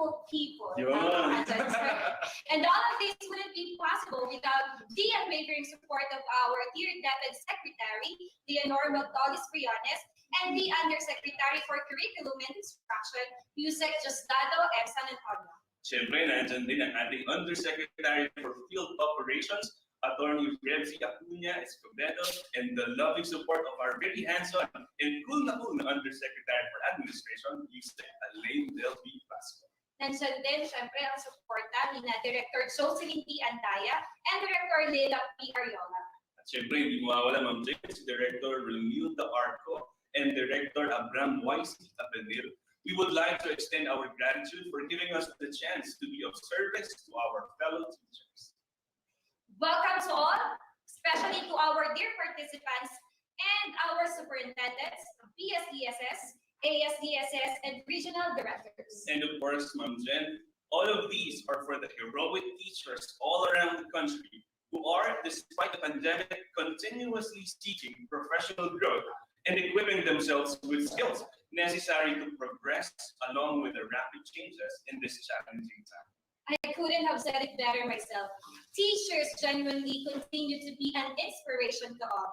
beautiful people. Yun. And all of this wouldn't be possible without the unwavering support of our dear Deputy Secretary, Leonor Magdolis Briones, and the Undersecretary for Curriculum and Instruction, Yusek Justado M. San Antonio. Siyempre, nandyan din ang ating Undersecretary for Field Operations, Attorney Revzi Acuña Escobedo, and the loving support of our very hands-on and cool na Undersecretary for Administration, Yusek Alain Del V. Pasco. Nandiyan din, syempre, ang suporta ni na Director Jocelyn P. Andaya and Director Leila P. Ariola. At siyempre, hindi mawawala, Ma'am James, Director Romilda Arco and Director Abram Y.C. Abenil. We would like to extend our gratitude for giving us the chance to be of service to our fellow teachers. Welcome to all, especially to our dear participants and our superintendents, PSDSS, ASDSS, and regional directors. And of course, Ma'am Jen, all of these are for the heroic teachers all around the country who are, despite the pandemic, continuously seeking professional growth and equipping themselves with skills necessary to progress along with the rapid changes in this challenging time. I couldn't have said it better myself. Teachers genuinely continue to be an inspiration to all.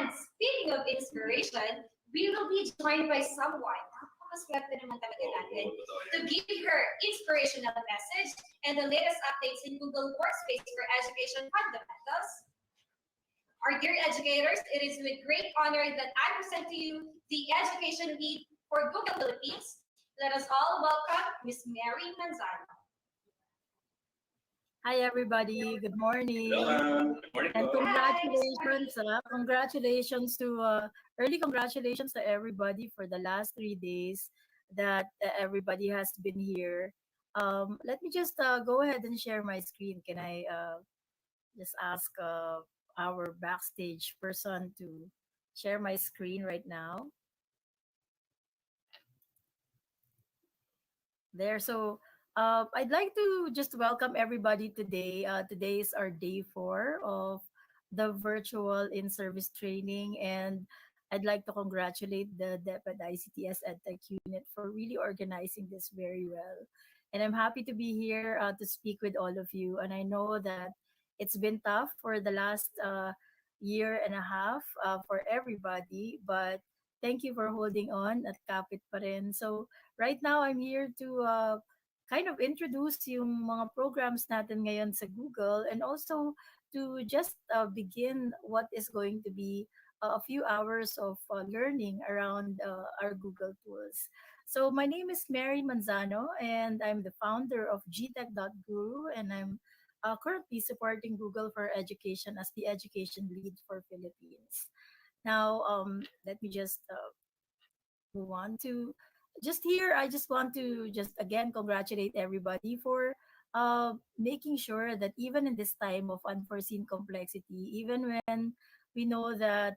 And speaking of inspiration, we will be joined by someone, napakaswerte naman talaga natin, to give her inspirational message and the latest updates in Google Workspace for Education Fundamentals. Our dear educators, it is with great honor that I present to you the Education Lead for Google Philippines. Let us all welcome Ms. Mary Manzano. Hi everybody, good morning. Hello, good morning. And congratulations to early congratulations to everybody for the last 3 days that everybody has been here. Let me just go ahead and share my screen. Can I just ask our backstage person to share my screen right now? There, so I'd like to just welcome everybody today. Today is our day 4 of the virtual in-service training, and I'd like to congratulate the DepEd ICTS EdTech unit for really organizing this very well. And I'm happy to be here to speak with all of you. And I know that it's been tough for the last year and a half for everybody, but thank you for holding on at Kapit pa rin. So right now, I'm here to kind of introduce yung mga programs natin ngayon sa Google, and also to just begin what is going to be a few hours of learning around our Google tools. So my name is Mary Manzano, and I'm the founder of gtech.guru, and I'm currently supporting Google for Education as the education lead for Philippines. Now, let me just move on to just here. I just want to just again congratulate everybody for making sure that even in this time of unforeseen complexity, even when we know that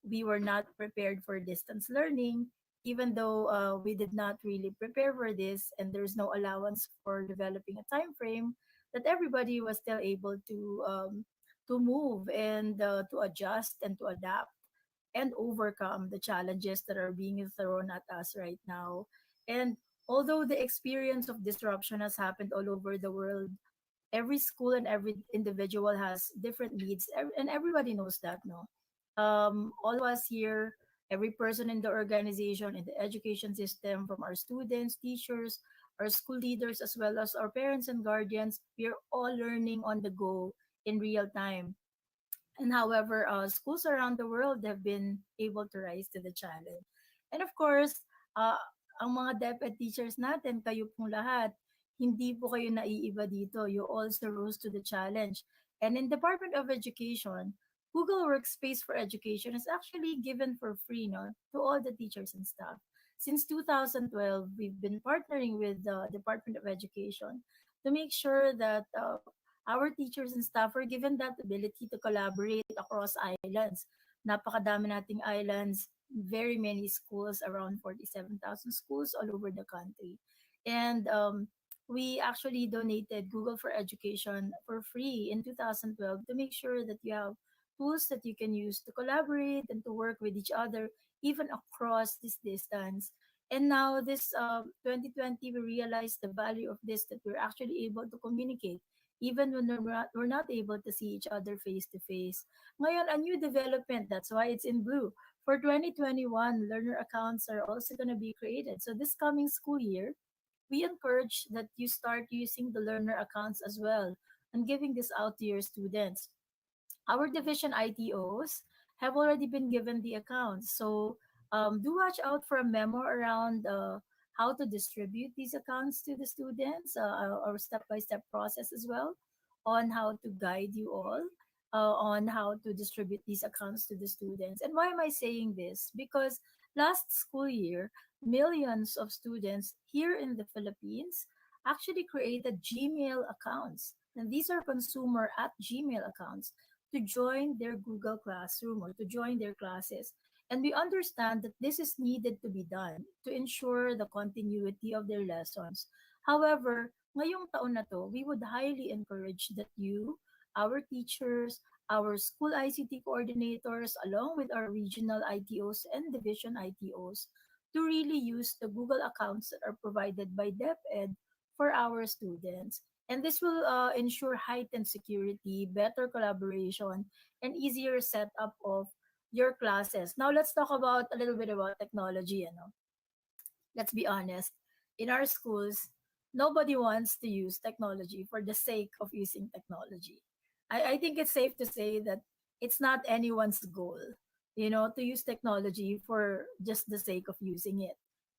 we were not prepared for distance learning, even though we did not really prepare for this, and there's no allowance for developing a time frame, that everybody was still able to move and to adjust and to adapt and overcome the challenges that are being thrown at us right now. And although the experience of disruption has happened all over the world, every school and every individual has different needs, and everybody knows that, no? All of us here, every person in the organization, in the education system, from our students, teachers, our school leaders, as well as our parents and guardians, we are all learning on the go in real time. And however, schools around the world have been able to rise to the challenge. And of course, uh, ang mga DepEd teachers natin, kayo pong lahat, hindi po kayo naiiba dito. You also rose to the challenge. And in Department of Education, Google Workspace for Education is actually given for free, no, to all the teachers and staff. Since 2012, we've been partnering with the Department of Education to make sure that our teachers and staff are given that ability to collaborate across islands. Napakadami nating islands, very many schools, around 47,000 schools all over the country. And we actually donated Google for Education for free in 2012 to make sure that you have tools that you can use to collaborate and to work with each other, even across this distance. And now this 2020, we realized the value of this, that we're actually able to communicate even when we're not able to see each other face to face. Ngayon, a new development, that's why it's in blue. For 2021, learner accounts are also going to be created. So this coming school year, we encourage that you start using the learner accounts as well and giving this out to your students. Our division ITOs have already been given the accounts. So do watch out for a memo around how to distribute these accounts to the students, our step-by-step process as well on how to guide you all on how to distribute these accounts to the students. And why am I saying this? Because last school year, millions of students here in the Philippines actually created Gmail accounts. And these are consumer at Gmail accounts to join their Google Classroom or to join their classes. And we understand that this is needed to be done to ensure the continuity of their lessons. However, ngayong taon na to, we would highly encourage that you, our teachers, our school ICT coordinators, along with our regional ITOs and division ITOs, to really use the Google accounts that are provided by DepEd for our students. And this will ensure heightened security, better collaboration, and easier setup of your classes. Now let's talk about a little bit about technology. Let's be honest. In our schools, nobody wants to use technology for the sake of using technology. I think it's safe to say that it's not anyone's goal, to use technology for just the sake of using it.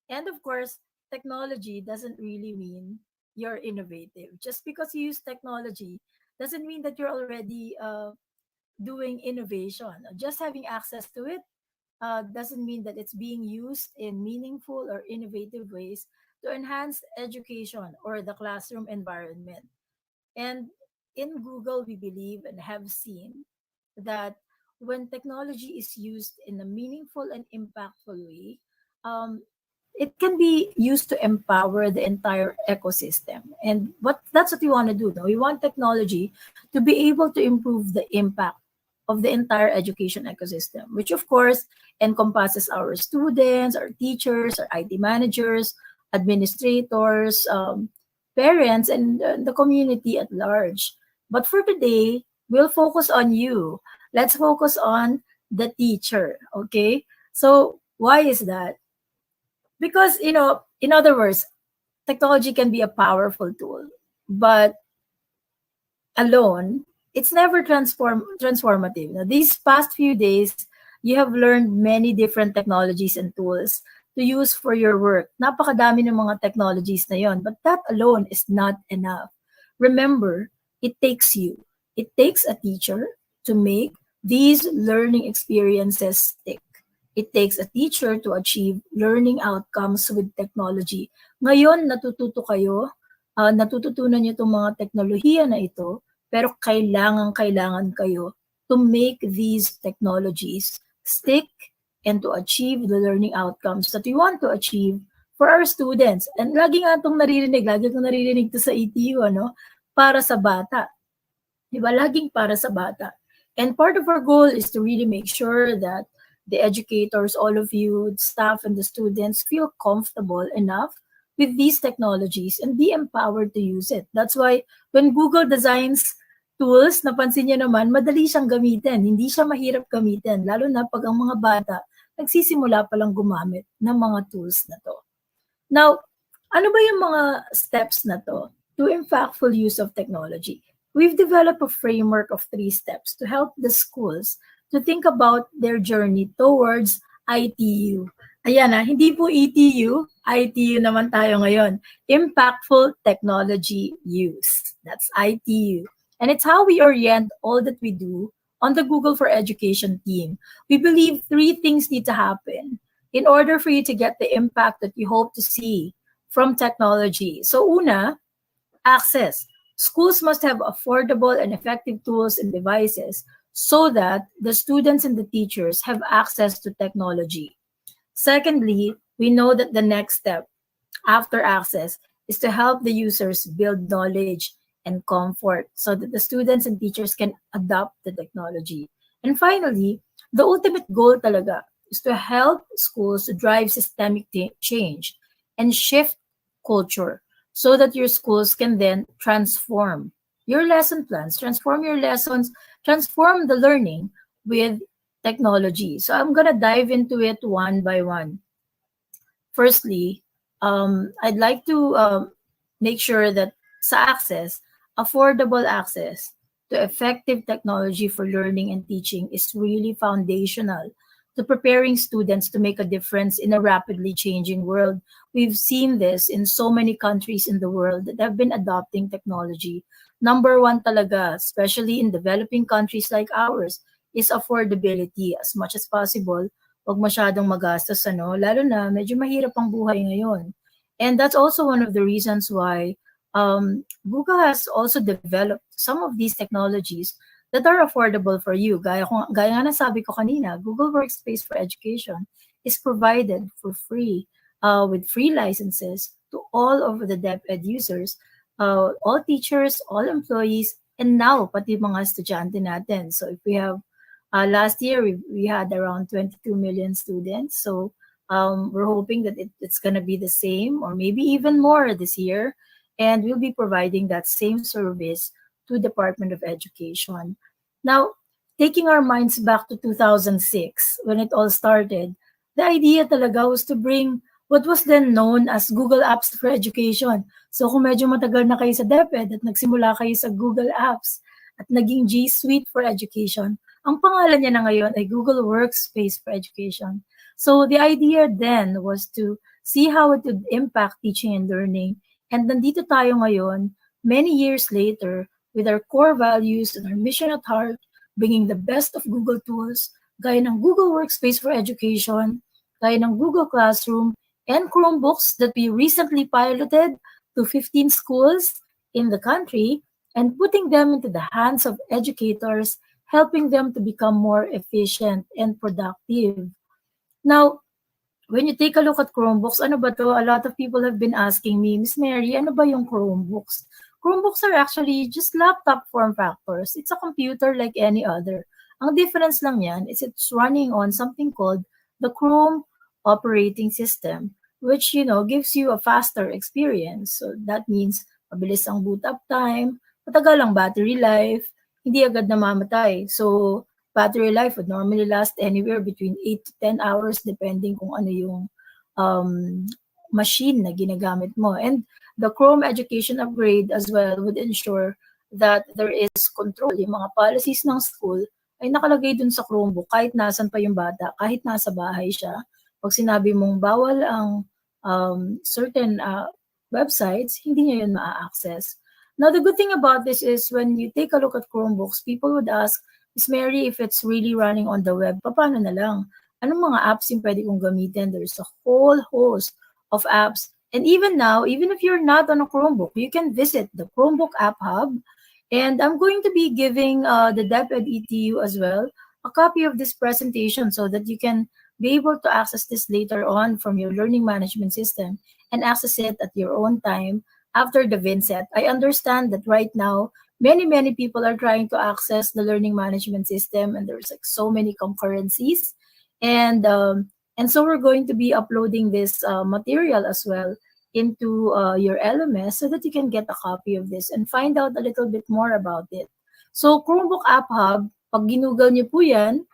And of course, technology doesn't really mean you're innovative. Just because you use technology doesn't mean that you're already doing innovation. Just having access to it doesn't mean that it's being used in meaningful or innovative ways to enhance education or the classroom environment. And in Google, we believe and have seen that when technology is used in a meaningful and impactful way, um, it can be used to empower the entire ecosystem. And that's what we want to do. No? We want technology to be able to improve the impact of the entire education ecosystem, which of course encompasses our students, our teachers, our IT managers, administrators, parents, and the community at large. But for today, we'll focus on you. Let's focus on the teacher, okay? So, why is that? Because, in other words, technology can be a powerful tool, but alone, it's never transformative. Now, these past few days, you have learned many different technologies and tools to use for your work. Napakadami ng mga technologies na yon, but that alone is not enough. Remember, it takes you. It takes a teacher to make these learning experiences stick. It takes a teacher to achieve learning outcomes with technology. Ngayon, natututunan niyo itong mga teknolohiya na ito, pero kailangan kayo to make these technologies stick and to achieve the learning outcomes that we want to achieve for our students. And lagi itong naririnig to sa ETU, para sa bata. Diba? Laging para sa bata. And part of our goal is to really make sure that the educators, all of you, the staff, and the students feel comfortable enough with these technologies and be empowered to use it. That's why when Google designs tools, napansin niyo naman, madali siyang gamitin. Hindi siya mahirap gamitin, lalo na pag ang mga bata nagsisimula pa lang gumamit ng mga tools na to. Now, ano ba yung mga steps na to impactful use of technology? We've developed a framework of 3 steps to help the schools to think about their journey towards ITU. Ayan hindi po ETU, ITU naman tayo ngayon. Impactful Technology Use. That's ITU. And it's how we orient all that we do on the Google for Education team. We believe 3 things need to happen in order for you to get the impact that you hope to see from technology. So una, access. Schools must have affordable and effective tools and devices so that the students and the teachers have access to technology. Secondly, we know that the next step after access is to help the users build knowledge and comfort so that the students and teachers can adopt the technology. And finally, the ultimate goal talaga is to help schools to drive systemic change and shift culture so that your schools can then transform your lesson plans, transform your lessons, transform the learning with technology. So I'm going to dive into it one by one. Firstly, I'd like to make sure that sa access, affordable access to effective technology for learning and teaching is really foundational to preparing students to make a difference in a rapidly changing world. We've seen this in so many countries in the world that have been adopting technology. Number one talaga, especially in developing countries like ours, is affordability as much as possible. Huwag masyadong magastos, ano? Lalo na medyo mahirap ang buhay ngayon. And that's also one of the reasons why Google has also developed some of these technologies that are affordable for you. Gaya nga na sabi ko kanina, Google Workspace for Education is provided for free with free licenses to all of the DepEd users, all teachers, all employees, and now pati mga estudyante natin. So if we have last year, we had around 22 million students. So we're hoping that it's going to be the same or maybe even more this year. And we'll be providing that same service to Department of Education. Now, taking our minds back to 2006, when it all started, the idea talaga was to bring what was then known as Google Apps for Education. So kung medyo matagal na kayo sa DepEd at nagsimula kayo sa Google Apps at naging G Suite for Education, ang pangalan niya na ngayon ay Google Workspace for Education. So the idea then was to see how it would impact teaching and learning. And nandito tayo ngayon, many years later, with our core values and our mission at heart, bringing the best of Google tools, gaya ng Google Workspace for Education, gaya ng Google Classroom, and Chromebooks that we recently piloted to 15 schools in the country, and putting them into the hands of educators, helping them to become more efficient and productive. Now, when you take a look at Chromebooks, ano ba to? A lot of people have been asking me, Miss Mary, ano ba yung Chromebooks? Chromebooks are actually just laptop form factors. It's a computer like any other. Ang difference lang yan is it's running on something called the Chrome operating system, which, gives you a faster experience. So that means mabilis ang boot up time, matagal ang battery life, hindi agad namamatay. So battery life would normally last anywhere between 8 to 10 hours depending kung ano yung machine na ginagamit mo. And the Chrome Education upgrade as well would ensure that there is control. Yung mga policies ng school ay nakalagay dun sa Chromebook kahit nasan pa yung bata, kahit nasa bahay siya. Pag sinabi mong bawal ang certain websites, hindi niya yun ma-access. Now, the good thing about this is when you take a look at Chromebooks, people would ask, Miss Mary, if it's really running on the web, paano na lang? Anong mga apps yung pwede kong gamitin? There's a whole host of apps. And even now, even if you're not on a Chromebook, you can visit the Chromebook App Hub. And I'm going to be giving the DepEd ETU as well a copy of this presentation so that you can be able to access this later on from your learning management system and access it at your own time after the Inset. I understand that right now, many people are trying to access the learning management system, and there's like so many concurrencies. And so we're going to be uploading this material as well into your LMS so that you can get a copy of this and find out a little bit more about it. So Chromebook App Hub, pag ginugol niyo po yan,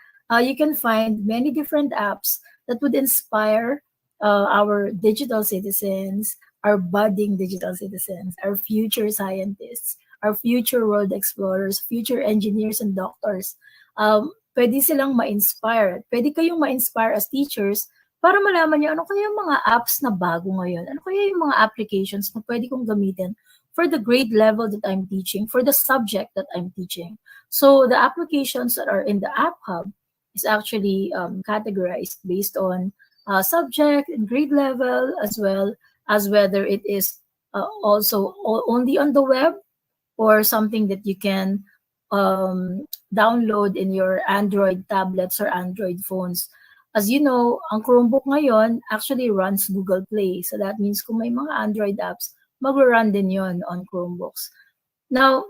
you can find many different apps that would inspire our digital citizens, our budding digital citizens, our future scientists, our future world explorers, future engineers and doctors. Pwede silang ma-inspire. Pwede kayong ma-inspire as teachers para malaman niyo ano kaya yung mga apps na bago ngayon. Ano kaya yung mga applications na pwede kong gamitin for the grade level that I'm teaching, for the subject that I'm teaching. So the applications that are in the App Hub is actually categorized based on subject and grade level, as well as whether it is also only on the web or something that you can download in your Android tablets or Android phones. As you know, ang Chromebook ngayon actually runs Google Play. So that means kung may mga Android apps, mag-run din yon on Chromebooks. Now,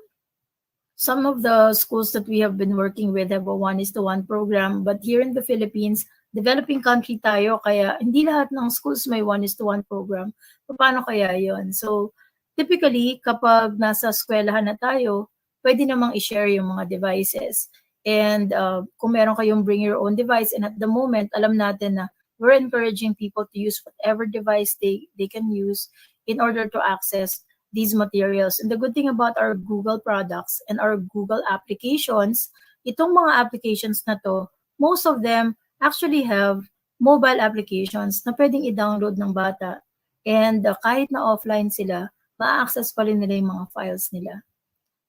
some of the schools that we have been working with have a 1:1 program, but here in the Philippines, developing country tayo, kaya hindi lahat ng schools may 1:1 program. Paano kaya yon? So, typically, kapag nasa eskwelahan na tayo, pwede namang i-share yung mga devices. And kung meron kayong bring your own device, and at the moment, alam natin na we're encouraging people to use whatever device they can use in order to access these materials. And the good thing about our Google products and our Google applications, itong mga applications na to, most of them actually have mobile applications na pwedeng i-download ng bata. And kahit na offline sila, ma-access pa rin nila yung mga files nila.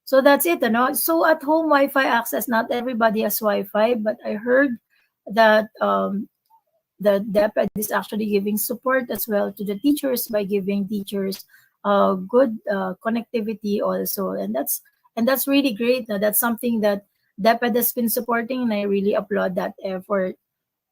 So that's it, ano? So at home Wi-Fi access, not everybody has Wi-Fi, but I heard that the DepEd is actually giving support as well to the teachers by giving teachers good connectivity also, and that's really great. Now that's something that DepEd has been supporting, and I really applaud that effort.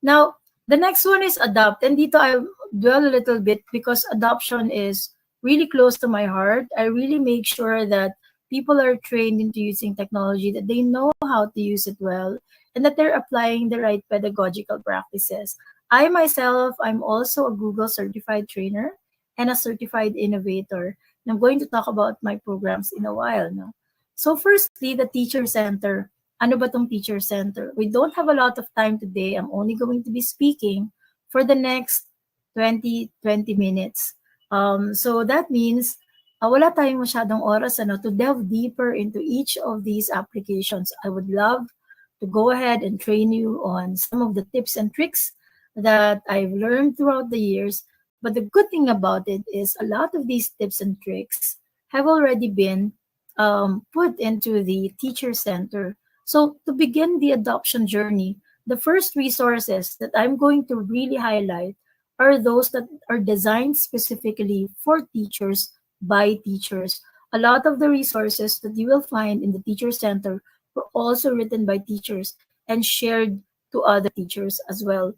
Now, the next one is adopt. And dito I dwell a little bit because adoption is really close to my heart. I really make sure that people are trained into using technology, that they know how to use it well, and that they're applying the right pedagogical practices. I myself, I'm also a Google certified trainer and a certified innovator. And I'm going to talk about my programs in a while. No? So firstly, the teacher center. Ano ba tong teacher center? We don't have a lot of time today. I'm only going to be speaking for the next 20 minutes. So that means wala tayong masyadong oras to delve deeper into each of these applications. I would love to go ahead and train you on some of the tips and tricks that I've learned throughout the years. But the good thing about it is a lot of these tips and tricks have already been put into the teacher center. So to begin the adoption journey, the first resources that I'm going to really highlight are those that are designed specifically for teachers by teachers. A lot of the resources that you will find in the teacher center were also written by teachers and shared to other teachers as well.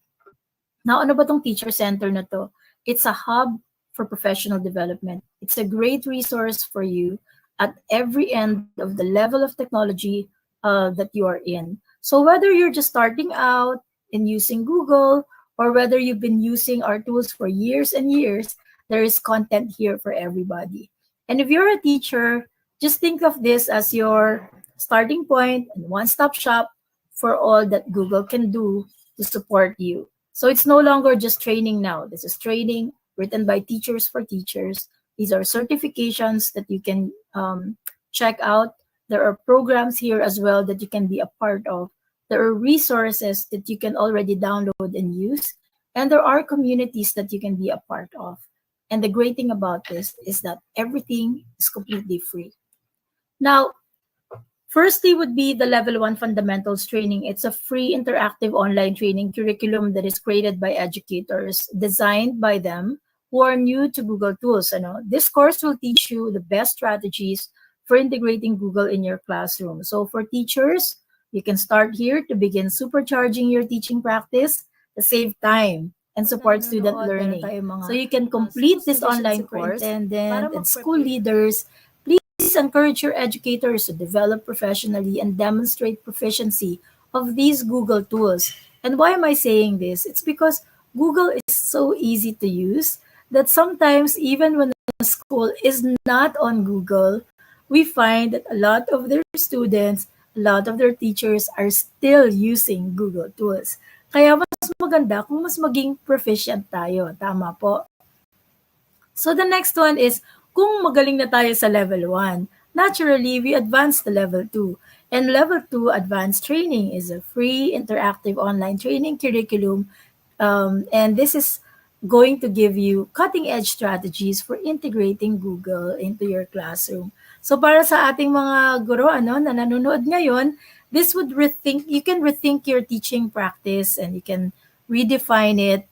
Now, ano ba tong teacher center na to? It's a hub for professional development. It's a great resource for you at every end of the level of technology that you are in. So whether you're just starting out in using Google or whether you've been using our tools for years and years, there is content here for everybody. And if you're a teacher, just think of this as your starting point and one-stop shop for all that Google can do to support you. So it's no longer just training now. This is training written by teachers for teachers. These are certifications that you can check out. There are programs here as well that you can be a part of. There are resources that you can already download and use. And there are communities that you can be a part of. And the great thing about this is that everything is completely free. Now, firstly would be the Level 1 Fundamentals Training. It's a free interactive online training curriculum that is created by educators, designed by them who are new to Google tools. This course will teach you the best strategies for integrating Google in your classroom. So for teachers, you can start here to begin supercharging your teaching practice to save time and support student learning. So you can complete this online course and school leaders, please encourage your educators to develop professionally and demonstrate proficiency of these Google tools. And why am I saying this? It's because Google is so easy to use that sometimes even when a school is not on Google, we find that a lot of their students, a lot of their teachers are still using Google tools. Kaya mas maganda kung mas maging proficient tayo. Tama po. So the next one is, kung magaling na tayo sa level 1, naturally, we advance to level 2. And level 2 advanced training is a free interactive online training curriculum. And this is going to give you cutting edge strategies for integrating Google into your classroom. So para sa ating mga guro na nanonood ngayon, this would you can rethink your teaching practice and you can redefine it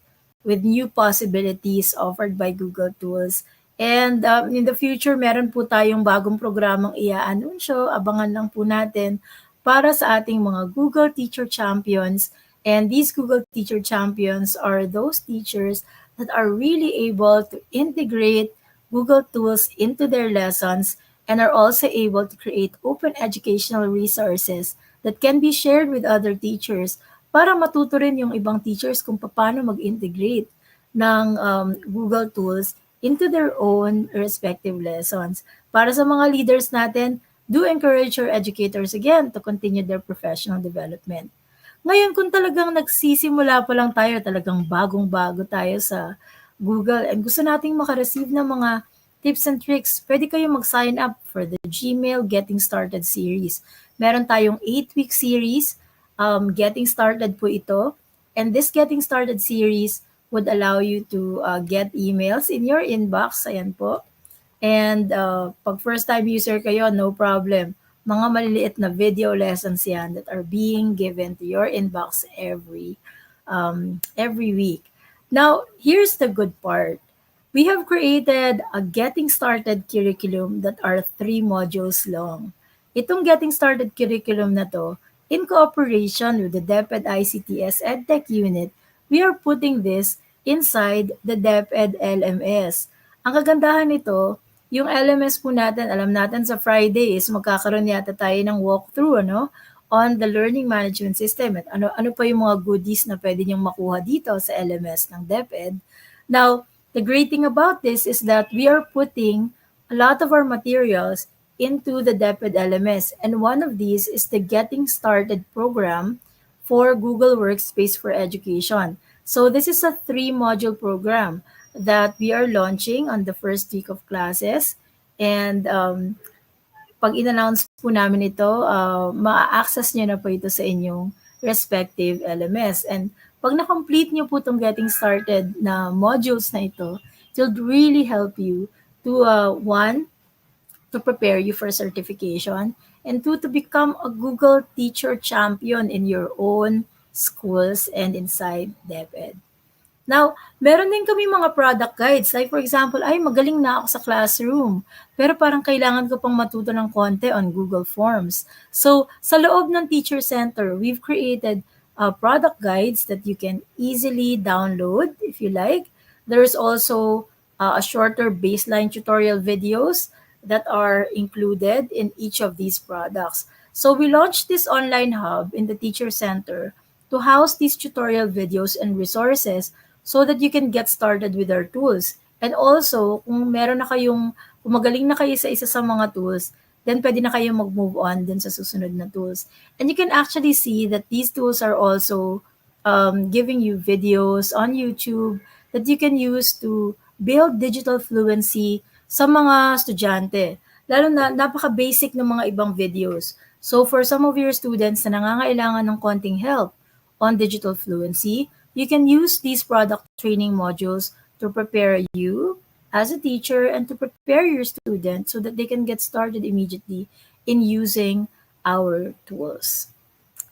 with new possibilities offered by Google tools. And in the future, meron po tayong bagong programang i-anunsyo. Abangan lang po natin para sa ating mga Google Teacher Champions. And these Google Teacher Champions are those teachers that are really able to integrate Google tools into their lessons and are also able to create open educational resources that can be shared with other teachers para matuto rin yung ibang teachers kung paano mag-integrate ng Google tools into their own respective lessons. Para sa mga leaders natin, do encourage your educators again to continue their professional development. Ngayon kung talagang nagsisimula pa lang tayo, talagang bagong-bago tayo sa Google and gusto nating maka-receive ng mga tips and tricks, pwede kayong mag-sign up for the Gmail Getting Started series. Meron tayong 8-week series, Getting Started po ito. And this Getting Started series would allow you to get emails in your inbox. Ayan po. And pag first time user kayo, no problem. Mga maliliit na video lessons yan that are being given to your inbox every week. Now, here's the good part. We have created a Getting Started curriculum that are 3 modules long. Itong Getting Started curriculum na to, in cooperation with the DepEd ICTS EdTech Unit, we are putting this inside the DepEd LMS. Ang kagandahan nito, yung LMS po natin, alam natin sa Friday is magkakaroon yata tayo ng walkthrough, ano? On the learning management system. At ano pa yung mga goodies na pwede niyong makuha dito sa LMS ng DepEd. Now, the great thing about this is that we are putting a lot of our materials into the DepEd LMS. And one of these is the Getting Started program for Google Workspace for Education. So this is a 3-module program that we are launching on the first week of classes. And pag in-announce po namin ito, ma-access nyo na po ito sa inyong respective LMS. And pag na-complete nyo po itong Getting Started na modules na ito, it will really help you to, one, to prepare you for certification, and two, to become a Google Teacher Champion in your own schools and inside DepEd. Now, meron din kami mga product guides. Like for example, ay magaling na ako sa classroom, pero parang kailangan ko pang matuto ng konti on Google Forms. So, sa loob ng Teacher Center, we've created product guides that you can easily download if you like. There's also a shorter baseline tutorial videos that are included in each of these products. So, we launched this online hub in the Teacher Center to house these tutorial videos and resources so that you can get started with our tools. And also, kung meron na kayong, kung magaling na kayo sa isa sa mga tools, then pwede na kayo mag-move on din sa susunod na tools. And you can actually see that these tools are also giving you videos on YouTube that you can use to build digital fluency sa mga estudyante. Lalo na napaka-basic ng mga ibang videos. So for some of your students na nangangailangan ng konting help on digital fluency, you can use these product training modules to prepare you as a teacher and to prepare your students so that they can get started immediately in using our tools.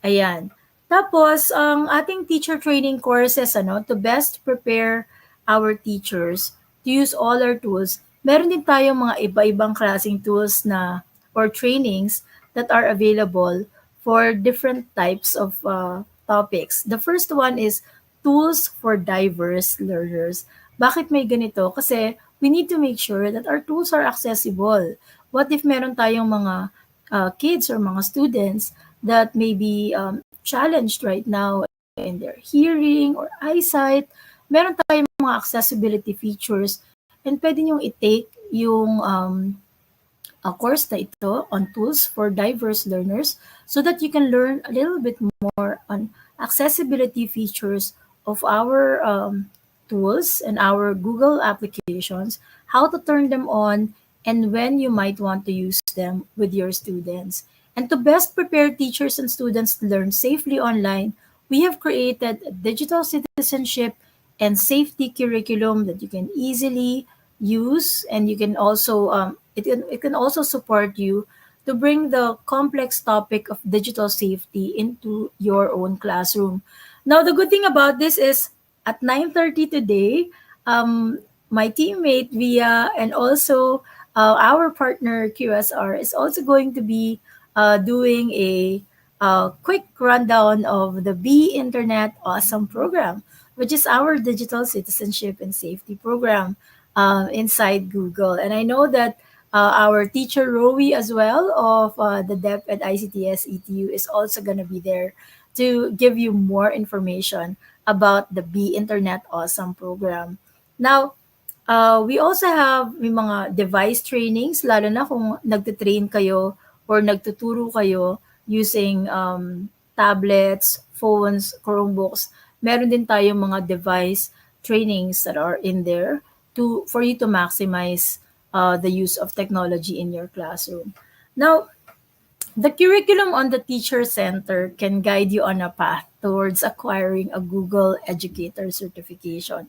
Ayan. Tapos, ang ating teacher training courses, to best prepare our teachers to use all our tools, meron din tayong mga iba-ibang klaseng tools na or trainings that are available for different types of topics. The first one is tools for diverse learners. Bakit may ganito? Kasi we need to make sure that our tools are accessible. What if meron tayong mga kids or mga students that may be challenged right now in their hearing or eyesight? Meron tayong mga accessibility features and pwede niyong i-take yung course na ito on tools for diverse learners so that you can learn a little bit more on accessibility features of our tools and our Google applications, how to turn them on, and when you might want to use them with your students. And to best prepare teachers and students to learn safely online, we have created a digital citizenship and safety curriculum that you can easily use, and you can also it can also support you to bring the complex topic of digital safety into your own classroom. Now, the good thing about this is at 9:30 today, my teammate Via and also our partner QSR is also going to be doing a quick rundown of the Be Internet Awesome program, which is our digital citizenship and safety program inside Google. And I know that our teacher Rowie as well of the DEP at ICTS ETU is also going to be there to give you more information about the Be Internet Awesome program. Now, we also have may mga device trainings, lalo na kung nagte-train kayo or nagtuturo kayo using tablets, phones, Chromebooks. Meron din tayong mga device trainings that are in there for you to maximize the use of technology in your classroom. Now, the curriculum on the Teacher Center can guide you on a path towards acquiring a Google Educator certification.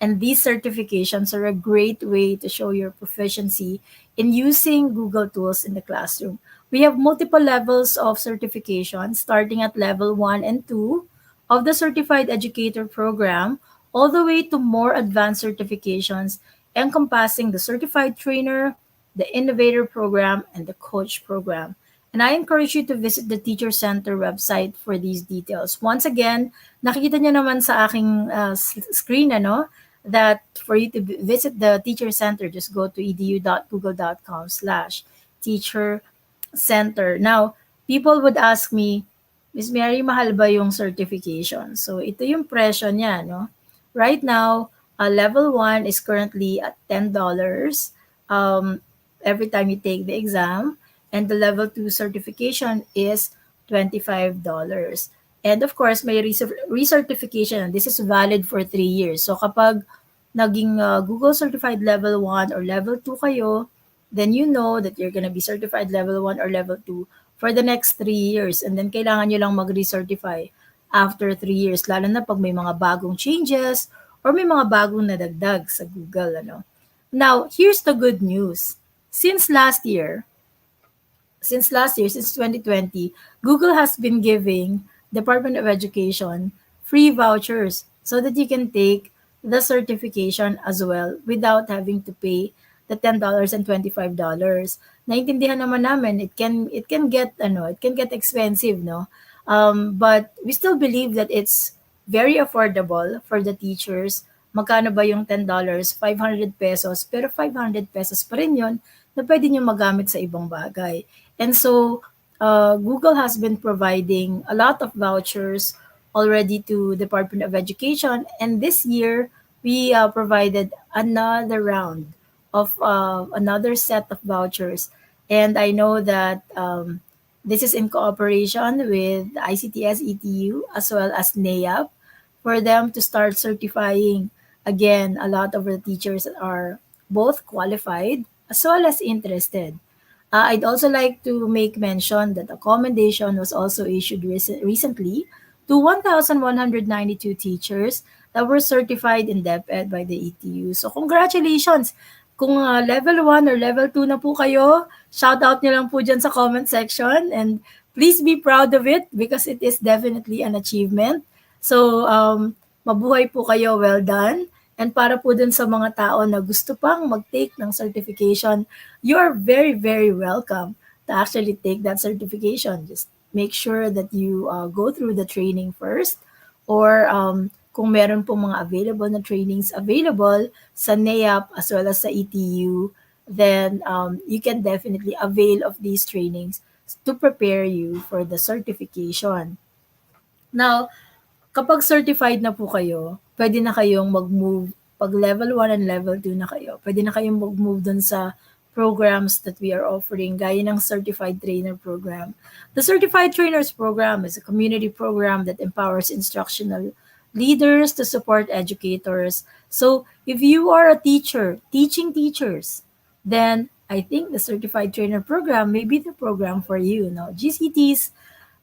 And these certifications are a great way to show your proficiency in using Google tools in the classroom. We have multiple levels of certification, starting at level 1 and 2 of the Certified Educator program, all the way to more advanced certifications encompassing the Certified Trainer, the Innovator program, and the Coach program. And I encourage you to visit the Teacher Center website for these details. Once again, nakikita niyo naman sa aking screen, that for you to visit the Teacher Center, just go to edu.google.com/teacher center. Now, people would ask me, Miss Mary, mahal ba yung certification? So, ito yung presyo niya, no? Right now, level 1 is currently at $10 um, every time you take the exam. And the level 2 certification is $25. And of course, may recertification. This is valid for 3 years. So, kapag naging Google Certified Level 1 or Level 2 kayo, then you know that you're gonna be certified level 1 or level 2 for the next 3 years. And then kailangan nyo lang mag-recertify after 3 years, lalo na pag may mga bagong changes or may mga bagong nadagdag sa Google. Now, here's the good news. Since 2020, Google has been giving Department of Education free vouchers so that you can take the certification as well without having to pay the $10 and $25. Naintindihan naman namin it can get expensive, no? But we still believe that it's very affordable for the teachers. Magkano ba yung $10? 500 pesos. Pero 500 pesos pa rin yun na pwede nyo magamit sa ibang bagay. And so, Google has been providing a lot of vouchers already to Department of Education. And this year, we provided another round of another set of vouchers. And I know that this is in cooperation with ICTS ETU as well as NAEAP for them to start certifying again a lot of the teachers that are both qualified as well as interested. I'd also like to make mention that a commendation was also issued recently to 1,192 teachers that were certified in DepEd by the ETU. So congratulations! Kung level 1 or level 2 na po kayo, shout out nyo lang po dyan sa comment section and please be proud of it because it is definitely an achievement. So, mabuhay po kayo, well done. And para po dun sa mga tao na gusto pang mag-take ng certification, you are very, very welcome to actually take that certification. Just make sure that you go through the training first or kung meron pong mga available na trainings available sa NAEAP as well as sa ETU, then you can definitely avail of these trainings to prepare you for the certification. Now, kapag certified na po kayo, pwede na kayong mag-move. Pag level 1 and level 2 na kayo, pwede na kayong mag-move dun sa programs that we are offering, gaya ng Certified Trainer Program. The Certified Trainers Program is a community program that empowers instructional leaders to support educators. So, if you are a teacher, teaching teachers, then I think the Certified Trainer Program may be the program for you. No? GCTs,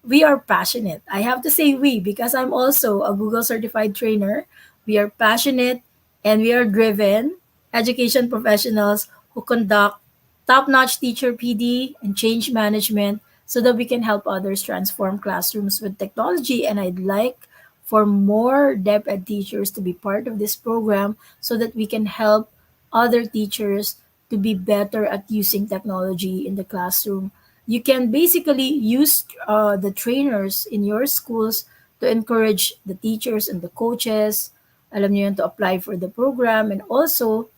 we are passionate. I have to say we because I'm also a Google certified trainer. We are passionate and we are driven education professionals who conduct top-notch teacher PD and change management so that we can help others transform classrooms with technology. And I'd like for more DepEd teachers to be part of this program so that we can help other teachers to be better at using technology in the classroom. You can basically use the trainers in your schools to encourage the teachers and the coaches, alam niyo yun, to apply for the program and also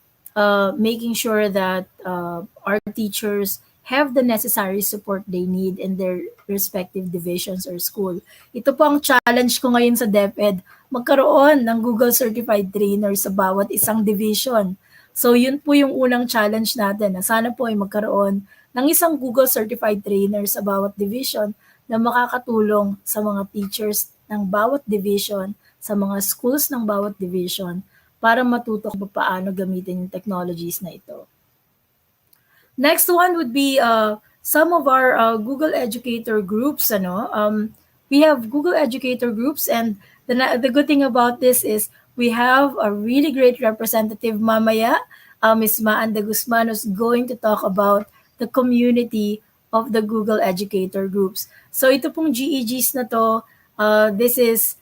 making sure that our teachers have the necessary support they need in their respective divisions or school. Ito po ang challenge ko ngayon sa DepEd, magkaroon ng Google Certified Trainer sa bawat isang division. So yun po yung unang challenge natin na sana po ay magkaroon ng isang Google Certified Trainer sa bawat division na makakatulong sa mga teachers ng bawat division, sa mga schools ng bawat division para matuto kung paano gamitin yung technologies na ito. Next one would be some of our Google Educator groups. We have Google Educator groups, and the good thing about this is we have a really great representative mamaya, Ms. Maan de Guzman, who's going to talk about the community of the Google Educator groups. So ito pong GEGs na to, this is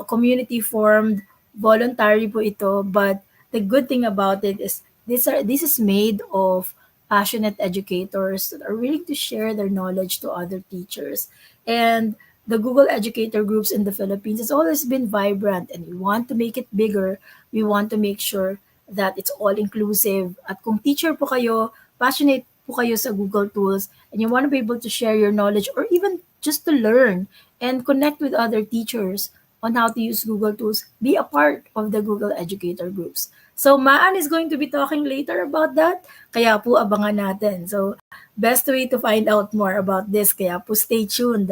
community formed, voluntary po ito, but the good thing about it is this is made of passionate educators that are willing to share their knowledge to other teachers. And the Google Educator groups in the Philippines has always been vibrant, and we want to make it bigger. We want to make sure that it's all inclusive. At kung teacher po kayo, passionate po kayo sa Google tools, and you want to be able to share your knowledge or even just to learn and connect with other teachers on how to use Google tools, be a part of the Google Educator groups. So Maan is going to be talking later about that. Kaya po abangan natin. So best way to find out more about this. Kaya po stay tuned.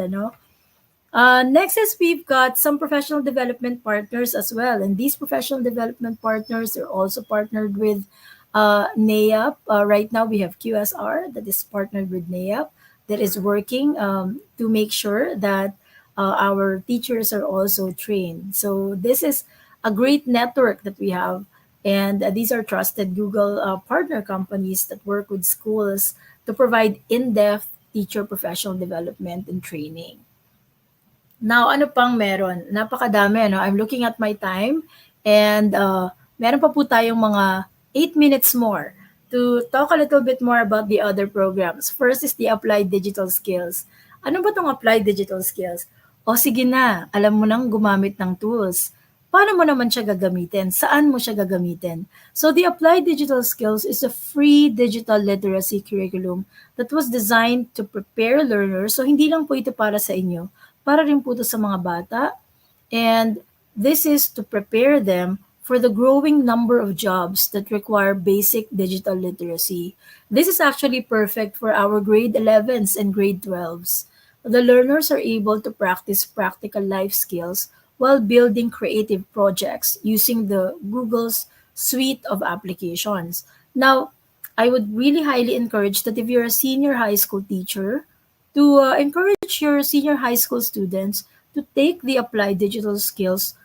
Next is we've got some professional development partners as well. And these professional development partners are also partnered with NAEAP. Right now we have QSR that is partnered with NAEAP that is working to make sure that our teachers are also trained. So this is a great network that we have. And these are trusted Google partner companies that work with schools to provide in-depth teacher professional development and training. Now, ano pang meron? Napakadami, no? I'm looking at my time and meron pa po tayong mga 8 minutes more to talk a little bit more about the other programs. First is the Applied Digital Skills. Ano ba tong Applied Digital Skills? O sige na, alam mo nang gumamit ng tools. Paano mo naman siya gagamitin? Saan mo siya gagamitin? So the Applied Digital Skills is a free digital literacy curriculum that was designed to prepare learners. So hindi lang po ito para sa inyo, para rin po ito sa mga bata. And this is to prepare them for the growing number of jobs that require basic digital literacy. This is actually perfect for our grade 11s and grade 12s. The learners are able to practice practical life skills while building creative projects using the Google's suite of applications. Now, I would really highly encourage that if you're a senior high school teacher, to encourage your senior high school students to take the Applied Digital Skills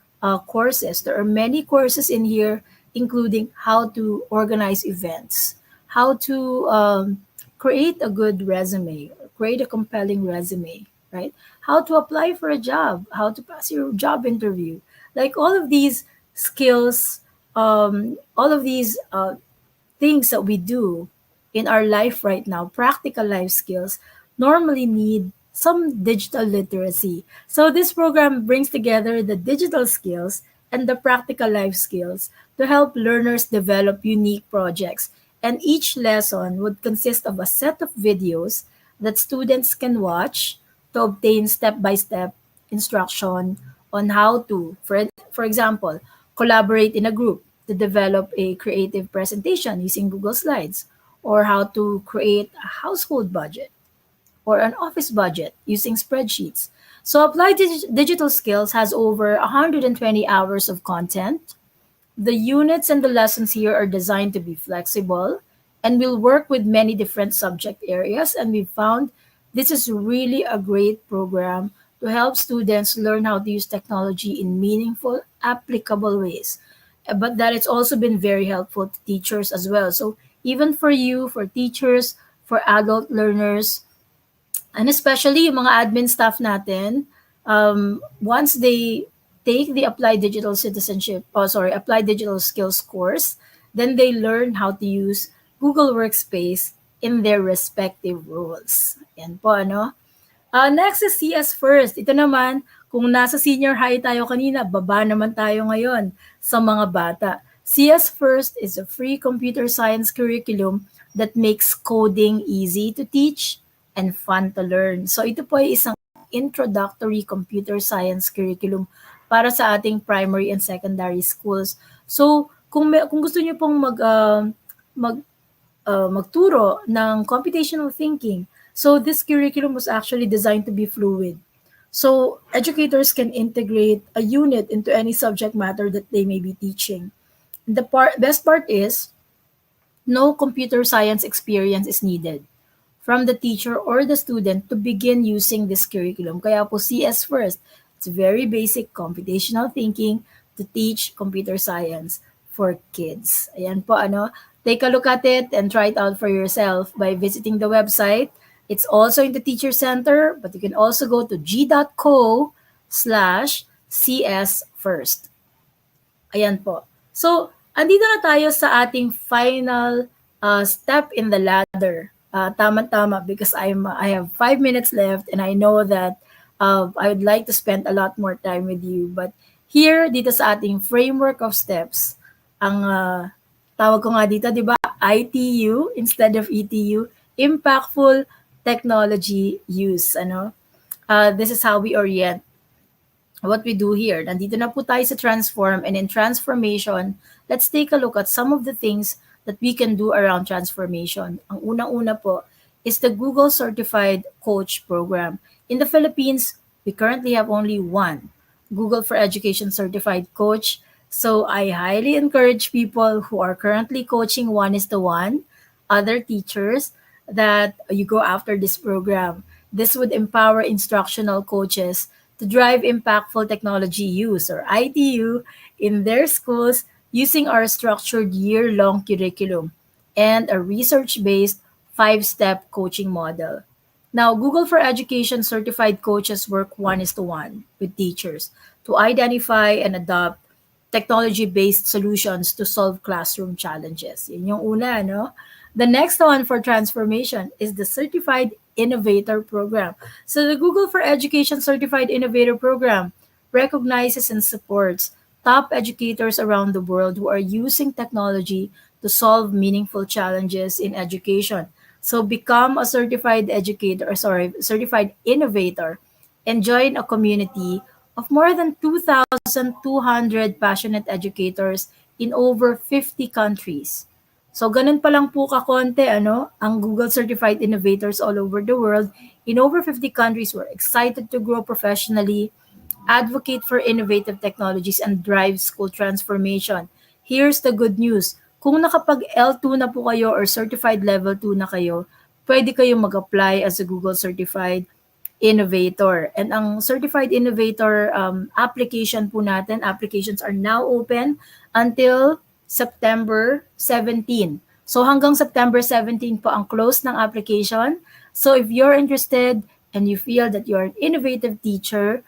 courses. There are many courses in here, including how to organize events, how to create a good resume, create a compelling resume, right? How to apply for a job, how to pass your job interview. Like all of these skills, all of these things that we do in our life right now, practical life skills, normally need some digital literacy. So this program brings together the digital skills and the practical life skills to help learners develop unique projects. And each lesson would consist of a set of videos that students can watch to obtain step-by-step instruction on how to, for example, collaborate in a group to develop a creative presentation using Google Slides, or how to create a household budget or an office budget using spreadsheets. So Applied Digital Skills has over 120 hours of content. The units and the lessons here are designed to be flexible and will work with many different subject areas. And we found this is really a great program to help students learn how to use technology in meaningful, applicable ways. But that it's also been very helpful to teachers as well. So even for you, for teachers, for adult learners, and especially yung mga admin staff natin, once they take the Applied Digital Skills course, then they learn how to use Google Workspace in their respective roles. Yan po, ano? Next is CS First. Ito naman, kung nasa senior high tayo kanina, baba naman tayo ngayon sa mga bata. CS First is a free computer science curriculum that makes coding easy to teach and fun to learn. So ito po ay isang introductory computer science curriculum para sa ating primary and secondary schools. So kung gusto niyo pong mag magturo ng computational thinking, so this curriculum was actually designed to be fluid. So educators can integrate a unit into any subject matter that they may be teaching. The best part is no computer science experience is needed from the teacher or the student to begin using this curriculum. Kaya po CS first. It's very basic computational thinking to teach computer science for kids. Ayan po, ano. Take a look at it and try it out for yourself by visiting the website. It's also in the Teacher Center, but you can also go to g.co/CS first. Ayan po. So, andito na tayo sa ating final step in the ladder. Tama-tama because I have 5 minutes left and I know that I would like to spend a lot more time with you. But here, dito sa ating framework of steps, ang tawag ko nga dito, di ba, ITU instead of ETU, impactful technology use. Ano? This is how we orient what we do here. Nandito na po tayo sa transform, and in transformation, let's take a look at some of the things that we can do around transformation. Ang unang-una po is the Google Certified Coach Program. In the Philippines, we currently have only one Google for Education Certified Coach. So I highly encourage people who are currently coaching one-is-to-one, other teachers, that you go after this program. This would empower instructional coaches to drive impactful technology use, or ITU, in their schools using our structured year-long curriculum and a research-based 5-step coaching model. Now, Google for Education certified coaches work one-is-to-one with teachers to identify and adopt technology-based solutions to solve classroom challenges. Yun yung una, no? The next one for transformation is the Certified Innovator Program. So the Google for Education Certified Innovator Program recognizes and supports top educators around the world who are using technology to solve meaningful challenges in education. So become a certified educator, or sorry, certified innovator, and join a community of more than 2,200 passionate educators in over 50 countries. So ganun pa lang po kakonte, ano, ang Google Certified Innovators all over the world. In over 50 countries, we're excited to grow professionally, advocate for innovative technologies, and drive school transformation. Here's the good news. Kung nakapag L2 na po kayo or certified level 2 na kayo, pwede kayong mag-apply as a Google Certified Innovator. And ang Certified Innovator application po natin, applications are now open until September 17. So hanggang September 17 po ang close ng application. So if you're interested and you feel that you're an innovative teacher,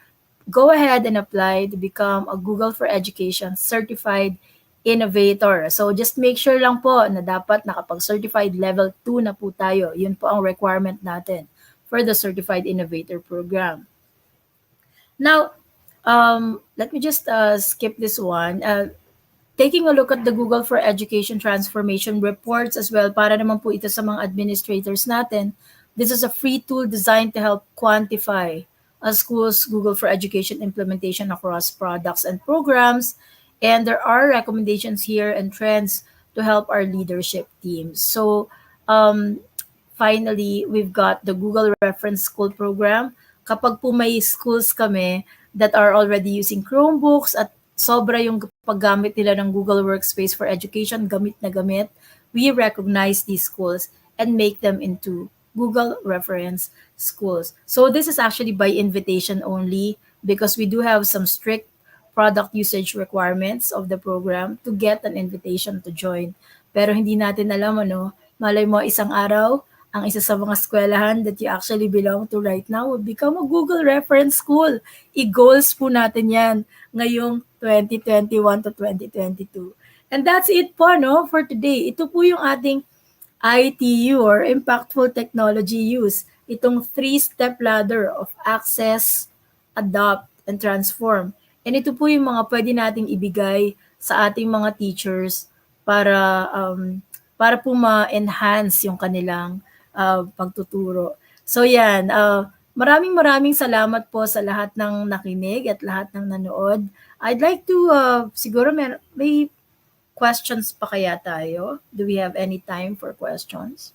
go ahead and apply to become a Google for Education Certified Innovator. So just make sure lang po na dapat nakapag-certified level 2 na po tayo. Yun po ang requirement natin for the Certified Innovator Program. Now, let me just skip this one. Taking a look at the Google for Education Transformation reports as well, para naman po ito sa mga administrators natin. This is a free tool designed to help quantify a school's Google for Education implementation across products and programs. And there are recommendations here and trends to help our leadership teams. So, finally, we've got the Google Reference School Program. Kapag po may schools kami that are already using Chromebooks at sobra yung paggamit nila ng Google Workspace for Education, gamit na gamit, we recognize these schools and make them into Google Reference Schools. So this is actually by invitation only because we do have some strict product usage requirements of the program to get an invitation to join. Pero hindi natin alam, ano, malay mo isang araw, ang isa sa mga eskwelahan that you actually belong to right now will become a Google Reference School. I-goals po natin yan ngayong 2021 to 2022. And that's it po, no, for today. Ito po yung ating ITU or Impactful Technology Use. Itong 3-step ladder of access, adopt, and transform. And ito po yung mga pwede nating ibigay sa ating mga teachers para para po ma-enhance yung kanilang pagtuturo. So yan, maraming salamat po sa lahat ng nakinig at lahat ng nanood. I'd like to, siguro may questions pa kaya tayo? Do we have any time for questions?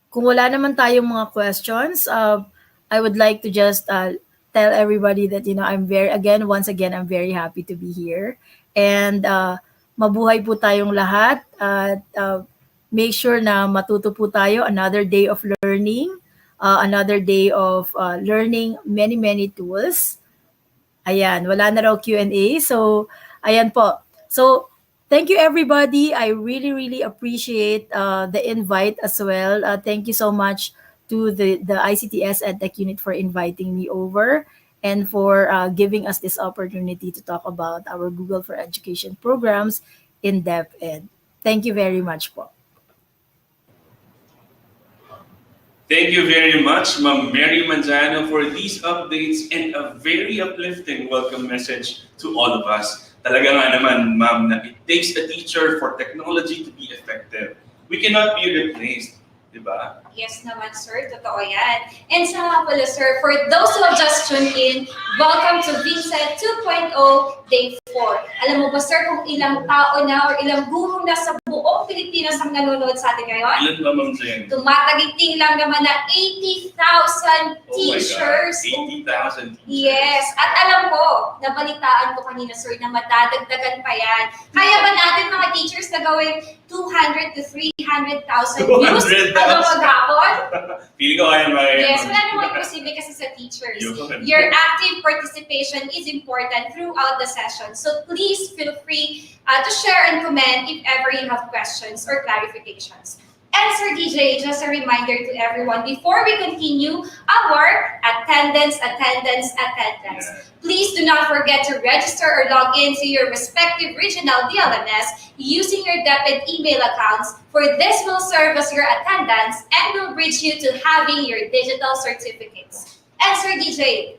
Kung wala naman tayong mga questions, I would like to just tell everybody that, once again, I'm very happy to be here. And mabuhay po tayong lahat at make sure na matuto po tayo. Another day of learning, another day of learning many tools. Ayan, wala na raw Q&A. So, ayan po. So, thank you everybody. I really appreciate the invite as well. Thank you so much to the ICTS EdTech unit for inviting me over and for giving us this opportunity to talk about our Google for Education programs in DepEd. Thank you very much po. Thank you very much, Ma'am Mary Manzano, for these updates and a very uplifting welcome message to all of us. Talaga nga naman, Ma'am, na it takes a teacher for technology to be effective. We cannot be replaced, di ba? Yes naman, sir. Totoo yan. And sa nga pala, sir, for those who have just tuned in, welcome to Inset 2.0 Day 4. Alam mo ba, sir, kung ilang tao na or ilang guro na sa buong Pilipinas ang nanonood sa atin ngayon? Ilan ba, Ma'am Jen? Tumatagiting lang naman na 80,000 teachers. Oh my God, 80,000 teachers. Yes. At alam ko, nabalitaan ko kanina, sir, na madadagdagan pa yan. Kaya ba natin mga teachers na gawin 200 to 300,000 views hanggang maghapon? Feeling ko kaya may... Yes, wala namang posible kasi sa teachers. Your active participation is important throughout the session. So please feel free to share and comment if ever you have questions or clarifications. And Sir DJ, just a reminder to everyone before we continue our attendance. Please do not forget to register or log into your respective regional DLMS using your DepEd email accounts, for this will serve as your attendance and will bridge you to having your digital certificates. And Sir DJ,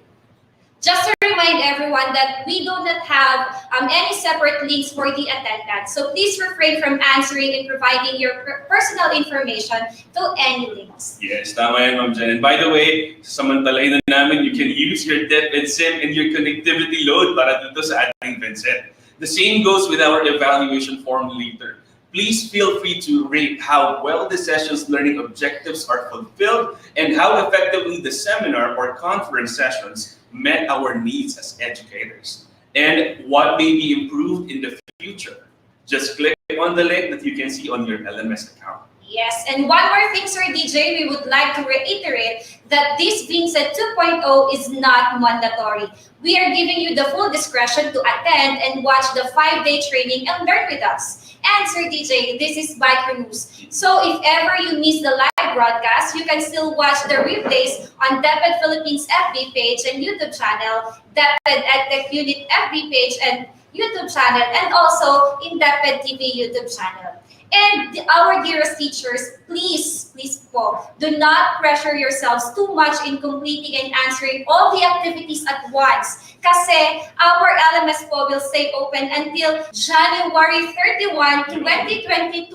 just to remind everyone that we do not have any separate links for the attendance. So please refrain from answering and providing your personal information to any links. Yes, tama yan, Ma'am Jen. And by the way, samantalahin na namin, you can use your DepEd SIM and your connectivity load para dito sa ating Vincent. The same goes with our evaluation form later. Please feel free to rate how well the session's learning objectives are fulfilled and how effectively the seminar or conference sessions met our needs as educators, and what may be improved in the future. Just click on the link that you can see on your LMS account. Yes, and one more thing, Sir DJ, we would like to reiterate that this Inset 2.0 is not mandatory. We are giving you the full discretion to attend and watch the 5-day training and learn with us. And Sir DJ, this is Biker News. So if ever you miss the live broadcast, you can still watch the replays on DepEd Philippines FB page and YouTube channel, DepEd EdTech Unit FB page and YouTube channel, and also in DepEd TV YouTube channel. And our dearest teachers, please po, do not pressure yourselves too much in completing and answering all the activities at once. Kasi our LMS po will stay open until January 31, 2022.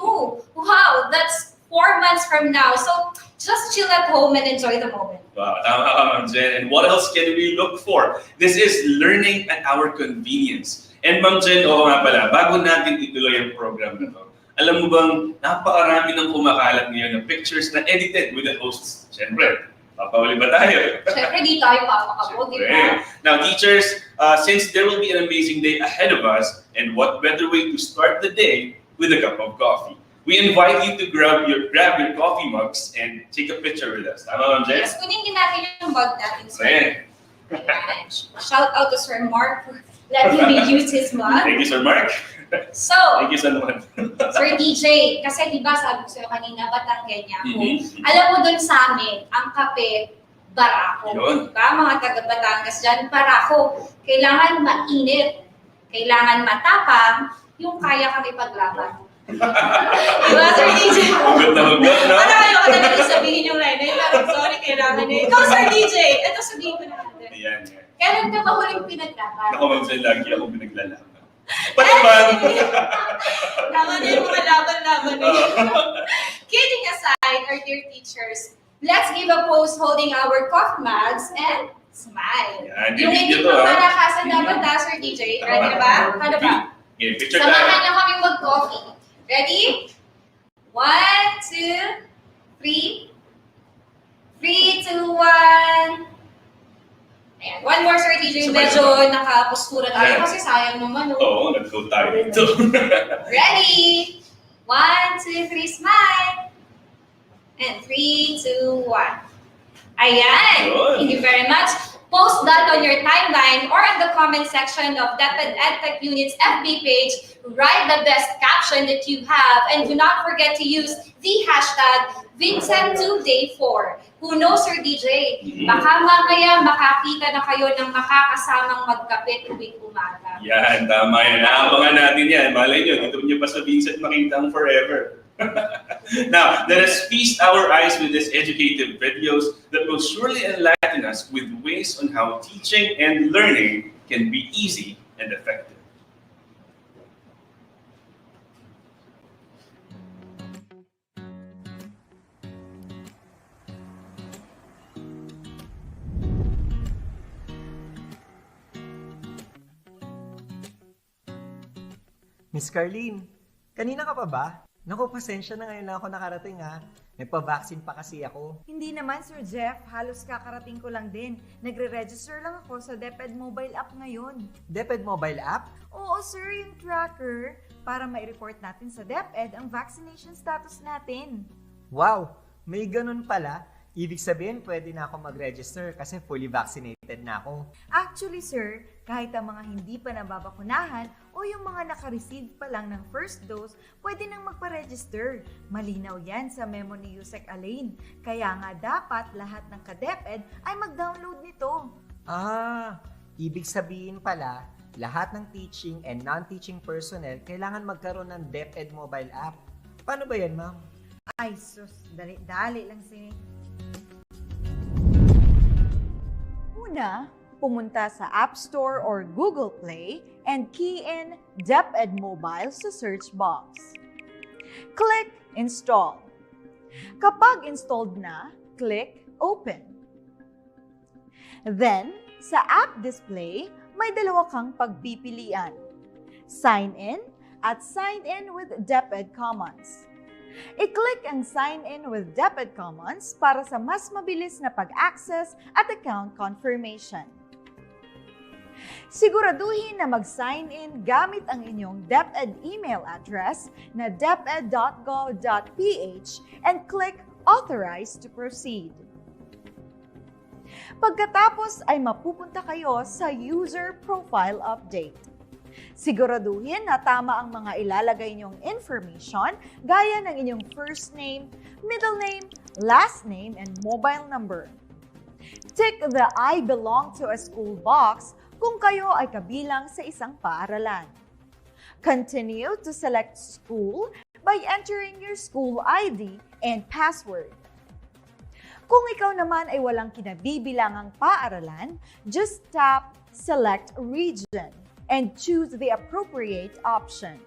Wow, that's 4 months from now. So just chill at home and enjoy the moment. Wow, tama ka, Ma'am Jen. And what else can we look for? This is learning at our convenience. And Ma'am Jen, oo nga pala, bago natin ituloy ang program na to, alam mo bang napakarami ng kumakalat ngayon na pictures na edited with the hosts? Siyempre, papahuli ba tayo? Siyempre, di tayo papakabog, di ba? Now, teachers, since there will be an amazing day ahead of us, and what better way to start the day with a cup of coffee? We invite you to grab your coffee mugs and take a picture with us. Tama, Ma'am Jen? Yes, kunin din natin yung mug natin, sir. Ayan. Shout out to Sir Mark for letting me use his mug. Thank you, Sir Mark. So, Thank you, Sir Juan. Sir DJ, kasi di ba sabi ko sa'yo kanina, Batanggenya ako. Mhm. Alam mo dun sa amin, ang kape, barako. Yun. Diba? Mga taga-Batangas dyan, barako. Kailangan mainit. Kailangan matapang, yung kaya kami paglaban. Diba, Sir DJ? Hugot na hugot, no? Ano kayo ka talaga sabihin yung line na yun? Pero sorry, kailangan eh. Ikaw, Sir DJ, ito sabihin ko na natin. Ayan, yan. Kailan ka ba huling pinaglaban? Ako, Ma'am Jen, lagi ako pinaglalaban. Palaban! Tama na yung mga laban-laban na yun. Kidding aside, our dear teachers, let's give a pose holding our coffee mugs and smile. Yan, Yung video hindi to, pa ha? malakasan dapat na, Sir DJ. Ready na ba? Ano ba? Okay, picture Samahan tayo. niyo kami mag-coffee. Ready? 1, 2, 3. 3, 2, 1. Ayan. One more, Sir DJ. Medyo nakapostura tayo Ayan. kasi sayang naman. Oh. Oo, nag-go tayo dito. Ready? 1, 2, 3, smile. And 3, 2, 1. Ayan. Yun. Thank you very much. Post that on your timeline or in the comment section of DepEd EdTech Unit's FB page. Write the best caption that you have and do not forget to use the hashtag Vincent2Day4. Who knows, Sir DJ? Baka mamaya makakita na kayo ng makakasamang magkape tuwing umaga. Yan, tama yan. Naabangan natin yan. Malay nyo, dito nyo pa sa Vincent makita ang forever. Now, let us feast our eyes with these educative videos that will surely enlighten us with ways on how teaching and learning can be easy and effective. Miss Carlene, kanina ka pa ba? Naku, pasensya na ngayon lang ako nakarating ha. Nagpa-vaccine pa kasi ako. Hindi naman, Sir Jeff. Halos kakarating ko lang din. Nagre-register lang ako sa DepEd mobile app ngayon. DepEd mobile app? Oo, sir, yung tracker para mai-report natin sa DepEd ang vaccination status natin. Wow, may ganun pala. Ibig sabihin, pwede na ako mag-register kasi fully vaccinated na ako. Actually, sir, kahit ang mga hindi pa nababakunahan o yung mga naka-receive pa lang ng first dose, pwede nang magpa-register. Malinaw yan sa memo ni Yusek Alain. Kaya nga dapat lahat ng ka-DepEd ay mag-download nito. Ah, ibig sabihin pala, lahat ng teaching and non-teaching personnel kailangan magkaroon ng DepEd mobile app. Paano ba yan, ma'am? Ay, sus, dali lang si... Una, pumunta sa App Store or Google Play and key in DepEd Mobile sa search box. Click Install. Kapag installed na, click Open. Then, sa app display, may dalawa kang pagpipilian. Sign in at Sign in with DepEd Commons. I-click ang Sign in with DepEd Commons para sa mas mabilis na pag-access at account confirmation. Siguraduhin na mag-sign in gamit ang inyong DepEd email address na deped.gov.ph and click Authorize to proceed. Pagkatapos ay mapupunta kayo sa User Profile Update. Siguraduhin na tama ang mga ilalagay niyong information gaya ng inyong first name, middle name, last name, and mobile number. Tick the I belong to a school box kung kayo ay kabilang sa isang paaralan. Continue to select school by entering your school ID and password. Kung ikaw naman ay walang kinabibilangang paaralan, just tap Select Region and choose the appropriate option.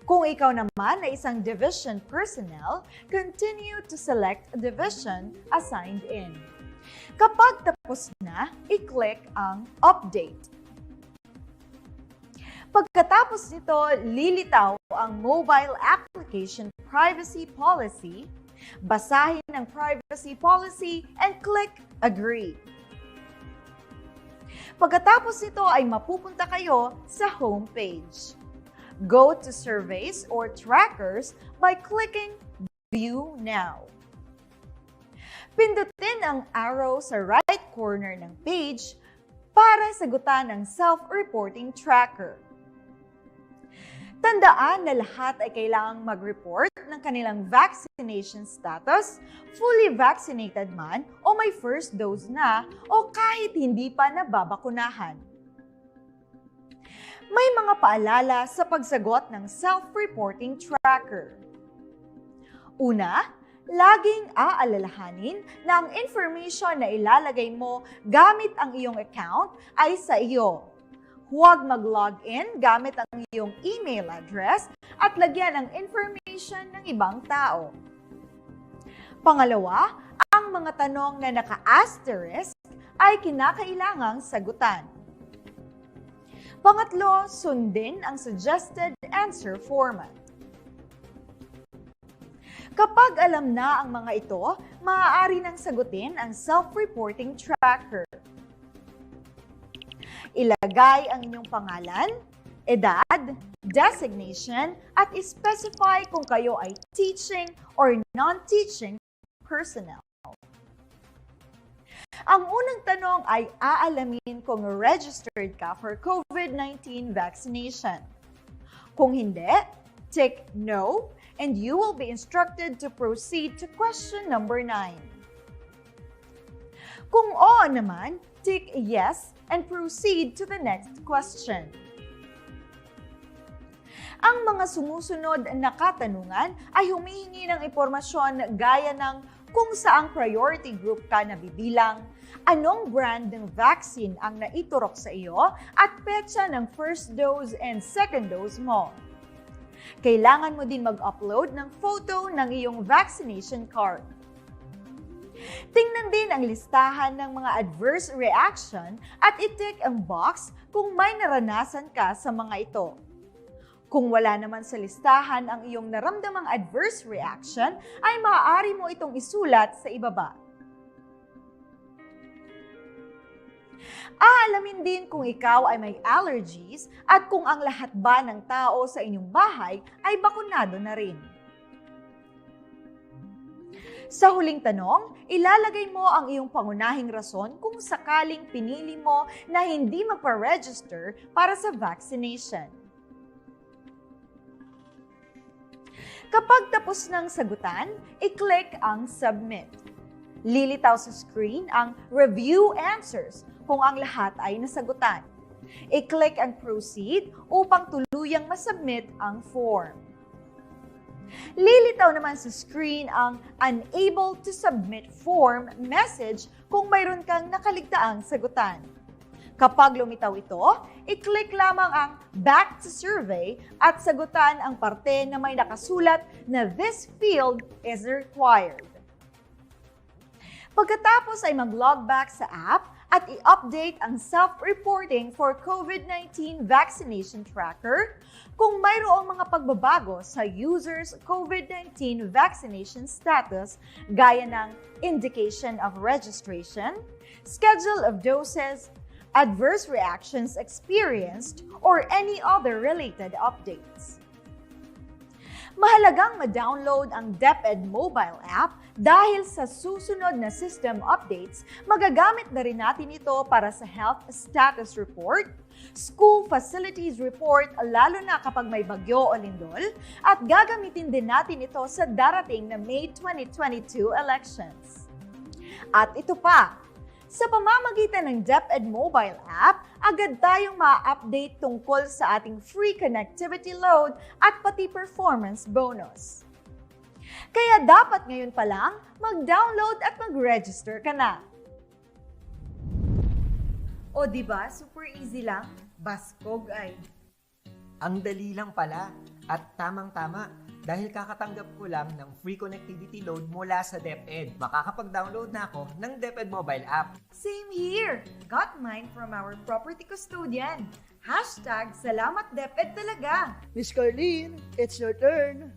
Kung ikaw naman ay isang division personnel, continue to select division assigned in. Kapag tapos na, i-click ang Update. Pagkatapos nito, lilitaw ang Mobile Application Privacy Policy, basahin ang Privacy Policy and click Agree. Pagkatapos nito ay mapupunta kayo sa home page. Go to Surveys or Trackers by clicking View Now. Pindutin ang arrow sa right corner ng page para sagutan ang self-reporting tracker. Tandaan na lahat ay kailangang mag-report ng kanilang vaccination status, fully vaccinated man o may first dose na o kahit hindi pa nababakunahan. May mga paalala sa pagsagot ng self-reporting tracker. Una, laging aalalahanin na ang information na ilalagay mo gamit ang iyong account ay sa iyo. Huwag mag-login gamit ang iyong email address at lagyan ang information ng ibang tao. Pangalawa, ang mga tanong na naka-asterisk ay kinakailangang sagutan. Pangatlo, sundin ang suggested answer format. Kapag alam na ang mga ito, maaari nang sagutin ang self-reporting tracker. Ilagay ang inyong pangalan, edad, designation, at specify kung kayo ay teaching or non-teaching personnel. Ang unang tanong ay aalamin kung registered ka for COVID-19 vaccination. Kung hindi, tick no, and you will be instructed to proceed to question number 9. Kung oo naman, tick yes and proceed to the next question. Ang mga sumusunod na katanungan ay humihingi ng impormasyon gaya ng kung saang priority group ka nabibilang, anong brand ng vaccine ang naiturok sa iyo, at petsa ng first dose and second dose mo. Kailangan mo din mag-upload ng photo ng iyong vaccination card. Tingnan din ang listahan ng mga adverse reaction at i-tick ang box kung may naranasan ka sa mga ito. Kung wala naman sa listahan ang iyong naramdamang adverse reaction, ay maaari mo itong isulat sa ibaba. Aalamin din kung ikaw ay may allergies at kung ang lahat ba ng tao sa inyong bahay ay bakunado na rin. Sa huling tanong, ilalagay mo ang iyong pangunahing rason kung sakaling pinili mo na hindi magpa-register para sa vaccination. Kapag tapos ng sagutan, i-click ang Submit. Lilitaw sa screen ang Review Answers kung ang lahat ay nasagutan. I-click ang Proceed upang tuluyang masubmit ang form. Lilitaw naman sa screen ang Unable to Submit Form message kung mayroon kang nakaligtaang sagutan. Kapag lumitaw ito, i-click lamang ang Back to Survey at sagutan ang parte na may nakasulat na this field is required. Pagkatapos ay mag-log back sa app at i-update ang self-reporting for COVID-19 vaccination tracker kung mayroong mga pagbabago sa user's COVID-19 vaccination status gaya ng indication of registration, schedule of doses, adverse reactions experienced, or any other related updates. Mahalagang ma-download ang DepEd mobile app dahil sa susunod na system updates, magagamit na rin natin ito para sa health status report, school facilities report lalo na kapag may bagyo o lindol, at gagamitin din natin ito sa darating na May 2022 elections. At ito pa, sa pamamagitan ng DepEd mobile app, agad tayong ma-update tungkol sa ating free connectivity load at pati performance bonus. Kaya dapat ngayon pa lang, mag-download at mag-register ka na. O diba, super easy lang? Baskog ay. Ang dali lang pala at tamang-tama dahil kakatanggap ko lang ng free connectivity load mula sa DepEd. Makakapag-download na ako ng DepEd mobile app. Same here! Got mine from our property custodian. #salamat DepEd talaga. Miss Carlene, it's your turn.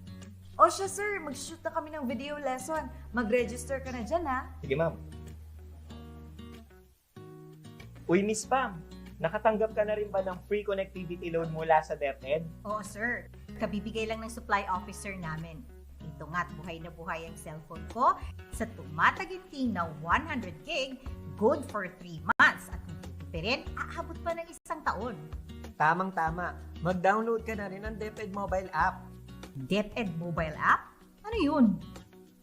O siya sir, mag-shoot na kami ng video lesson. Mag-register ka na dyan ha. Sige, ma'am. Uy, Miss Pam, nakatanggap ka na rin ba ng free connectivity load mula sa DepEd? Oo, sir. Kabibigay lang ng supply officer namin. Ito nga't buhay na buhay ang cellphone ko sa tumataginting na 100 gig, good for 3 months. At kung titipirin, aabot pa ng 1 taon. Tamang-tama, mag-download ka na rin ng DepEd mobile app. DepEd mobile app? Ano yun?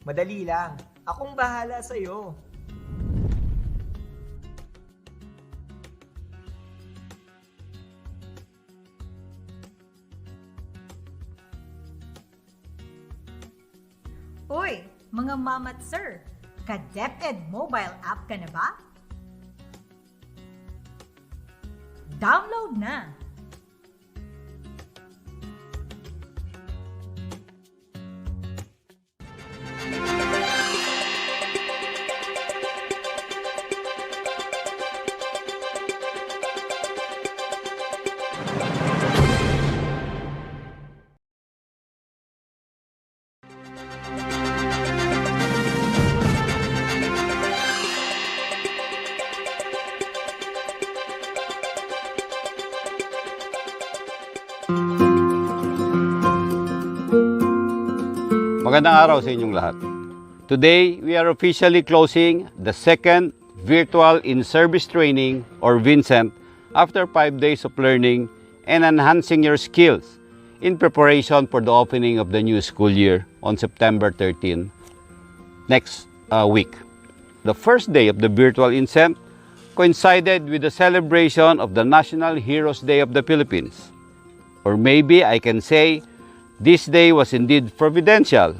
Madali lang, akong bahala sa'yo. Uy, mga mama at sir, ka-DepEd mobile app ka na ba? Download na! Magandang araw sa inyong lahat. Today, we are officially closing the second Virtual In-Service Training or Vincent after 5 days of learning and enhancing your skills in preparation for the opening of the new school year on September 13 next week. The first day of the Virtual Inset coincided with the celebration of the National Heroes Day of the Philippines. Or maybe I can say, this day was indeed providential.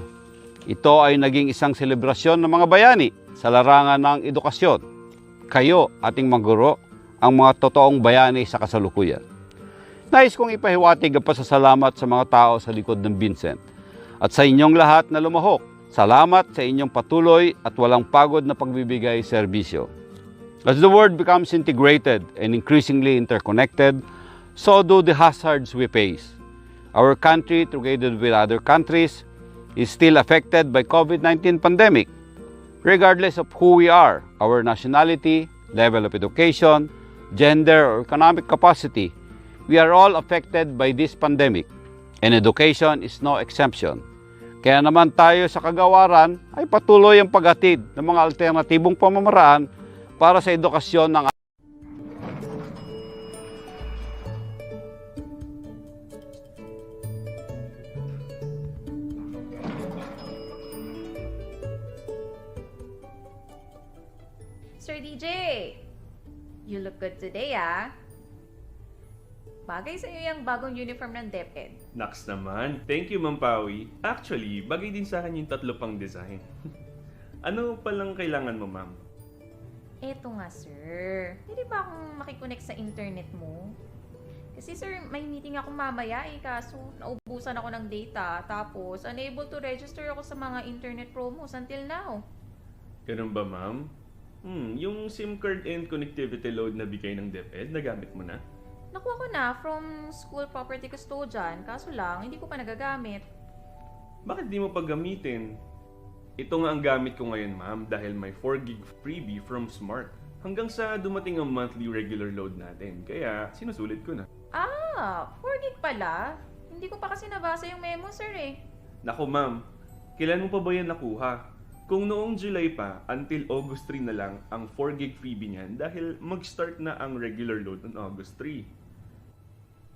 Ito ay naging isang selebrasyon ng mga bayani sa larangan ng edukasyon. Kayo, ating mga guro, ang mga totoong bayani sa kasalukuyan. Nais kong ipahiwatig ang pasasalamat sa mga tao sa likod ng Vincent. At sa inyong lahat na lumahok, salamat sa inyong patuloy at walang pagod na pagbibigay serbisyo. As the world becomes integrated and increasingly interconnected, so do the hazards we face. Our country, together with other countries, is still affected by COVID-19 pandemic. Regardless of who we are, our nationality, level of education, gender, or economic capacity, we are all affected by this pandemic, and education is no exemption. Kaya naman tayo sa kagawaran ay patuloy ang paghatid ng mga alternatibong pamamaraan para sa edukasyon ng Sir DJ, you look good today, ah. Bagay sa'yo yung bagong uniform ng DepEd. Naks naman. Thank you, Ma'am Pawi. Actually, bagay din sa akin yung 3 pang design. Ano palang kailangan mo, ma'am? Eto nga, sir. Pwede ba akong makikonnect sa internet mo? Kasi sir, may meeting ako mamaya kaso naubusan ako ng data. Tapos, unable to register ako sa mga internet promos until now. Ganun ba, ma'am? Yung SIM card and connectivity load na bigay ng DepEd, nagamit mo na? Nakuha ko na from school property custodian, kaso lang, hindi ko pa nagagamit. Bakit di mo pa gamitin? Ito nga ang gamit ko ngayon, ma'am, dahil may 4 gig freebie from Smart. Hanggang sa dumating ang monthly regular load natin, kaya sinusulit ko na. 4 gig pala? Hindi ko pa kasi nabasa yung memo, sir eh. Naku, ma'am, kailan mo pa ba yan nakuha? Kung noong July pa, until August 3 na lang ang 4 gig freebie niyan dahil mag-start na ang regular load on August 3.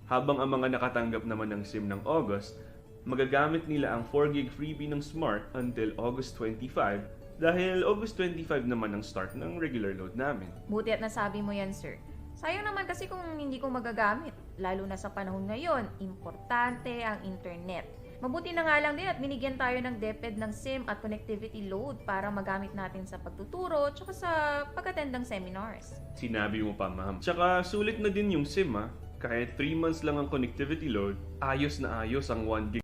Habang ang mga nakatanggap naman ng SIM ng August, magagamit nila ang 4 gig freebie ng Smart until August 25 dahil August 25 naman ang start ng regular load namin. Buti at nasabi mo yan, sir. Sayang naman kasi kung hindi ko magagamit. Lalo na sa panahon ngayon, importante ang internet. Mabuti na nga lang din at binigyan tayo ng DepEd ng SIM at connectivity load para magamit natin sa pagtuturo at sa pag-attend ng seminars. Sinabi mo pa, ma'am. Tsaka sulit na din yung SIM, ha? Kahit 3 months lang ang connectivity load, ayos na ayos ang 1 gig.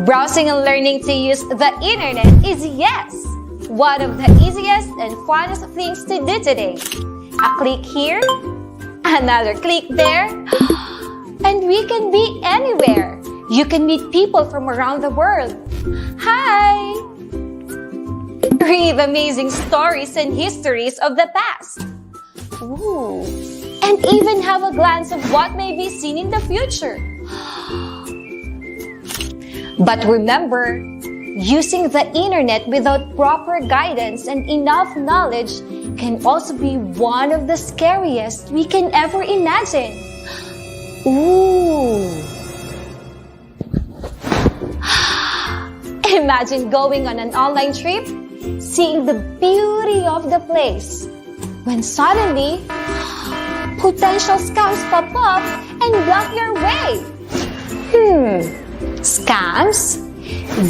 Browsing and learning to use the internet is one of the easiest and funnest things to do today. A click here, another click there, and we can be anywhere. You can meet people from around the world. Hi! Read amazing stories and histories of the past. Ooh. And even have a glance of what may be seen in the future. But remember, using the internet without proper guidance and enough knowledge can also be one of the scariest we can ever imagine. Ooh. Imagine going on an online trip, seeing the beauty of the place, when suddenly, potential scams pop up and block your way. Scams?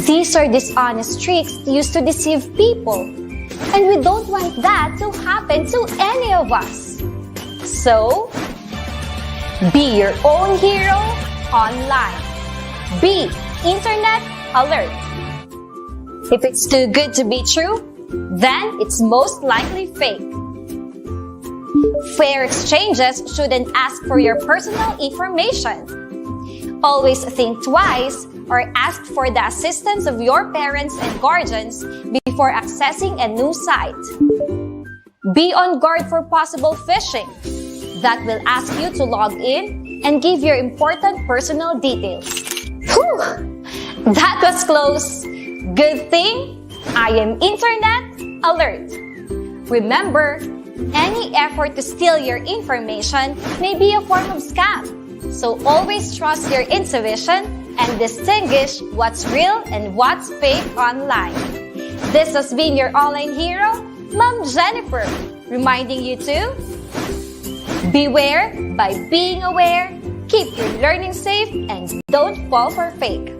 These are dishonest tricks used to deceive people. And we don't want that to happen to any of us. So, be your own hero online. Be internet alert. If it's too good to be true, then it's most likely fake. Fair exchanges shouldn't ask for your personal information. Always think twice or ask for the assistance of your parents and guardians before accessing a new site. Be on guard for possible phishing that will ask you to log in and give your important personal details. Whew! That was close. Good thing I am internet alert. Remember, any effort to steal your information may be a form of scam. So always trust your intuition and distinguish what's real and what's fake online. This has been your online hero, Ma'am Jennifer, reminding you to beware by being aware, keep your learning safe, and don't fall for fake.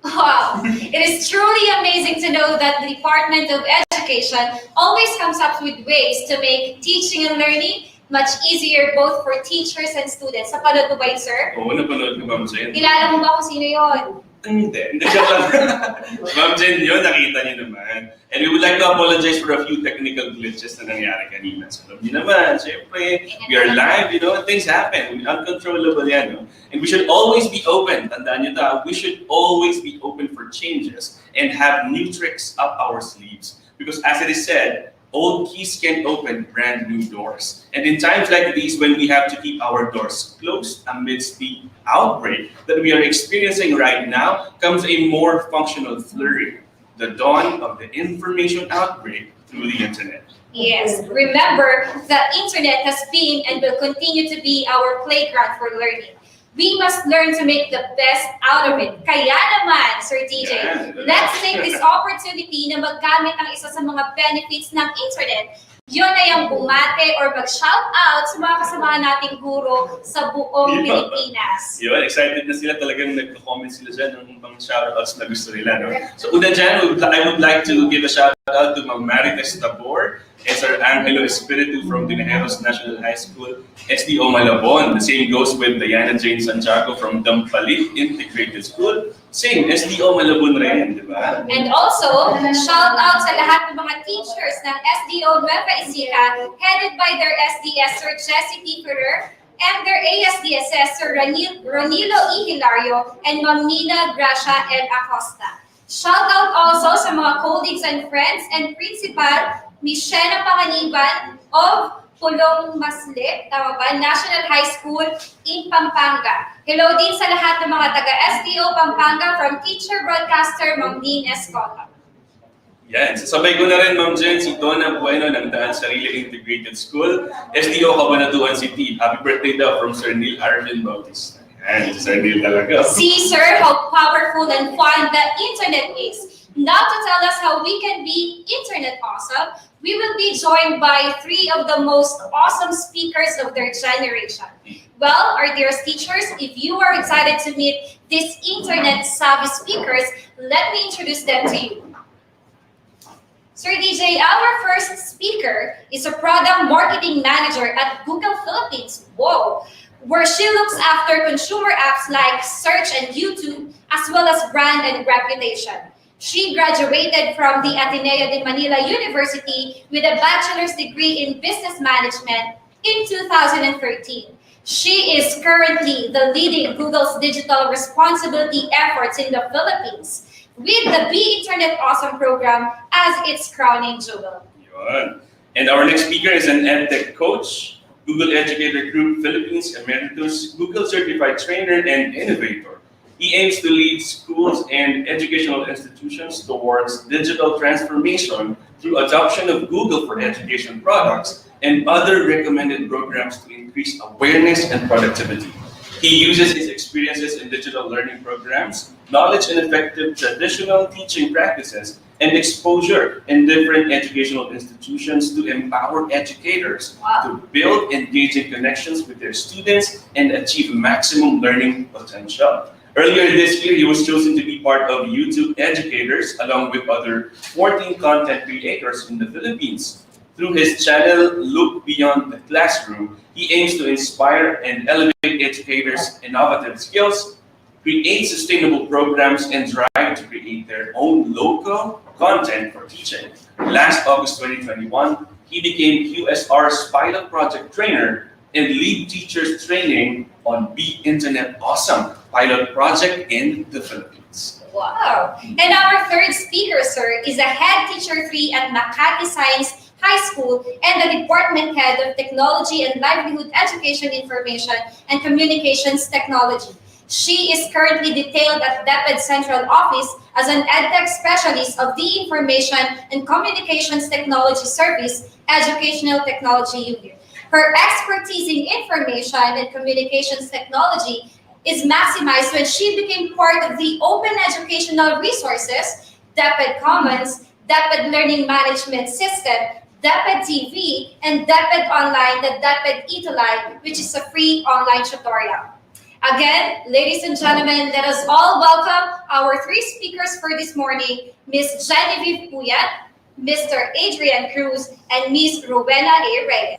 Wow, it is truly amazing to know that the Department of Education always comes up with ways to make teaching and learning much easier both for teachers and students. Napanood mo ba yun, sir? Oo, napanood ko, Ma'am Jen. Kilala mo ba kung sino yun? Hindi siya lang. Ma'am Jen, yun, nakita niyo naman. And we would like to apologize for a few technical glitches na nangyari kanina. So, alam niyo naman, syempre, we are live, things happen. Uncontrollable yan, no? And we should always be open. Tandaan niyo we should always be open for changes and have new tricks up our sleeves. Because as it is said, old keys can open brand new doors. And in times like these, when we have to keep our doors closed amidst the outbreak that we are experiencing right now, comes a more functional flurry, the dawn of the information outbreak through the internet. Yes, remember, the internet has been and will continue to be our playground for learning. We must learn to make the best out of it. Kaya naman, Sir DJ, let's take this opportunity na maggamit ang isa sa mga benefits ng internet. Yun ay ang bumate or mag-shout out sa mga kasamahan nating guro sa buong Pilipinas. Yun, excited na sila, talagang nagko-comment sila dyan ng mga shoutouts na gusto nila. No? So una dyan, I would like to give a shout out to Ma'am Marites Tabor, Sir Angelo Espiritu from Dineros National High School, SDO Malabon. The same goes with Diana Jane Santiago from Dampalit Integrated School. Same, SDO Malabon rin, di ba? And also, shout out sa lahat ng mga teachers ng SDO Nueva Ecija, headed by their SDS Sir Jessie P. Ferrer, and their ASDSS Sir Ronilo E. Hilario, and Ma'am Nina Gracia L. Acosta. Shout out also sa mga colleagues and friends and principal Michelle Panganiban of Pulong Maslip, tama ba? National High School in Pampanga. Hello din sa lahat ng mga taga-SDO Pampanga from teacher broadcaster Ma'am Dean Escota. Yan, sasabay ko na rin, Ma'am Jen, si Donna Bueno ng Daan Sarili Integrated School, SDO Cabanatuan City. Happy birthday daw from Sir Neil Arvin Bautista. Yan, Sir Neil talaga. See, sir, how powerful and fun the internet is. Now to tell us how we can be internet awesome, we will be joined by three of the most awesome speakers of their generation. Well, our dearest teachers, if you are excited to meet these internet savvy speakers, let me introduce them to you. Sir DJ, our first speaker is a product marketing manager at Google Philippines. Whoa! Where she looks after consumer apps like search and YouTube, as well as brand and reputation. She graduated from the Ateneo de Manila University with a bachelor's degree in business management in 2013. She is currently the leading Google's digital responsibility efforts in the Philippines, with the Be Internet Awesome program as its crowning jewel. Yun. And our next speaker is an EdTech coach, Google Educator Group Philippines Emeritus, Google Certified Trainer and Innovator. He aims to lead schools and educational institutions towards digital transformation through adoption of Google for Education products and other recommended programs to increase awareness and productivity. He uses his experiences in digital learning programs, knowledge in effective traditional teaching practices, and exposure in different educational institutions to empower educators to build engaging connections with their students and achieve maximum learning potential. Earlier this year, he was chosen to be part of YouTube Educators along with other 14 content creators in the Philippines. Through his channel, Look Beyond the Classroom, he aims to inspire and elevate educators' innovative skills, create sustainable programs, and drive to create their own local content for teaching. Last August 2021, he became QSR's pilot project trainer and lead teachers training on Be Internet Awesome pilot project in the Philippines. Wow. And our third speaker, sir, is a head teacher 3 at Makati Science High School and the Department Head of Technology and Livelihood Education Information and Communications Technology. She is currently detailed at DepEd Central Office as an EdTech Specialist of the Information and Communications Technology Service, Educational Technology Unit. Her expertise in information and communications technology is maximized when she became part of the Open Educational Resources, DepEd Commons, DepEd Learning Management System, DepEd TV, and DepEd Online, the DepEd Itulay, which is a free online tutorial. Again, ladies and gentlemen, let us all welcome our three speakers for this morning, Ms. Genevieve Puyat, Mr. Adrian Cruz, and Ms. Rowena A. Reyes.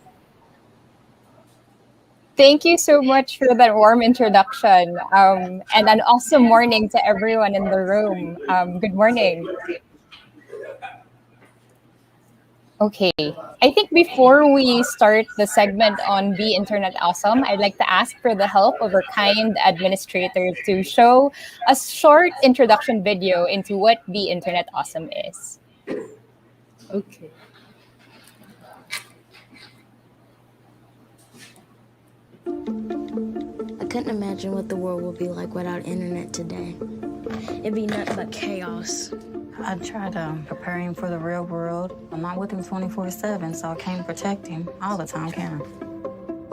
Thank you so much for that warm introduction, and an awesome morning to everyone in the room. Good morning. Okay, I think before we start the segment on Be Internet Awesome, I'd like to ask for the help of our kind administrator to show a short introduction video into what Be Internet Awesome is. Okay. I couldn't imagine what the world would be like without internet today. It'd be nothing but chaos. I try to prepare him for the real world. I'm not with him 24/7, so I can't protect him all the time, can I?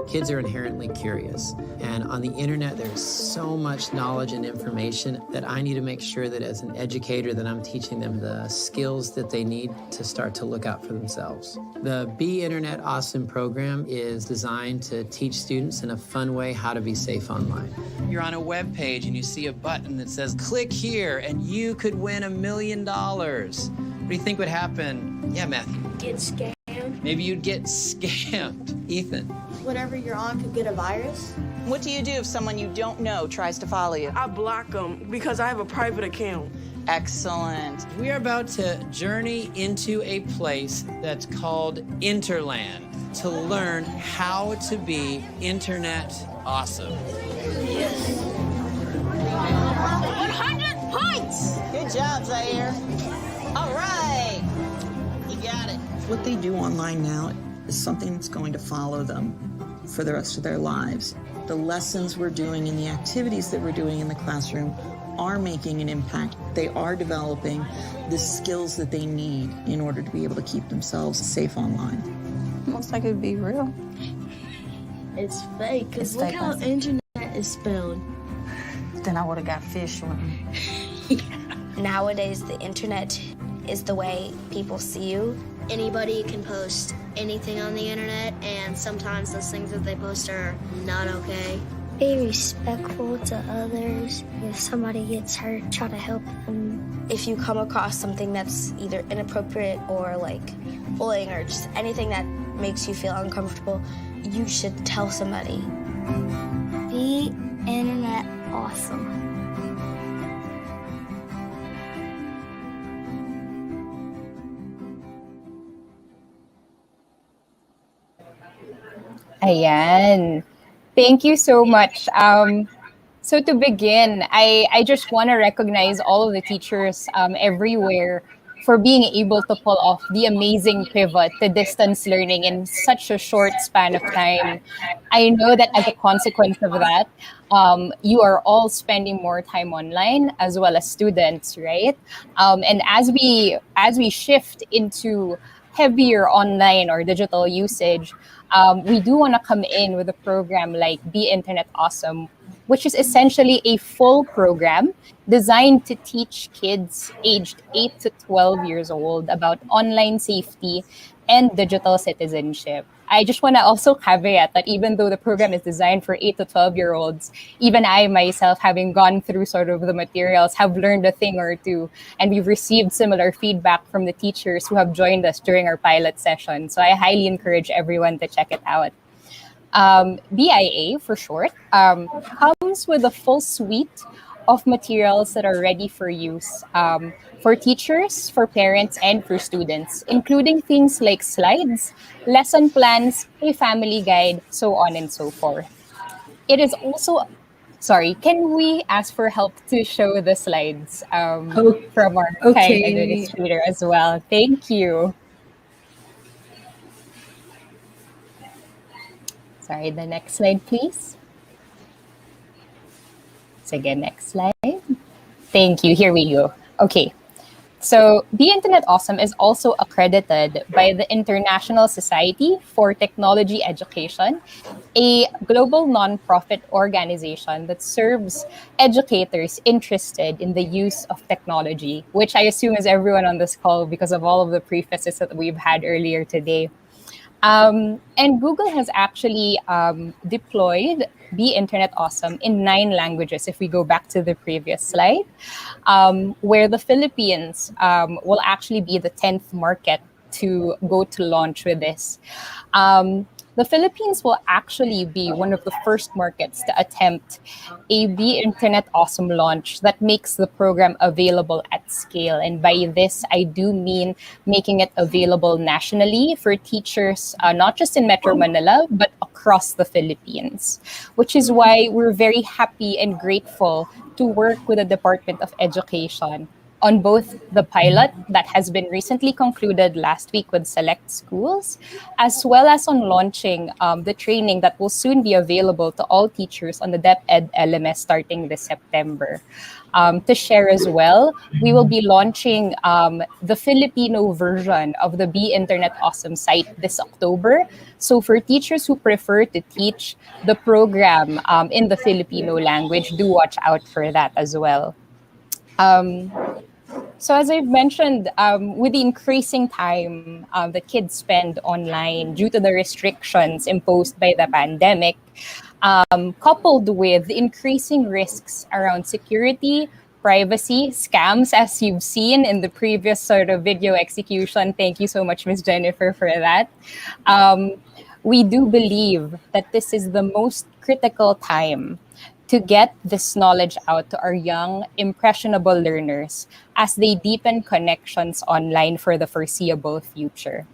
Kids are inherently curious, and on the internet there's so much knowledge and information that I need to make sure that as an educator that I'm teaching them the skills that they need to start to look out for themselves. The Be Internet Awesome program is designed to teach students in a fun way how to be safe online. You're on a web page and you see a button that says click here and you could win $1 million. What do you think would happen? Yeah, Matthew. Get scammed. Maybe you'd get scammed. Ethan. Whatever you're on could get a virus. What do you do if someone you don't know tries to follow you? I block them because I have a private account. Excellent. We are about to journey into a place that's called Interland to learn how to be internet awesome. Yes. 100 points! Good job, Zaire. All right. You got it. What they do online now is something that's going to follow them for the rest of their lives. The lessons we're doing and the activities that we're doing in the classroom are making an impact. They are developing the skills that they need in order to be able to keep themselves safe online. Looks like it'd be real. It's fake, because look how internet is spelled. Then I would have got fish swimming. Nowadays, the internet is the way people see you. Anybody can post anything on the internet, and sometimes those things that they post are not okay. Be respectful to others. If somebody gets hurt, try to help them. If you come across something that's either inappropriate or like bullying or just anything that makes you feel uncomfortable, you should tell somebody. Be internet awesome. Ayan. Thank you so much. So to begin, I just want to recognize all of the teachers everywhere for being able to pull off the amazing pivot to distance learning in such a short span of time. I know that as a consequence of that, you are all spending more time online as well as students, right? And as we shift into heavier online or digital usage, we do want to come in with a program like Be Internet Awesome, which is essentially a full program designed to teach kids aged 8 to 12 years old about online safety and digital citizenship. I just want to also caveat that even though the program is designed for 8 to 12-year-olds, even I myself, having gone through sort of the materials, have learned a thing or two. And we've received similar feedback from the teachers who have joined us during our pilot session. So I highly encourage everyone to check it out. BIA for short, comes with a full suite of materials that are ready for use for teachers, for parents, and for students, including things like slides, lesson plans, a family guide, so on and so forth. It is also, sorry, can we ask for help to show the slides from our kind Okay. administrator as well? Thank you. Sorry, the next slide, please. So again, next slide. Thank you. Here we go. Okay. So, Be Internet Awesome is also accredited by the International Society for Technology Education, a global nonprofit organization that serves educators interested in the use of technology, which I assume is everyone on this call because of all of the prefaces that we've had earlier today. And Google has actually deployed Be Internet Awesome in 9 languages, if we go back to the previous slide, where the Philippines will actually be the 10th market to go to launch with this. The Philippines will actually be one of the first markets to attempt a Be Internet Awesome launch that makes the program available at scale. And by this, I do mean making it available nationally for teachers, not just in Metro Manila, but across the Philippines, which is why we're very happy and grateful to work with the Department of Education on both the pilot that has been recently concluded last week with select schools, as well as on launching the training that will soon be available to all teachers on the DepEd LMS starting this September. To share as well, we will be launching the Filipino version of the Be Internet Awesome site this October. So for teachers who prefer to teach the program in the Filipino language, do watch out for that as well. So as I've mentioned, with the increasing time that kids spend online due to the restrictions imposed by the pandemic, coupled with increasing risks around security, privacy, scams, as you've seen in the previous sort of video execution. Thank you so much, Ms. Jennifer, for that. We do believe that this is the most critical time to get this knowledge out to our young, impressionable learners as they deepen connections online for the foreseeable future.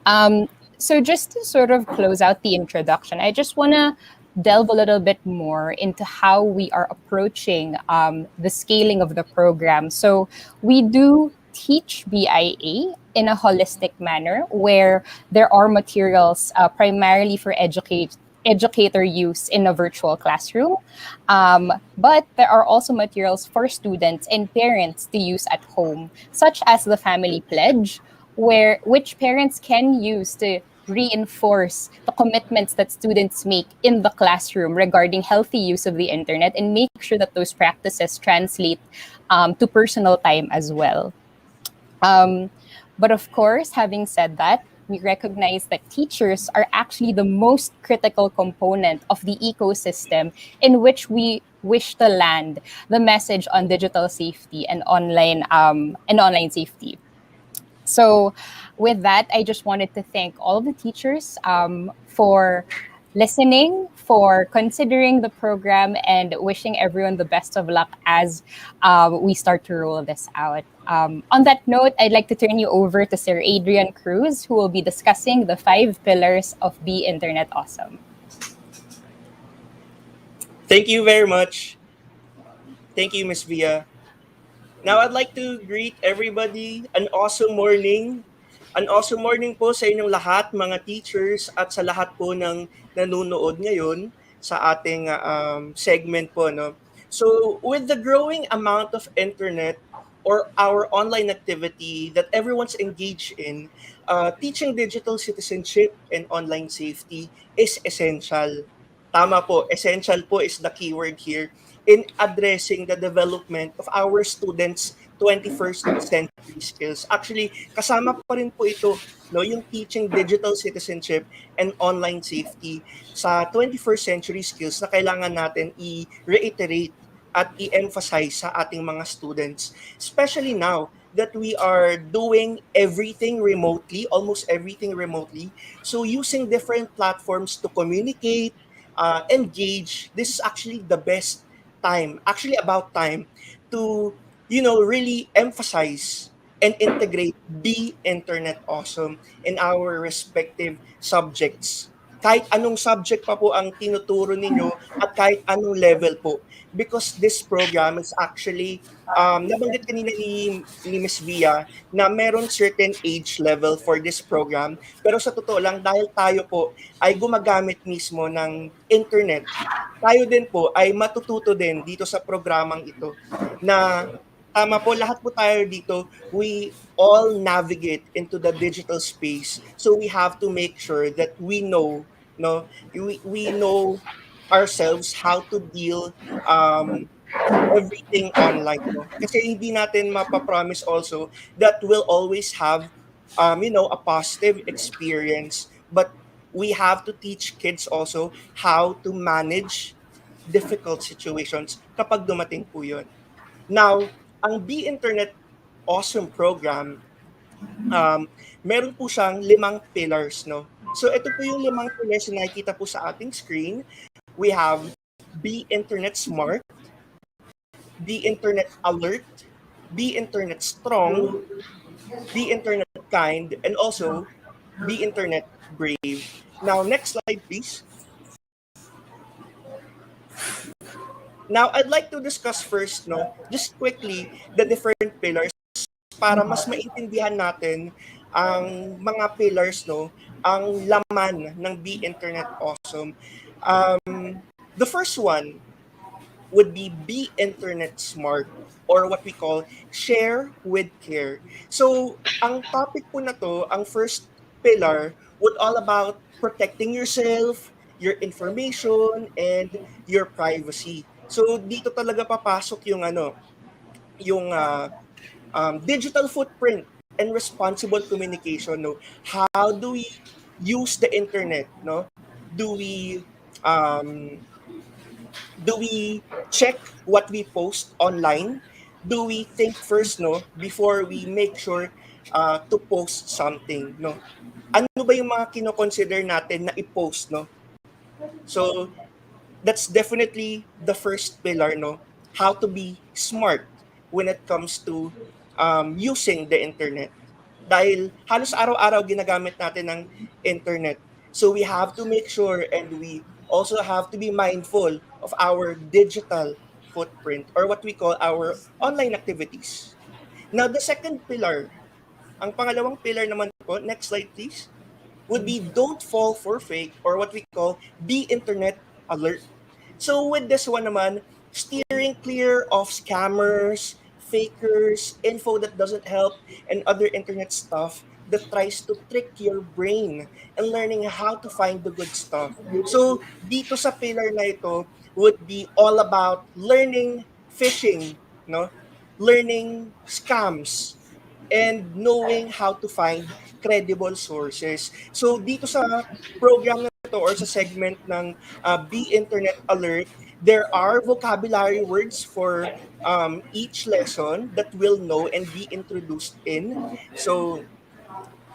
So just to sort of close out the introduction, I just want to delve a little bit more into how we are approaching the scaling of the program. So we do teach BIA in a holistic manner where there are materials primarily for educator use in a virtual classroom. But there are also materials for students and parents to use at home, such as the Family Pledge, which parents can use to reinforce the commitments that students make in the classroom regarding healthy use of the internet and make sure that those practices translate to personal time as well. But of course, having said that, we recognize that teachers are actually the most critical component of the ecosystem in which we wish to land the message on digital safety and online safety. So with that, I just wanted to thank all of the teachers for listening, for considering the program, and wishing everyone the best of luck as we start to roll this out. On that note, I'd like to turn you over to Sir Adrian Cruz, who will be discussing the 5 pillars of Be Internet Awesome. Thank you very much. Thank you, Miss Via. Now, I'd like to greet everybody. An awesome morning. An awesome morning po sa inyong lahat, mga teachers, at sa lahat po ng nanonood ngayon sa ating segment po. No? So, with the growing amount of internet or our online activity that everyone's engaged in, teaching digital citizenship and online safety is essential. Tama po, essential po is the keyword here in addressing the development of our students' 21st century skills. Actually, kasama pa rin po ito, no, yung teaching digital citizenship and online safety sa 21st century skills na kailangan natin i-reiterate at i-emphasize sa ating mga students. Especially now that we are doing everything remotely, almost everything remotely. So using different platforms to communicate, engage, this is actually the best time, actually about time to, really emphasize and integrate the internet awesome in our respective subjects. Kahit anong subject pa po ang tinuturo ninyo at kahit anong level po. Because this program is actually, nabanggit kanina ni Miss Via na meron certain age level for this program. Pero sa totoo lang, dahil tayo po ay gumagamit mismo ng internet, tayo din po ay matututo din dito sa programang ito na tama po, lahat po tayo dito, we all navigate into the digital space. So we have to make sure that we know, no, we know ourselves how to deal everything online. No? Kasi hindi natin mapapromise also that we'll always have, a positive experience. But we have to teach kids also how to manage difficult situations kapag dumating po yun. Now, ang Be Internet Awesome program, meron po siyang 5 pillars, no? So ito po yung 5 pillars na nakikita po sa ating screen. We have Be Internet Smart, Be Internet Alert, Be Internet Strong, Be Internet Kind, and also Be Internet Brave. Now, next slide, please. Now, I'd like to discuss first, no, just quickly, the different pillars para mas maintindihan natin ang mga pillars, no, ang laman ng Be Internet Awesome. The first one would be Internet Smart, or what we call share with care. So, ang topic po na to, ang first pillar would all about protecting yourself, your information, and your privacy. So, dito talaga papasok yung yung digital footprint and responsible communication, no? How do we use the internet, no? Do we um, do we check what we post online? Do we think first, no, before we make sure to post something, no? Ano ba yung mga kino-consider natin na i-post, no? So, that's definitely the first pillar, no? How to be smart when it comes to using the internet. Dahil halos araw-araw ginagamit natin ng internet. So we have to make sure and we also have to be mindful of our digital footprint or what we call our online activities. Now, the second pillar, ang pangalawang pillar naman po, next slide please, would be don't fall for fake or what we call be internet alert. So with this one naman, steering clear of scammers, fakers, info that doesn't help, and other internet stuff that tries to trick your brain and learning how to find the good stuff. So dito sa pillar na ito would be all about learning phishing, no? Learning scams, and knowing how to find credible sources. So dito sa program na to or sa segment ng Be Internet Alert, there are vocabulary words for each lesson that we'll know and be introduced in. So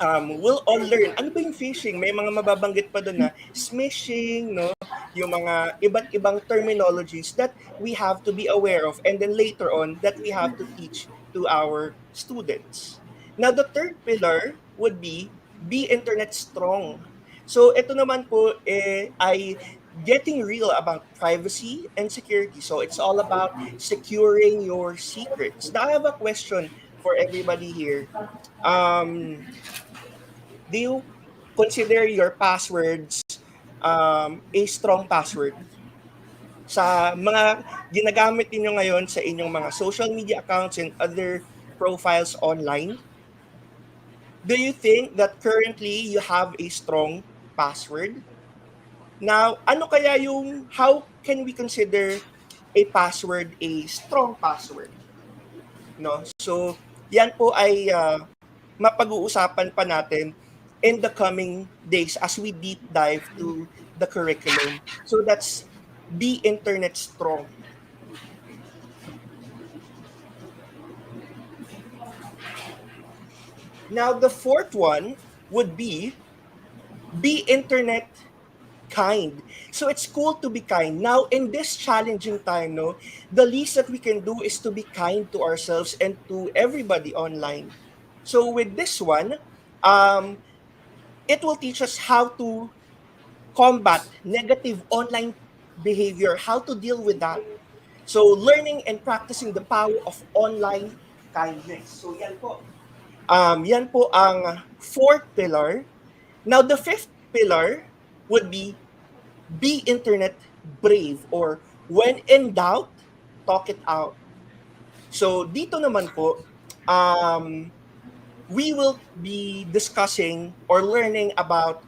we'll all learn. Ano ba yung phishing? May mga mababanggit pa doon na smishing, no? Yung mga iba't ibang terminologies that we have to be aware of and then later on that we have to teach to our students. Now, the third pillar would be internet strong. So, ito naman po ay getting real about privacy and security. So, it's all about securing your secrets. Now, I have a question for everybody here. Do you consider your passwords a strong password? Sa mga ginagamit niyo ngayon sa inyong mga social media accounts and other profiles online, do you think that currently you have a strong password? Now, ano kaya yung, how can we consider a password a strong password? No? So, yan po ay mapag-uusapan pa natin in the coming days as we deep dive to the curriculum. So that's be internet strong. Now, the fourth one would be internet kind. So it's cool to be kind. Now, in this challenging time, no, the least that we can do is to be kind to ourselves and to everybody online. So with this one, um, it will teach us how to combat negative online behavior, how to deal with that. So learning and practicing the power of online kindness. So yan po ang fourth pillar. Now the fifth pillar would be internet brave, or when in doubt, talk it out. So dito naman po, we will be discussing or learning about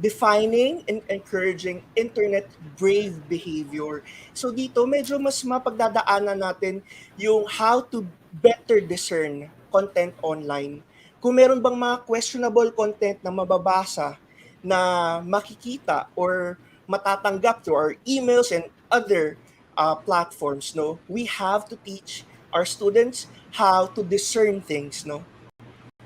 defining and encouraging internet brave behavior. So dito, medyo mas mapagdadaanan natin yung how to better discern content online. Kung meron bang mga questionable content na mababasa, na makikita or matatanggap through our emails and other platforms, no, we have to teach our students how to discern things, no.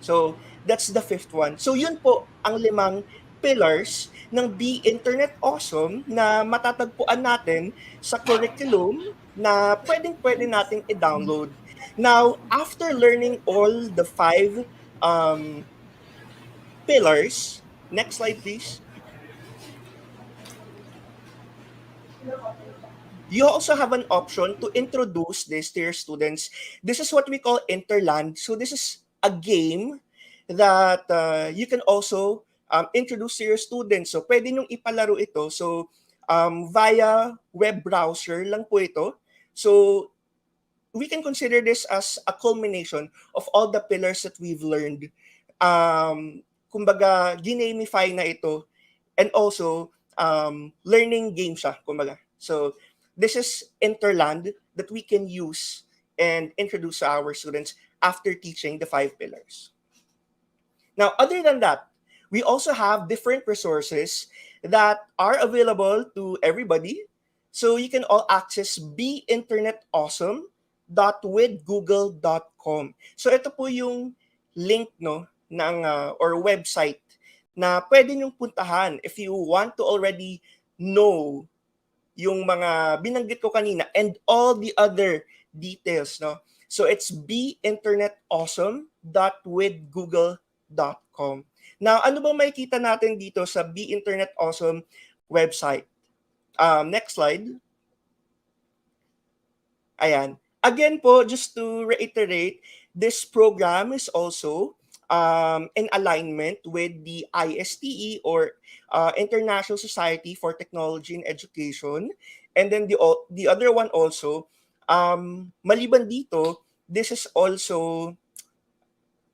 So, that's the fifth one. So, yun po ang 5 pillars ng Be Internet Awesome na matatagpuan natin sa curriculum na pwedeng-pwede nating i-download. Now, after learning all the 5 pillars, next slide please. You also have an option to introduce this to your students. This is what we call Interland. So this is a game that you can also introduce to your students. So pwede nyo ipalaro ito. So via web browser lang po ito. So we can consider this as a culmination of all the pillars that we've learned. Kumbaga, ginamify na ito. And also, learning game siya, kumbaga. So, this is Interland that we can use and introduce to our students after teaching the 5 pillars. Now, other than that, we also have different resources that are available to everybody. So you can all access beinternetawesome.withgoogle.com. So ito po yung link, no, ng or website na pwede niyong puntahan if you want to already know yung mga binanggit ko kanina and all the other details, no? So it's beinternetawesome.withgoogle.com. Now, ano bang makikita natin dito sa Be Internet Awesome website? Next slide. Ayan. Again po, just to reiterate, this program is also in alignment with the ISTE, or International Society for Technology and Education. And then the other one also, maliban dito, this is also,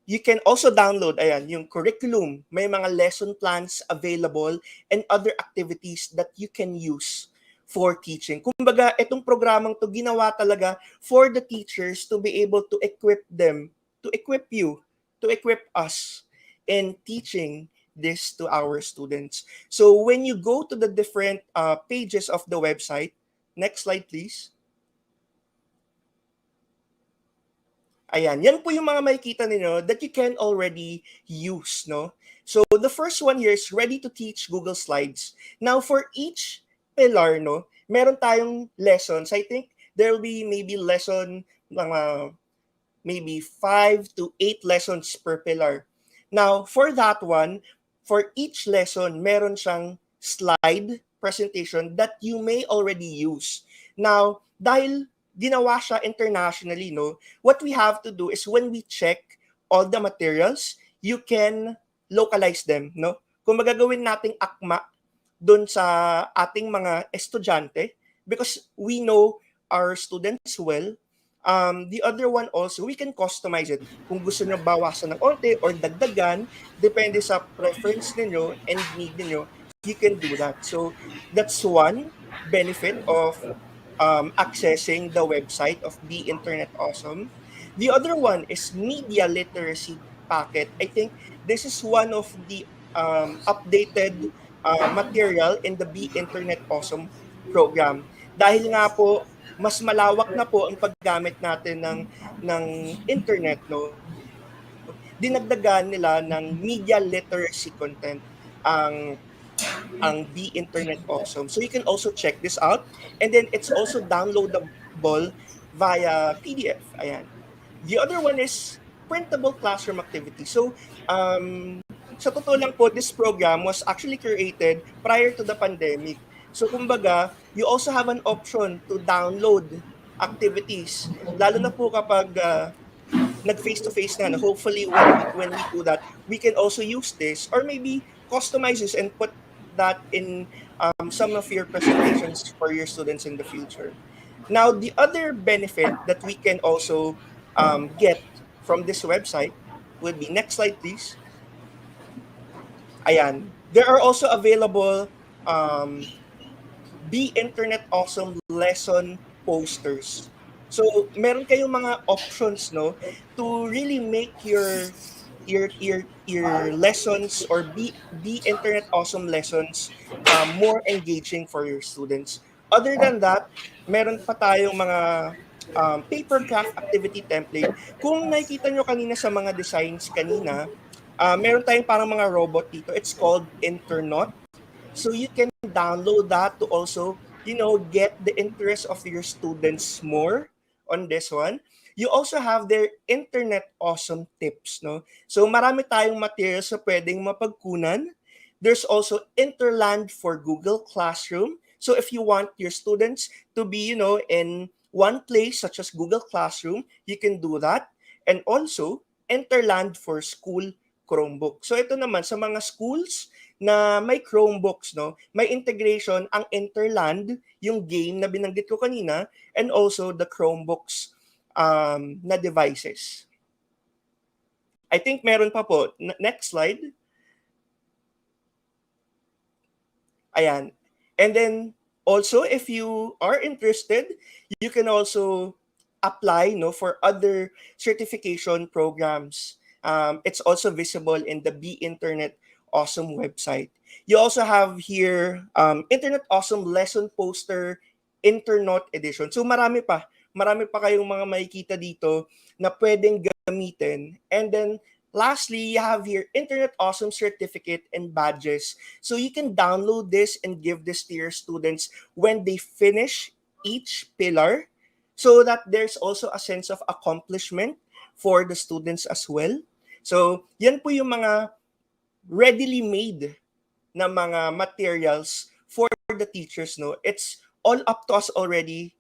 you can also download, ayan, yung curriculum. May mga lesson plans available and other activities that you can use for teaching. Kumbaga, itong programang to ginawa talaga for the teachers to be able to equip them, to equip you, to equip us in teaching this to our students. So when you go to the different pages of the website, next slide please. Ayan, yan po yung mga makikita ninyo that you can already use, no? So the first one here is ready to teach Google Slides. Now for each pillar, no, meron tayong lessons. I think there will be maybe lesson, maybe 5 to 8 lessons per pillar. Now for that one, for each lesson, meron siyang slide presentation that you may already use. Now, dahil ginawa siya internationally, no, what we have to do is when we check all the materials, you can localize them, no? Kung magagawin nating akma doon sa ating mga estudyante, because we know our students well. The other one also, we can customize it. Kung gusto nyo bawasan ng onte or dagdagan, depende sa preference ninyo and need ninyo. you can do that. So that's one benefit of accessing the website of Be Internet Awesome. The other one is media literacy packet. I think this is one of the updated material in the Be Internet Awesome program. Dahil nga po, mas malawak na po ang paggamit natin ng internet, no? Dinagdagan nila ng media literacy content ang ang Be Internet Awesome. So you can also check this out. And then it's also downloadable via PDF. Ayan. The other one is printable classroom activity. So sa totoo lang po, this program was actually created prior to the pandemic. So kumbaga, you also have an option to download activities. Lalo na po kapag nag face to face na, no? Hopefully when we do that, we can also use this or maybe customize this and put that in some of your presentations for your students in the future. Now, the other benefit that we can also get from this website would be, next slide please. Ayan. There are also available Be Internet Awesome lesson posters. So, meron kayong mga options, no, to really make your lessons or be Internet Awesome lessons more engaging for your students. Other than that, meron pa tayong mga paper craft activity template. Kung nakikita nyo kanina sa mga designs kanina, meron tayong parang mga robot dito. It's called Internaut. So you can download that to also, get the interest of your students more on this one. You also have their internet awesome tips, no? So marami tayong materials na pwedeng mapagkunan. There's also Interland for Google Classroom. So if you want your students to be, in one place such as Google Classroom, you can do that. And also Interland for School Chromebook. So ito naman sa mga schools na may Chromebooks, no, may integration ang Interland, yung game na binanggit ko kanina, and also the Chromebooks na devices. I think meron pa po. Next slide. Ayan. And then also, if you are interested, you can also apply, for other certification programs. It's also visible in the Be Internet Awesome website. You also have here Internet Awesome Lesson Poster Internaut Edition. So marami pa. Marami pa kayong mga makikita dito na pwedeng gamitin. And then lastly, you have here Internet Awesome Certificate and Badges. So you can download this and give this to your students when they finish each pillar, so that there's also a sense of accomplishment for the students as well. So yan po yung mga readily made na mga materials for the teachers, no. It's all up to us already,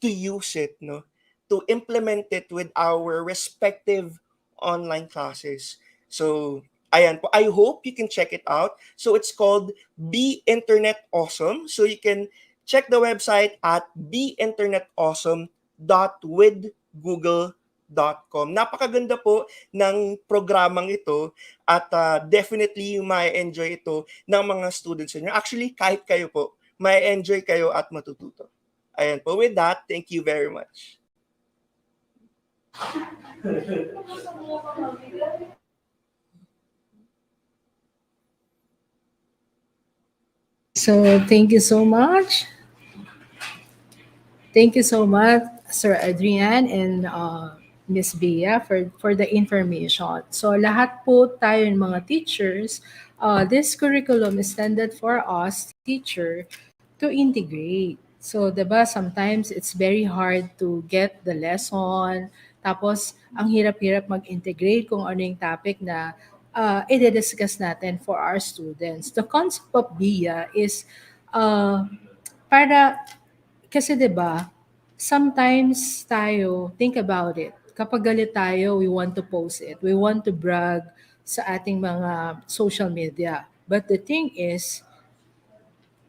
to use it, no, to implement it with our respective online classes. So ayan po, I hope you can check it out. So it's called Be Internet Awesome. So you can check the website at beinternetawesome.withgoogle.com. Napakaganda po ng programang ito at definitely ma-enjoy ito ng mga students niyo. Actually, kahit kayo po, ma-enjoy kayo at matututo. Ayan po, with that, thank you very much. So thank you so much. Thank you so much, Sir Adrian and Miss Bea for the information. So lahat po tayo mga teachers, this curriculum is intended for us teacher to integrate. So, 'di ba, sometimes it's very hard to get the lesson. Tapos, ang hirap-hirap mag-integrate kung ano yung topic na i-discuss natin for our students. The concept of BIA is para, kasi 'di ba, sometimes tayo, think about it. Kapag galit tayo, we want to post it. We want to brag sa ating mga social media. But the thing is,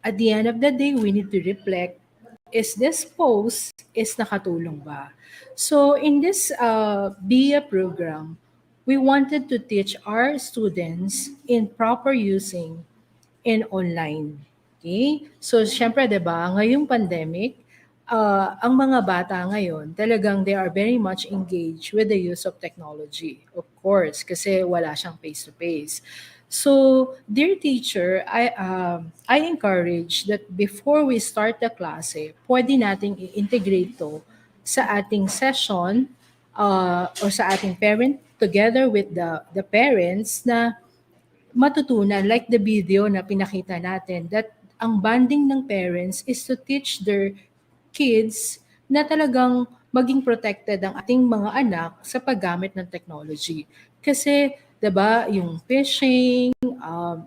at the end of the day, we need to reflect, is this post is nakatulong ba? So in this BIA program, we wanted to teach our students in proper using in online. Okay? So, syempre, 'di ba, ngayong pandemic, ang mga bata ngayon, talagang they are very much engaged with the use of technology. Of course, kasi wala siyang face-to-face. So, dear teacher, I encourage that before we start the klase, pwede nating i-integrate to sa ating session or sa ating parent together with the parents na matutunan like the video na pinakita natin that ang bonding ng parents is to teach their kids na talagang maging protected ang ating mga anak sa paggamit ng technology. Kasi, 'di ba, yung phishing,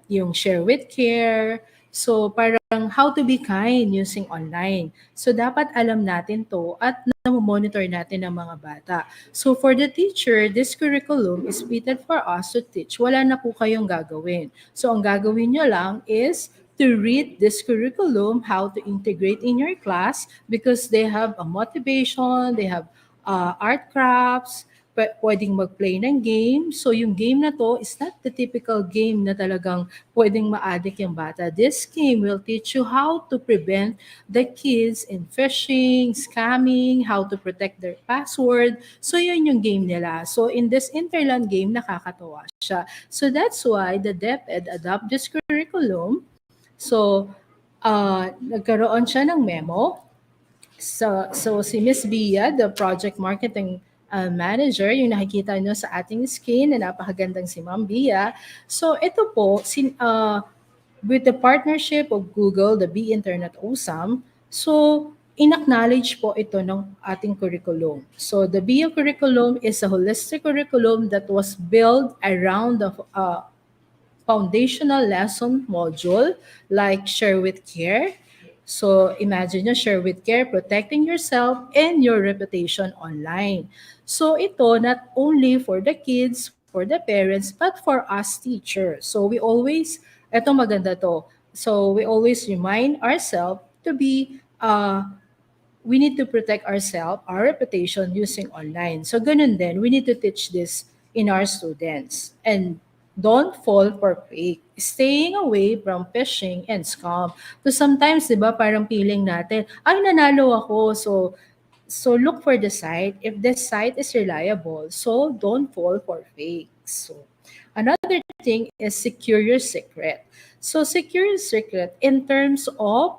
yung share with care, so parang how to be kind using online. So dapat alam natin to at monitor natin ang mga bata. So for the teacher, this curriculum is fitted for us to teach. Wala na po kayong gagawin. So ang gagawin nyo lang is to read this curriculum, how to integrate in your class because they have a motivation, they have art crafts, pwedeng mag-play ng game. So yung game na to is not the typical game na talagang pwedeng ma-addict yung bata. This game will teach you how to prevent the kids in phishing, scamming, how to protect their password. So yun yung game nila. So in this Interland game, nakakatawa siya. So that's why the DepEd adopt this curriculum. So nagkaroon siya ng memo. So si Miss Bia, the project marketing manager, yung nakikita nyo sa ating screen na napakagandang si Ma'am Bia. So ito po, with the partnership of Google, the B Internet OSAM, so in-acknowledge po ito ng ating curriculum. So the BIA curriculum is a holistic curriculum that was built around the foundational lesson module like Share with Care. So imagine nyo, share with care, protecting yourself and your reputation online. So ito, not only for the kids, for the parents, but for us teachers. So we always, eto maganda to. So we always remind ourselves to be, we need to protect ourselves, our reputation using online. So ganun din, we need to teach this in our students. And don't fall for fake. Staying away from phishing and scam. So sometimes, di ba, parang feeling natin, ay, nanalo ako. So look for the site. If the site is reliable, so don't fall for fake. So another thing is secure your secret. So secure your secret in terms of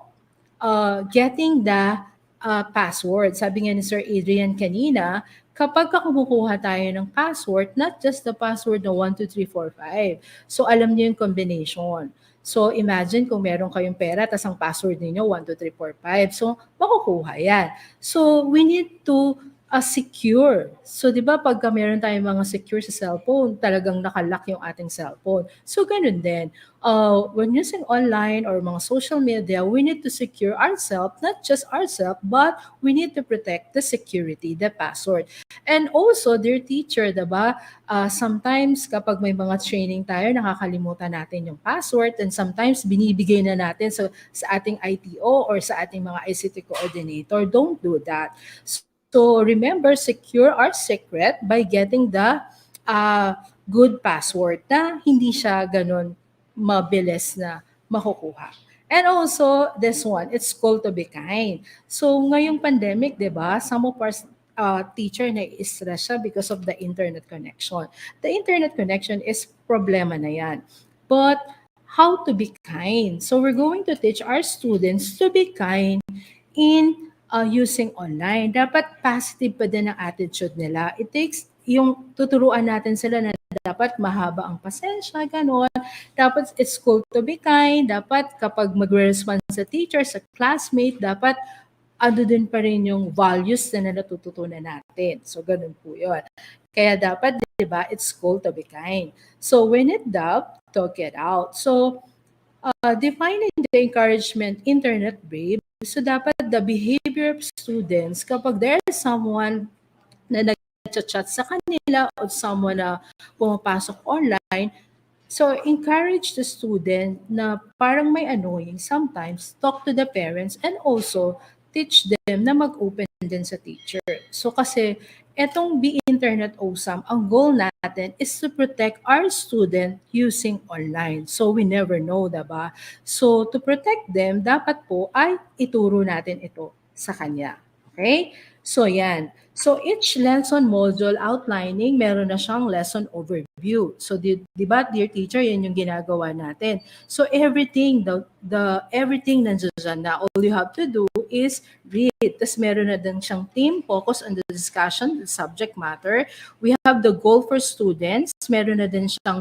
getting the password. Sabi nga ni Sir Adrian kanina, kapag kumukuha tayo ng password, not just the password na 1, 2, 3, 4, 5. So alam niyo yung combination. So imagine kung meron kayong pera, tas ang password ninyo 1, 2, 3, 4, 5. So makukuha yan. So we need to secure. So, di ba, pagka meron tayong mga secure sa cellphone, talagang nakalock yung ating cellphone. So, ganun din. When using online or mga social media, we need to secure ourselves, not just ourselves, but we need to protect the security, the password. And also, dear teacher, di ba, sometimes kapag may mga training tayo, nakakalimutan natin yung password and sometimes binibigay na natin sa ating ITO or sa ating mga ICT coordinator. Don't do that. So remember, secure our secret by getting the good password na hindi siya ganun mabilis na makukuha. And also, this one, it's called to be kind. So ngayong pandemic, di ba, some of our teacher na stress siya because of the internet connection. The internet connection is problema na yan. But how to be kind? So we're going to teach our students to be kind in using online. Dapat positive pa din ang attitude nila. It takes yung tuturuan natin sila na dapat mahaba ang pasensya, gano'n. Dapat it's cool to be kind. Dapat kapag magre-respond sa teacher, sa classmate, dapat ano din pa rin yung values na natututunan natin. So, ganun po yun. Kaya dapat, di ba, it's cool to be kind. So, when it doubt, talk it out. So, defining the encouragement internet brave. So dapat the behavior of students kapag there is someone na nag-chat sa kanila or someone na pumapasok online, so encourage the student na parang may annoying sometimes, talk to the parents and also teach them na mag-open din sa teacher. So kasi etong Be Internet Awesome, ang goal natin is to protect our student using online. So we never know, diba? So to protect them, dapat po ay ituro natin ito sa kanya. Okay? So yan. So each lesson module outlining, meron na siyang lesson overview. So di ba, dear teacher, yan yung ginagawa natin. So everything, everything nandiyan na. All you have to do is read. Tapos meron na din siyang team focus on the discussion, the subject matter. We have the goal for students. Meron na din siyang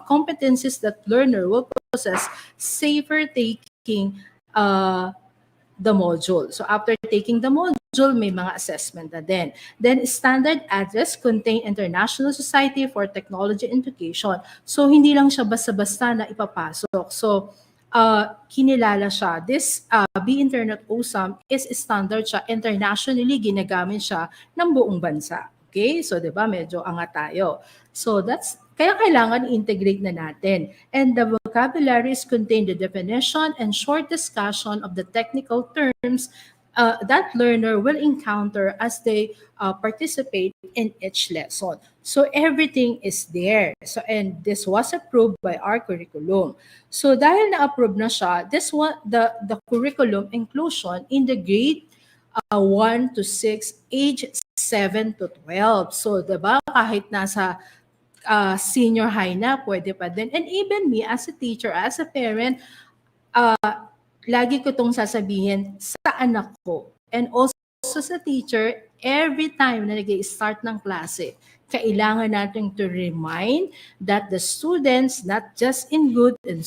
competencies that learner will possess safer taking the module. So after taking the module, may mga assessment na din. Then standard address contain International Society for Technology Education. So hindi lang siya basta-basta na ipapasok. So kinilala siya. This Be Internet Awesome is standard siya. Internationally, ginagamit siya ng buong bansa. Okay? So 'di ba medyo angat tayo. So kaya kailangan integrate na natin. And the vocabulary is contained the definition and short discussion of the technical terms that learner will encounter as they participate in each lesson. So everything is there. So and this was approved by our curriculum. So dahil na-approve na siya, the curriculum inclusion in the grade 1 to 6, age 7 to 12. So 'di ba kahit nasa senior high na, pwede pa din. And even me as a teacher, as a parent, lagi ko itong sasabihin sa anak ko. And also sa teacher, every time na nag-start ng klase, kailangan natin to remind that the students, not just in good and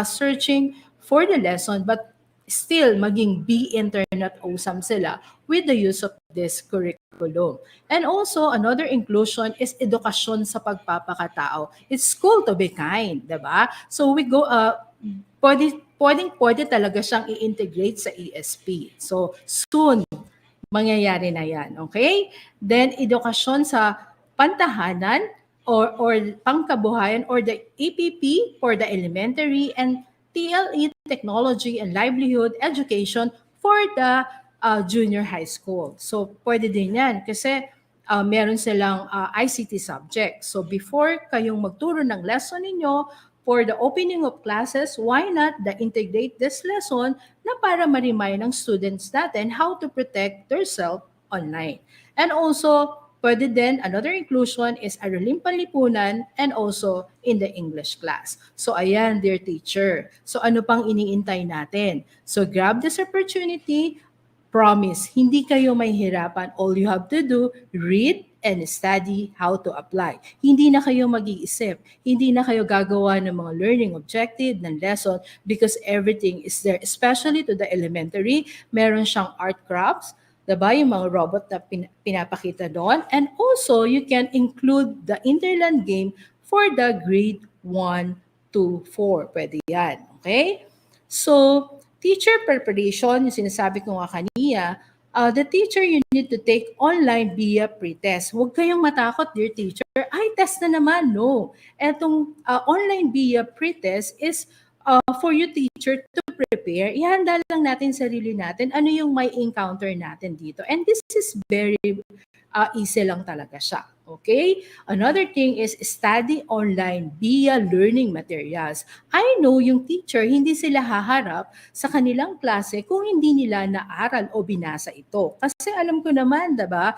searching for the lesson, but still maging Be Internet Awesome sila with the use of this curriculum. And also, another inclusion is edukasyon sa pagpapakatao. It's school to be kind, diba? So we go, pwede talaga siyang i-integrate sa ESP. So soon, mangyayari na yan, okay? Then, edukasyon sa pantahanan or pangkabuhayan or the EPP for the elementary and TLE, technology and livelihood education for the junior high school. So, pwede din yan kasi meron silang ICT subject. So, before kayong magturo ng lesson ninyo, for the opening of classes, why not integrate this lesson na para ma-remind ng students natin how to protect themselves online. And also, pwede din, another inclusion is Araling Panlipunan and also in the English class. So ayan, dear teacher. So ano pang iniintay natin? So grab this opportunity. Promise, hindi kayo mahihirapan. All you have to do, read and study how to apply. Hindi na kayo mag-iisip. Hindi na kayo gagawa ng mga learning objective, ng lesson, because everything is there. Especially to the elementary, meron siyang art crafts, diba? Yung mga robot na pinapakita doon. And also, you can include the Interland game for the grade 1 to 4. Pwede yan. Okay? So, teacher preparation, yung sinasabi ko nga kanina, the teacher, you need to take online via pre-test. Huwag kayong matakot, dear teacher. Ay, test na naman. No. Etong online via pre-test is for you teacher to prepare. Ihanda lang natin sarili natin ano yung may encounter natin dito. And this is very easy lang talaga siya. Okay? Another thing is study online via learning materials. I know yung teacher, hindi sila haharap sa kanilang klase kung hindi nila naaral o binasa ito. Kasi alam ko naman, diba,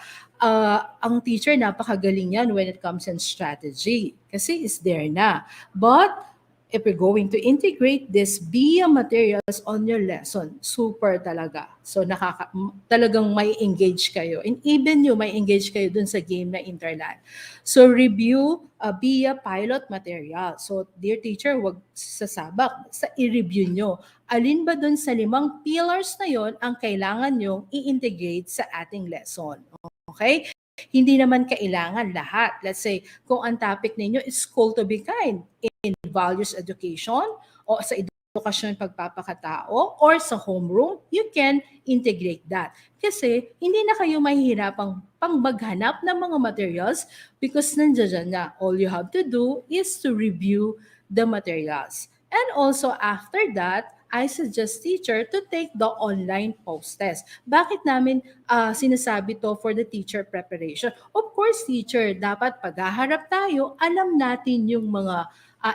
ang teacher napakagaling yan when it comes in strategy. Kasi is there na. But if you're going to integrate this via materials on your lesson, super talaga. So talagang may engage kayo. And even you may engage kayo dun sa game na Interland. So review via pilot material. So dear teacher, wag sasabak. I-review nyo. Alin ba dun sa 5 pillars na yon ang kailangan nyong i-integrate sa ating lesson? Okay? Hindi naman kailangan lahat. Let's say, kung ang topic ninyo is school to be kind, in values education, o sa edukasyon pagpapakatao, or sa homeroom, you can integrate that. Kasi hindi na kayo mahihirapang pang maghanap ng mga materials because nandiyan na. All you have to do is to review the materials. And also after that, I suggest teacher to take the online post test. Bakit namin sinasabi to for the teacher preparation? Of course, teacher, dapat paghaharap tayo, alam natin yung mga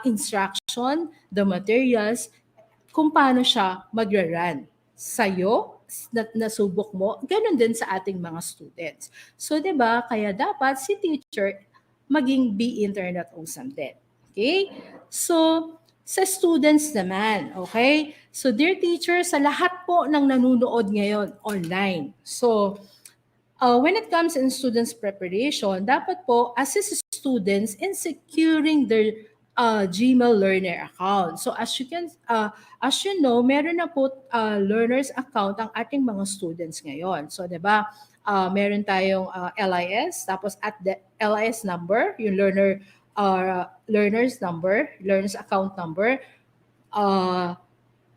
instruction, the materials, kung paano siya magra-run. Sa'yo, nasubok mo, ganun din sa ating mga students. So, di ba, kaya dapat si teacher maging be internet awesome din. Okay? So, sa students naman, okay? So, dear teacher, sa lahat po ng nanonood ngayon online. So, when it comes in students preparation, dapat po assist students in securing their Gmail learner account. So as you know, meron na po learners account ang ating mga students ngayon. So 'di ba? Meron tayong LIS, tapos at the LIS number, yung learners number, learners account number,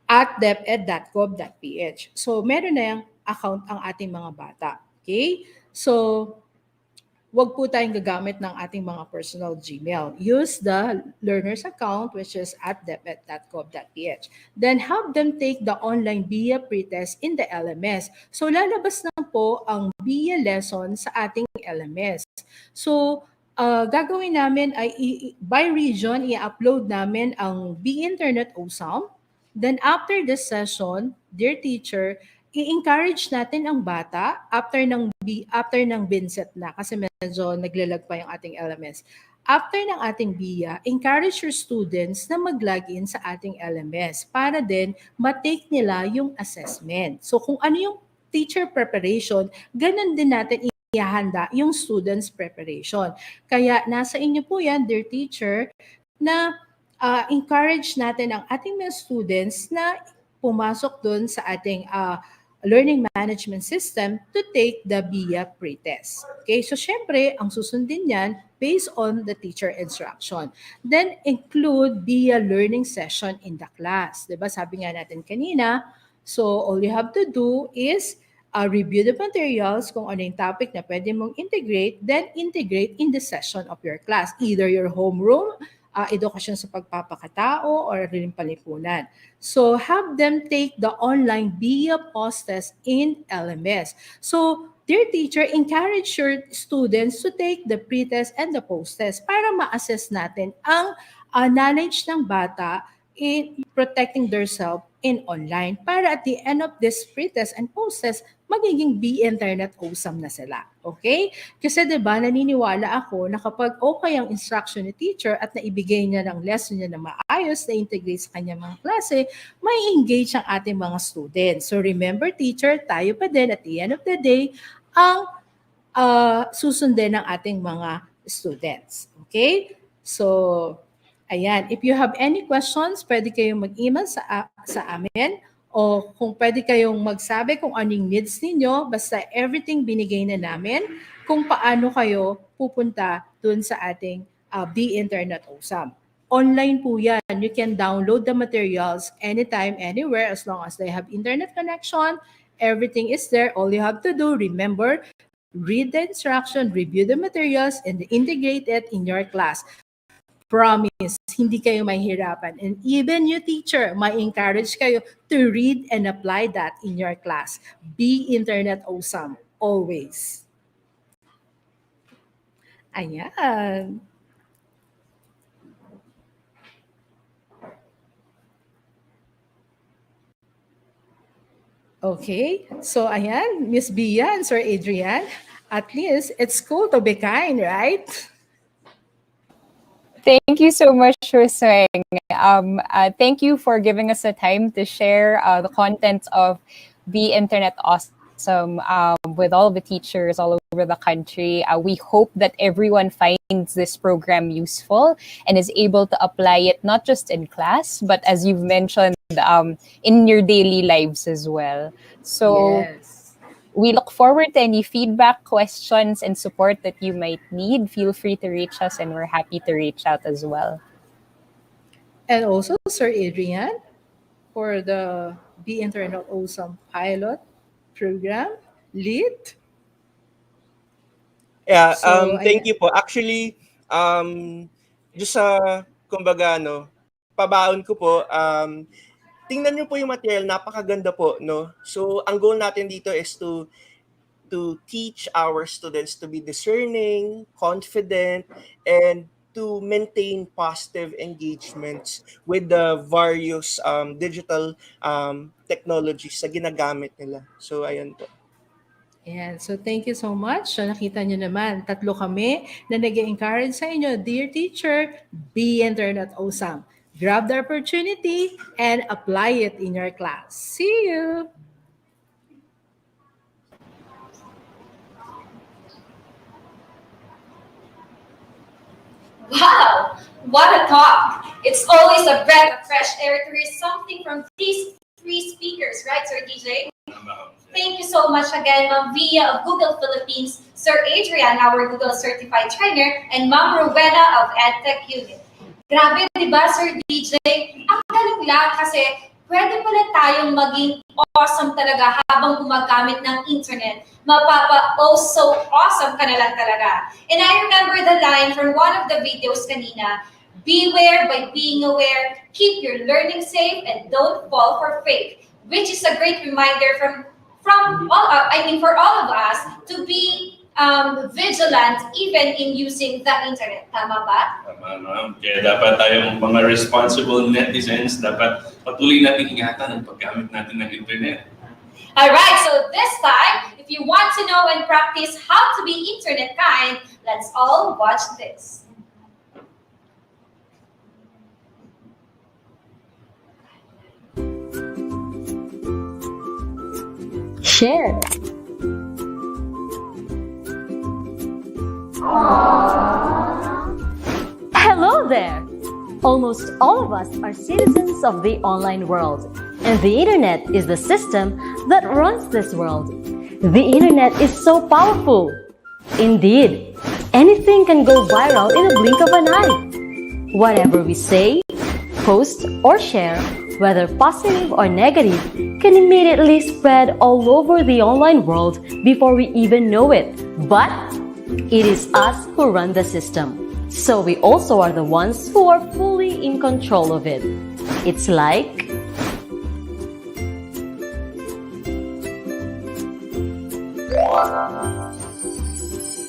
at deped.gov.ph. So meron na yung account ang ating mga bata. Okay? So, wag po tayong gagamit ng ating mga personal Gmail. Use the learner's account, which is at deped.gov.ph. Then have them take the online BIA pretest in the LMS. So lalabas na po ang BIA lesson sa ating LMS. So gagawin namin ay by region, i-upload namin ang BIA Internet OSAM. Then after this session, dear teacher, i-encourage natin ang bata after ng Inset na kasi medyo naglalag pa yung ating LMS. After ng ating BIA, encourage your students na mag-login sa ating LMS para din matake nila yung assessment. So kung ano yung teacher preparation, ganun din natin ihanda yung students preparation. Kaya nasa inyo po yan, dear teacher, na encourage natin ang ating mga students na pumasok doon sa ating learning management system to take the BIA pretest. Okay, so syempre, ang susundin yan based on the teacher instruction. Then include BIA learning session in the class. Diba? Sabi nga natin kanina, so all you have to do is review the materials, kung ano yung topic na pwede mong integrate, then integrate in the session of your class, either your homeroom, edukasyon sa pagpapakatao, or palipunan. So have them take the online BIA post test in LMS. So dear teacher, encourage your students to take the pretest and the post test para ma-assess natin ang knowledge ng bata in protecting themselves in online para at the end of this pretest and post test, magiging BIA Internet awesome na sila. Okay? Kasi 'di ba naniniwala ako na kapag okay ang instruction ni teacher at naibigay niya ng lesson niya na maayos, na integrate sa kanyang mga klase, may engage ang ating mga students. So remember teacher, tayo pa din at the end of the day ang susundin ng ating mga students. Okay? So ayan, if you have any questions, pwede kayong mag-email sa amin o kung pwede kayong magsabi kung anong needs ninyo, basta everything binigay na namin kung paano kayo pupunta dun sa ating Be Internet Awesome. Online po yan. You can download the materials anytime, anywhere, as long as they have internet connection. Everything is there. All you have to do, remember, read the instruction, review the materials, and integrate it in your class. Promise, hindi kayo mahihirapan. And even you teacher, may encourage kayo to read and apply that in your class. Be Internet Awesome, always. Ayan. Okay, so ayan, Miss Bia and Sir Adrian, at least it's cool to be kind, right? Thank you so much, Hussein. Thank you for giving us the time to share the contents of Be Internet Awesome with all the teachers all over the country. We hope that everyone finds this program useful and is able to apply it not just in class, but as you've mentioned, in your daily lives as well. So Yes. we look forward to any feedback, questions, and support that you might need. Feel free to reach us, and we're happy to reach out as well. And also, Sir Adrian, for the Be Internet Awesome pilot program lead. Yeah, So, thank ayan. you po. Actually, just sa, kumbaga, pabaon ko po, tingnan niyo po yung material, napakaganda po, no? So, ang goal natin dito is to teach our students to be discerning, confident, and to maintain positive engagements with the various digital technologies na ginagamit nila. So, ayun po. Ayan. So, thank you so much. So, nakita nyo naman, tatlo kami na nag-encourage sa inyo. Dear teacher, be internet awesome. Grab the opportunity and apply it in your class. See you! Wow, what a talk! It's always a breath of fresh air to hear something from these three speakers, right, Sir DJ? Thank you so much again, Ma'am Via of Google Philippines, Sir Adrian, our Google Certified Trainer, and Ma'am Rowena of EdTech Unit. Grabe, di ba, Sir DJ? Ang galing lang kasi pwede pala tayong maging awesome talaga habang gumagamit ng internet. Mapapa-oh so awesome ka na lang talaga. And I remember the line from one of the videos kanina, beware by being aware, keep your learning safe, and don't fall for fake. Which is a great reminder from all, for all of us to be vigilant even in using the internet. Tama ba? Tama, ma'am. Kaya dapat tayong mga responsible netizens, dapat patuloy natin ingatan ang paggamit natin ng internet. Alright, so this time, if you want to know and practice how to be internet kind, let's all watch this. Share. Hello there! Almost all of us are citizens of the online world, and the internet is the system that runs this world. The internet is so powerful. Indeed, anything can go viral in a blink of an eye. Whatever we say, post, or share, whether positive or negative, can immediately spread all over the online world before we even know it. But it is us who run the system. So we also are the ones who are fully in control of it. It's like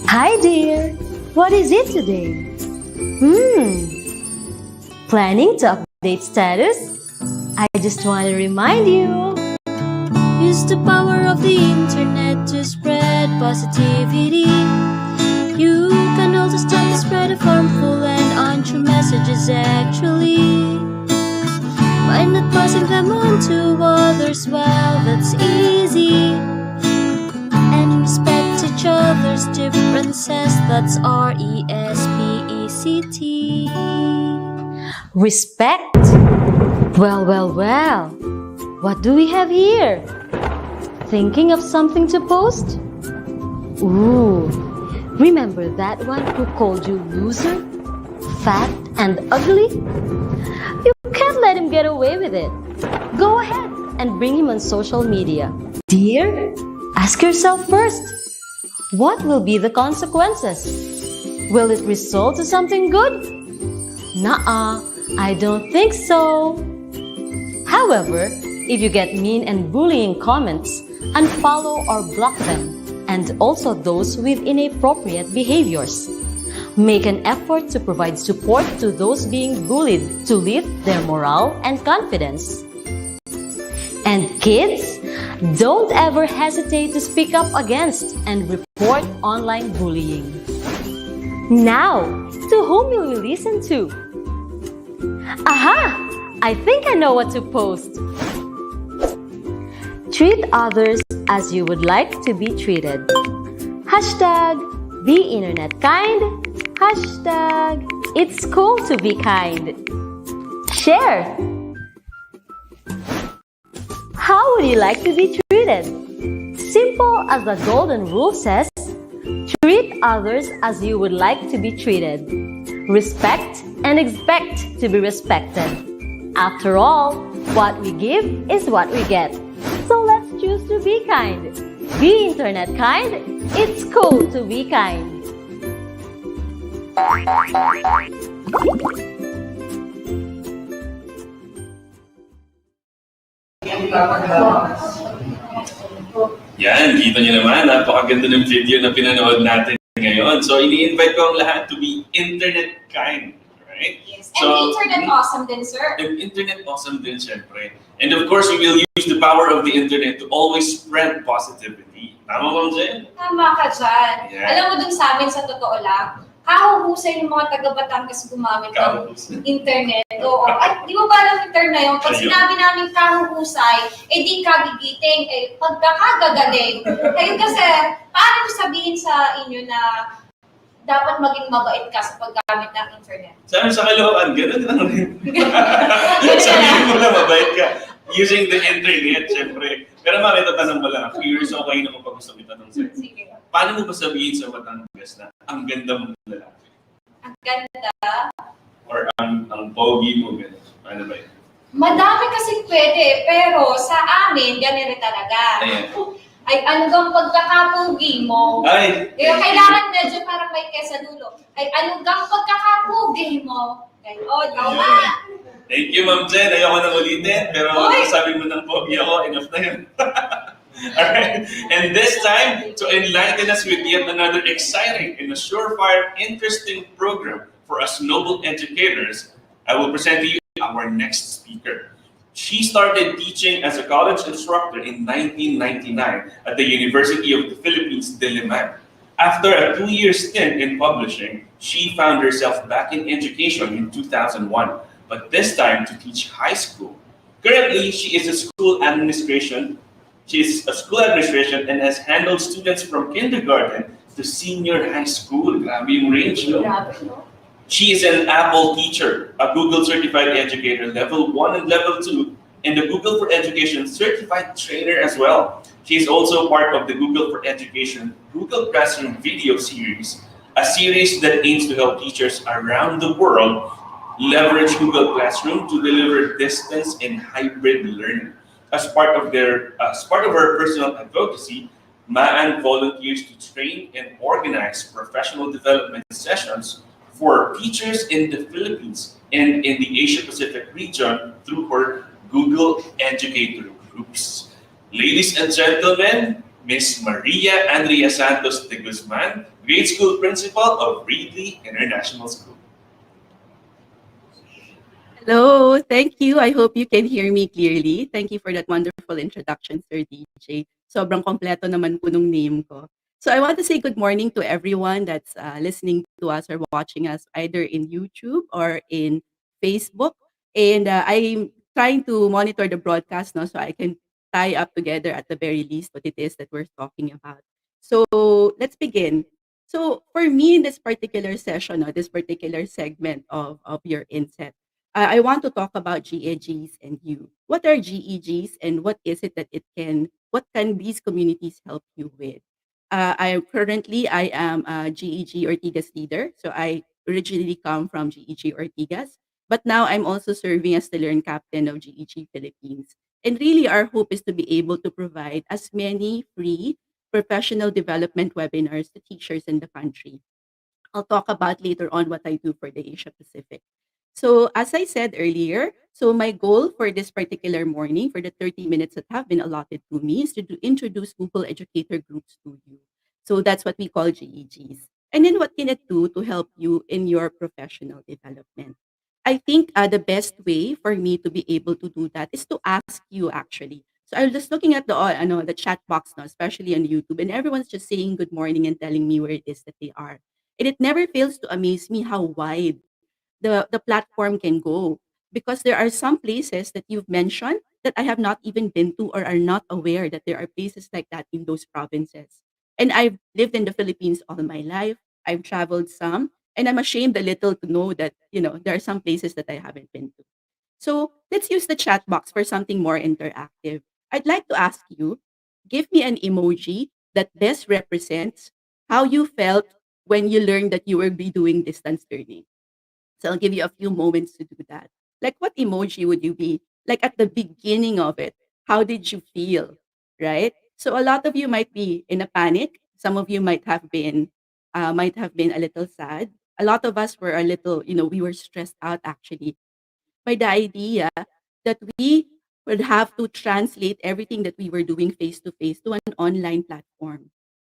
hi dear, what is it today? Planning to update status? I just want to remind you. Use the power of the internet to spread positivity. You can also stop the spread of harmful and untrue messages actually. By not passing them on to others, well, that's easy. And respect each other's differences, that's RESPECT. Respect? Well, well, well. What do we have here? Thinking of something to post? Ooh, remember that one who called you loser, fat, and ugly? You can't let him get away with it. Go ahead and bring him on social media. Dear, ask yourself first, what will be the consequences? Will it result to something good? Nuh-uh, I don't think so. However, if you get mean and bullying comments, unfollow or block them, and also those with inappropriate behaviors. Make an effort to provide support to those being bullied to lift their morale and confidence. And kids, don't ever hesitate to speak up against and report online bullying. Now, to whom will we listen to? Aha! I think I know what to post. Treat others as you would like to be treated. Hashtag be internet kind. Hashtag it's cool to be kind. Share. How would you like to be treated? Simple as the golden rule says, treat others as you would like to be treated. Respect and expect to be respected. After all, what we give is what we get. So let's choose to be kind. Be internet kind. It's cool to be kind. Yan, kita niyo naman, napakaganda ng video na pinanood natin ngayon. So, ini-invite ko ang lahat to be internet kind. Right? Yes. And internet awesome din, sir. And internet awesome din, syempre. And of course, we will use the power of the internet to always spread positivity. Tama ba, Jen? Tama ka dyan. Yeah. Alam mo dun sa amin, sa totoo lang, kahuhusay ng mga taga-Batangas gumamit ng internet. Oo. At di mo ba alam yung term na yun? Pag sinabi namin kahuhusay, di kagigiting, pagkakagagaling. Kayo kasi, paano sabihin sa inyo na dapat maging mabait ka sa paggamit ng internet? Sa Caloocan, ganun lang rin. Sabihin mo na mabait ka. Using the internet, syempre. Pero mami, tatanong mo lang. Curious ako kayo na kung gusto mo itanong sa'yo. Sige. Paano mo ba sabihin sa Batangas na ang ganda mong lalaki? Ang ganda? Or ang pogi mo, gano'n? Ano ba yun? Madami kasi pwede, pero sa amin, ganito talaga. Ayan. Ay, ano bang pagkakapugi mo? Ay! Kailangan medyo parang may kesa dulo. Ay, ano bang pagkakapugi mo? Gayon, tama. Thank you, Ma'am Jen. Ayoko nang ulitin, pero sabi mo ng pogi ako, enough na yun. Alright, and this time, to enlighten us with yet another exciting and a surefire interesting program for us noble educators, I will present to you our next speaker. She started teaching as a college instructor in 1999 at the University of the Philippines, Diliman. After a 2-year stint in publishing, she found herself back in education in 2001, but this time to teach high school. Currently, she is a school administration and has handled students from kindergarten to senior high school. Grabe yung range, no? She is an Apple teacher, a Google certified educator level 1 and level 2, and the Google for Education certified trainer as well. She is also part of the Google for Education Google Classroom video series, a series that aims to help teachers around the world leverage Google Classroom to deliver distance and hybrid learning. As part of her personal advocacy, Maan volunteers to train and organize professional development sessions for teachers in the Philippines and in the Asia Pacific region through her Google Educator groups. Ladies and gentlemen, Miss Maria Andrea Santos de Guzman, grade school principal of Reedley International School. Hello, thank you. I hope you can hear me clearly. Thank you for that wonderful introduction, Sir DJ. Sobrang kompleto naman po nung name ko. So I want to say good morning to everyone that's listening to us or watching us either in YouTube or in Facebook. And I'm trying to monitor the broadcast now so I can tie up together at the very least what it is that we're talking about. So let's begin. So for me in this particular session or this particular segment of your Inset, I want to talk about GEGs and you. What are GEGs and what is it that what can these communities help you with? I am a GEG Ortigas leader. So I originally come from GEG Ortigas, but now I'm also serving as the Learn Captain of GEG Philippines. And really our hope is to be able to provide as many free professional development webinars to teachers in the country. I'll talk about later on what I do for the Asia Pacific. So as I said earlier, so my goal for this particular morning, for the 30 minutes that have been allotted to me, is to introduce Google Educator Groups to you. So that's what we call GEGs. And then what can it do to help you in your professional development? I think the best way for me to be able to do that is to ask you actually. So I was just looking at the chat box now, especially on YouTube, and everyone's just saying good morning and telling me where it is that they are. And it never fails to amaze me how wide the platform can go, because there are some places that you've mentioned that I have not even been to or are not aware that there are places like that in those provinces. And I've lived in the Philippines all my life. I've traveled some, and I'm ashamed a little to know that, there are some places that I haven't been to. So let's use the chat box for something more interactive. I'd like to ask you, give me an emoji that best represents how you felt when you learned that you will be doing distance learning. So I'll give you a few moments to do that. Like, what emoji would you be? Like at the beginning of it, how did you feel? Right? So a lot of you might be in a panic. Some of you might have been a little sad. A lot of us were a little, we were stressed out actually by the idea that we would have to translate everything that we were doing face to face to an online platform,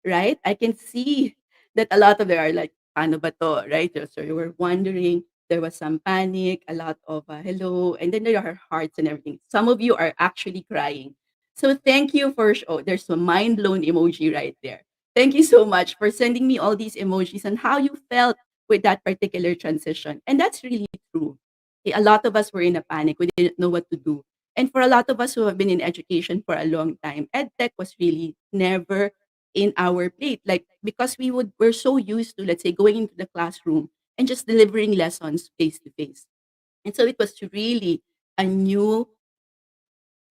right? I can see that a lot of them are like, "Paano ba 'to?" Right? So you were wondering, there was some panic, a lot of hello, and then there are hearts and everything. Some of you are actually crying. So thank you for oh, there's a mind blown emoji right there. Thank you so much for sending me all these emojis and how you felt with that particular transition. And that's really true. A lot of us were in a panic. We didn't know what to do. And for a lot of us who have been in education for a long time, EdTech was really never in our plate. Like because we're so used to, let's say, going into the classroom and just delivering lessons face to face. And so it was really a new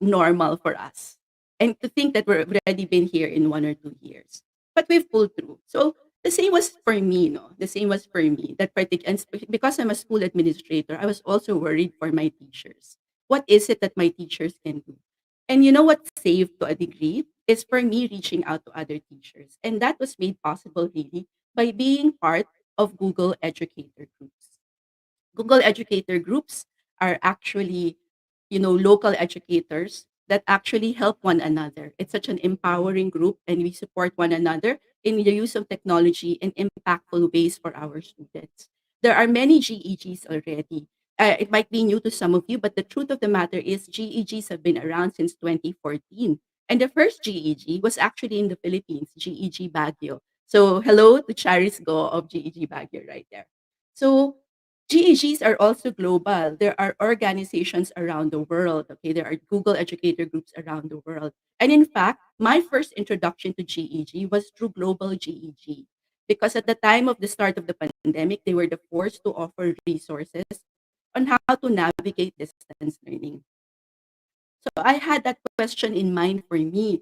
normal for us. And to think that we've already been here in 1 or 2 years. But we've pulled through. So the same was for me, no? The same was for me. That particular, and because I'm a school administrator, I was also worried for my teachers. What is it that my teachers can do? And you know what saved to a degree is for me reaching out to other teachers. And that was made possible really by being part of Google Educator Groups. Google Educator Groups are actually, local educators that actually help one another. It's such an empowering group, and we support one another in the use of technology in impactful ways for our students. There are many GEGs already. It might be new to some of you, but the truth of the matter is GEGs have been around since 2014. And the first GEG was actually in the Philippines, GEG Baguio. So hello to Charis Go of GEG Baguio right there. So GEGs are also global. There are organizations around the world. Okay, there are Google educator groups around the world. And in fact, my first introduction to GEG was through Global GEG. Because at the time of the start of the pandemic, they were the first to offer resources on how to navigate distance learning. So I had that question in mind for me.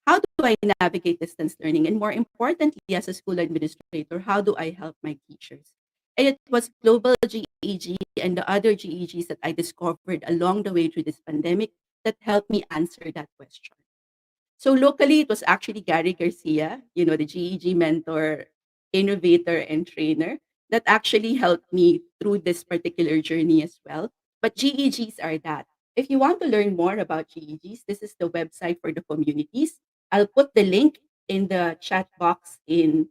How do I navigate distance learning? And more importantly, as a school administrator, how do I help my teachers? And it was Global GEG and the other GEGs that I discovered along the way through this pandemic that helped me answer that question. So locally, it was actually Gary Garcia, the GEG mentor, innovator, and trainer that actually helped me through this particular journey as well. But GEGs are that. If you want to learn more about GEGs, this is the website for the communities. I'll put the link in the chat box in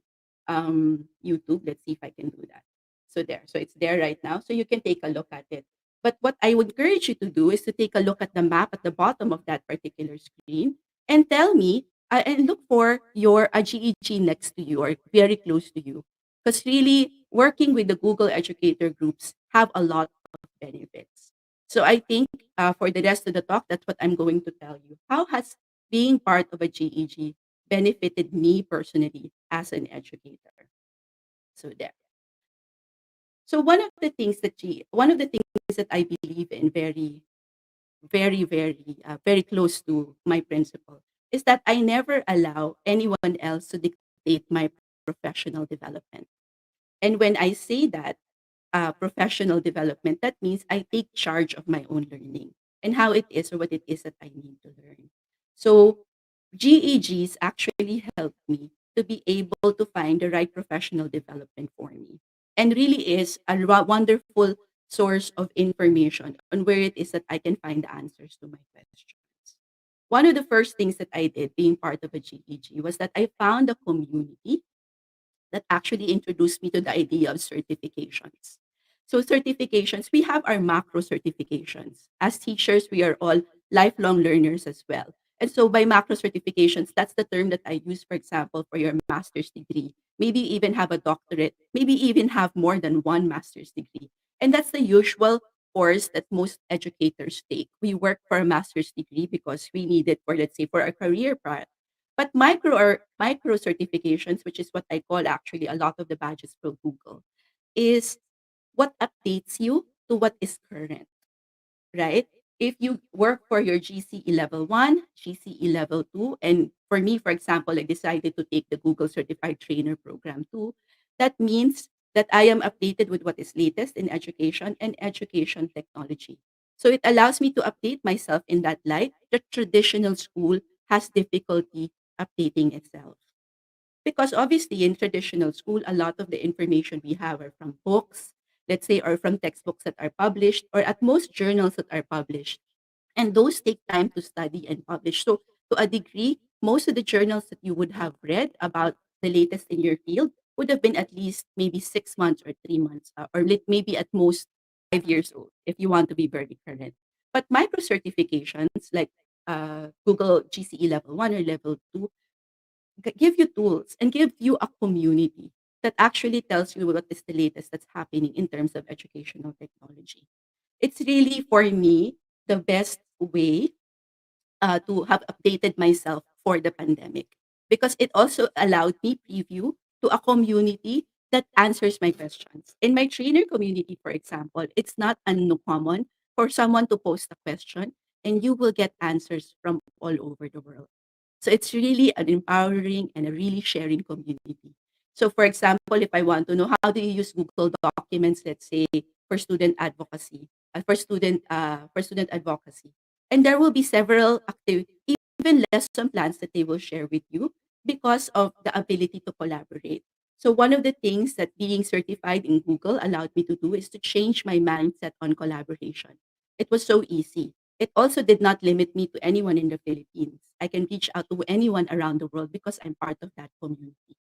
YouTube. Let's see if I can do that. So there. So it's there right now. So you can take a look at it. But what I would encourage you to do is to take a look at the map at the bottom of that particular screen and tell me and look for your a GEG next to you or very close to you. Because really, working with the Google Educator groups have a lot of benefits. So I think for the rest of the talk, that's what I'm going to tell you. How has being part of a GEG benefited me personally as an educator? So there. So one of the things that I believe in very close to my principle is that I never allow anyone else to dictate my professional development. And when I say that professional development, that means I take charge of my own learning and how it is or what it is that I need to learn. So GEGs actually help me to be able to find the right professional development for me and really is a wonderful source of information on where it is that I can find the answers to my questions. One of the first things that I did being part of a GEG was that I found a community that actually introduced me to the idea of certifications. So certifications, we have our macro certifications. As teachers, we are all lifelong learners as well. And so by macro certifications, that's the term that I use, for example, for your master's degree. Maybe even have a doctorate, maybe even have more than one master's degree. And that's the usual course that most educators take. We work for a master's degree because we need it for, let's say, for a career path. But micro certifications, which is what I call actually a lot of the badges for Google, is what updates you to what is current, right? If you work for your GCE level 1, GCE level 2, and for me, for example, I decided to take the Google Certified Trainer Program too, that means that I am updated with what is latest in education and education technology. So it allows me to update myself in that light. The traditional school has difficulty updating itself. Because obviously in traditional school, a lot of the information we have are from books, let's say, or from textbooks that are published, or at most journals that are published. And those take time to study and publish. So, to a degree, most of the journals that you would have read about the latest in your field would have been at least maybe 6 months or 3 months, or maybe at most 5 years old if you want to be very current. But micro certifications like Google GCE level 1 or level 2 give you tools and give you a community that actually tells you what is the latest that's happening in terms of educational technology. It's really, for me, the best way to have updated myself for the pandemic because it also allowed me preview to a community that answers my questions. In my trainer community, for example, it's not uncommon for someone to post a question and you will get answers from all over the world. So it's really an empowering and a really sharing community. So for example, if I want to know how do you use Google Documents, let's say for student advocacy, for student advocacy, and there will be several active, even lesson plans that they will share with you because of the ability to collaborate. So one of the things that being certified in Google allowed me to do is to change my mindset on collaboration. It was so easy. It also did not limit me to anyone in the Philippines. I can reach out to anyone around the world because I'm part of that community.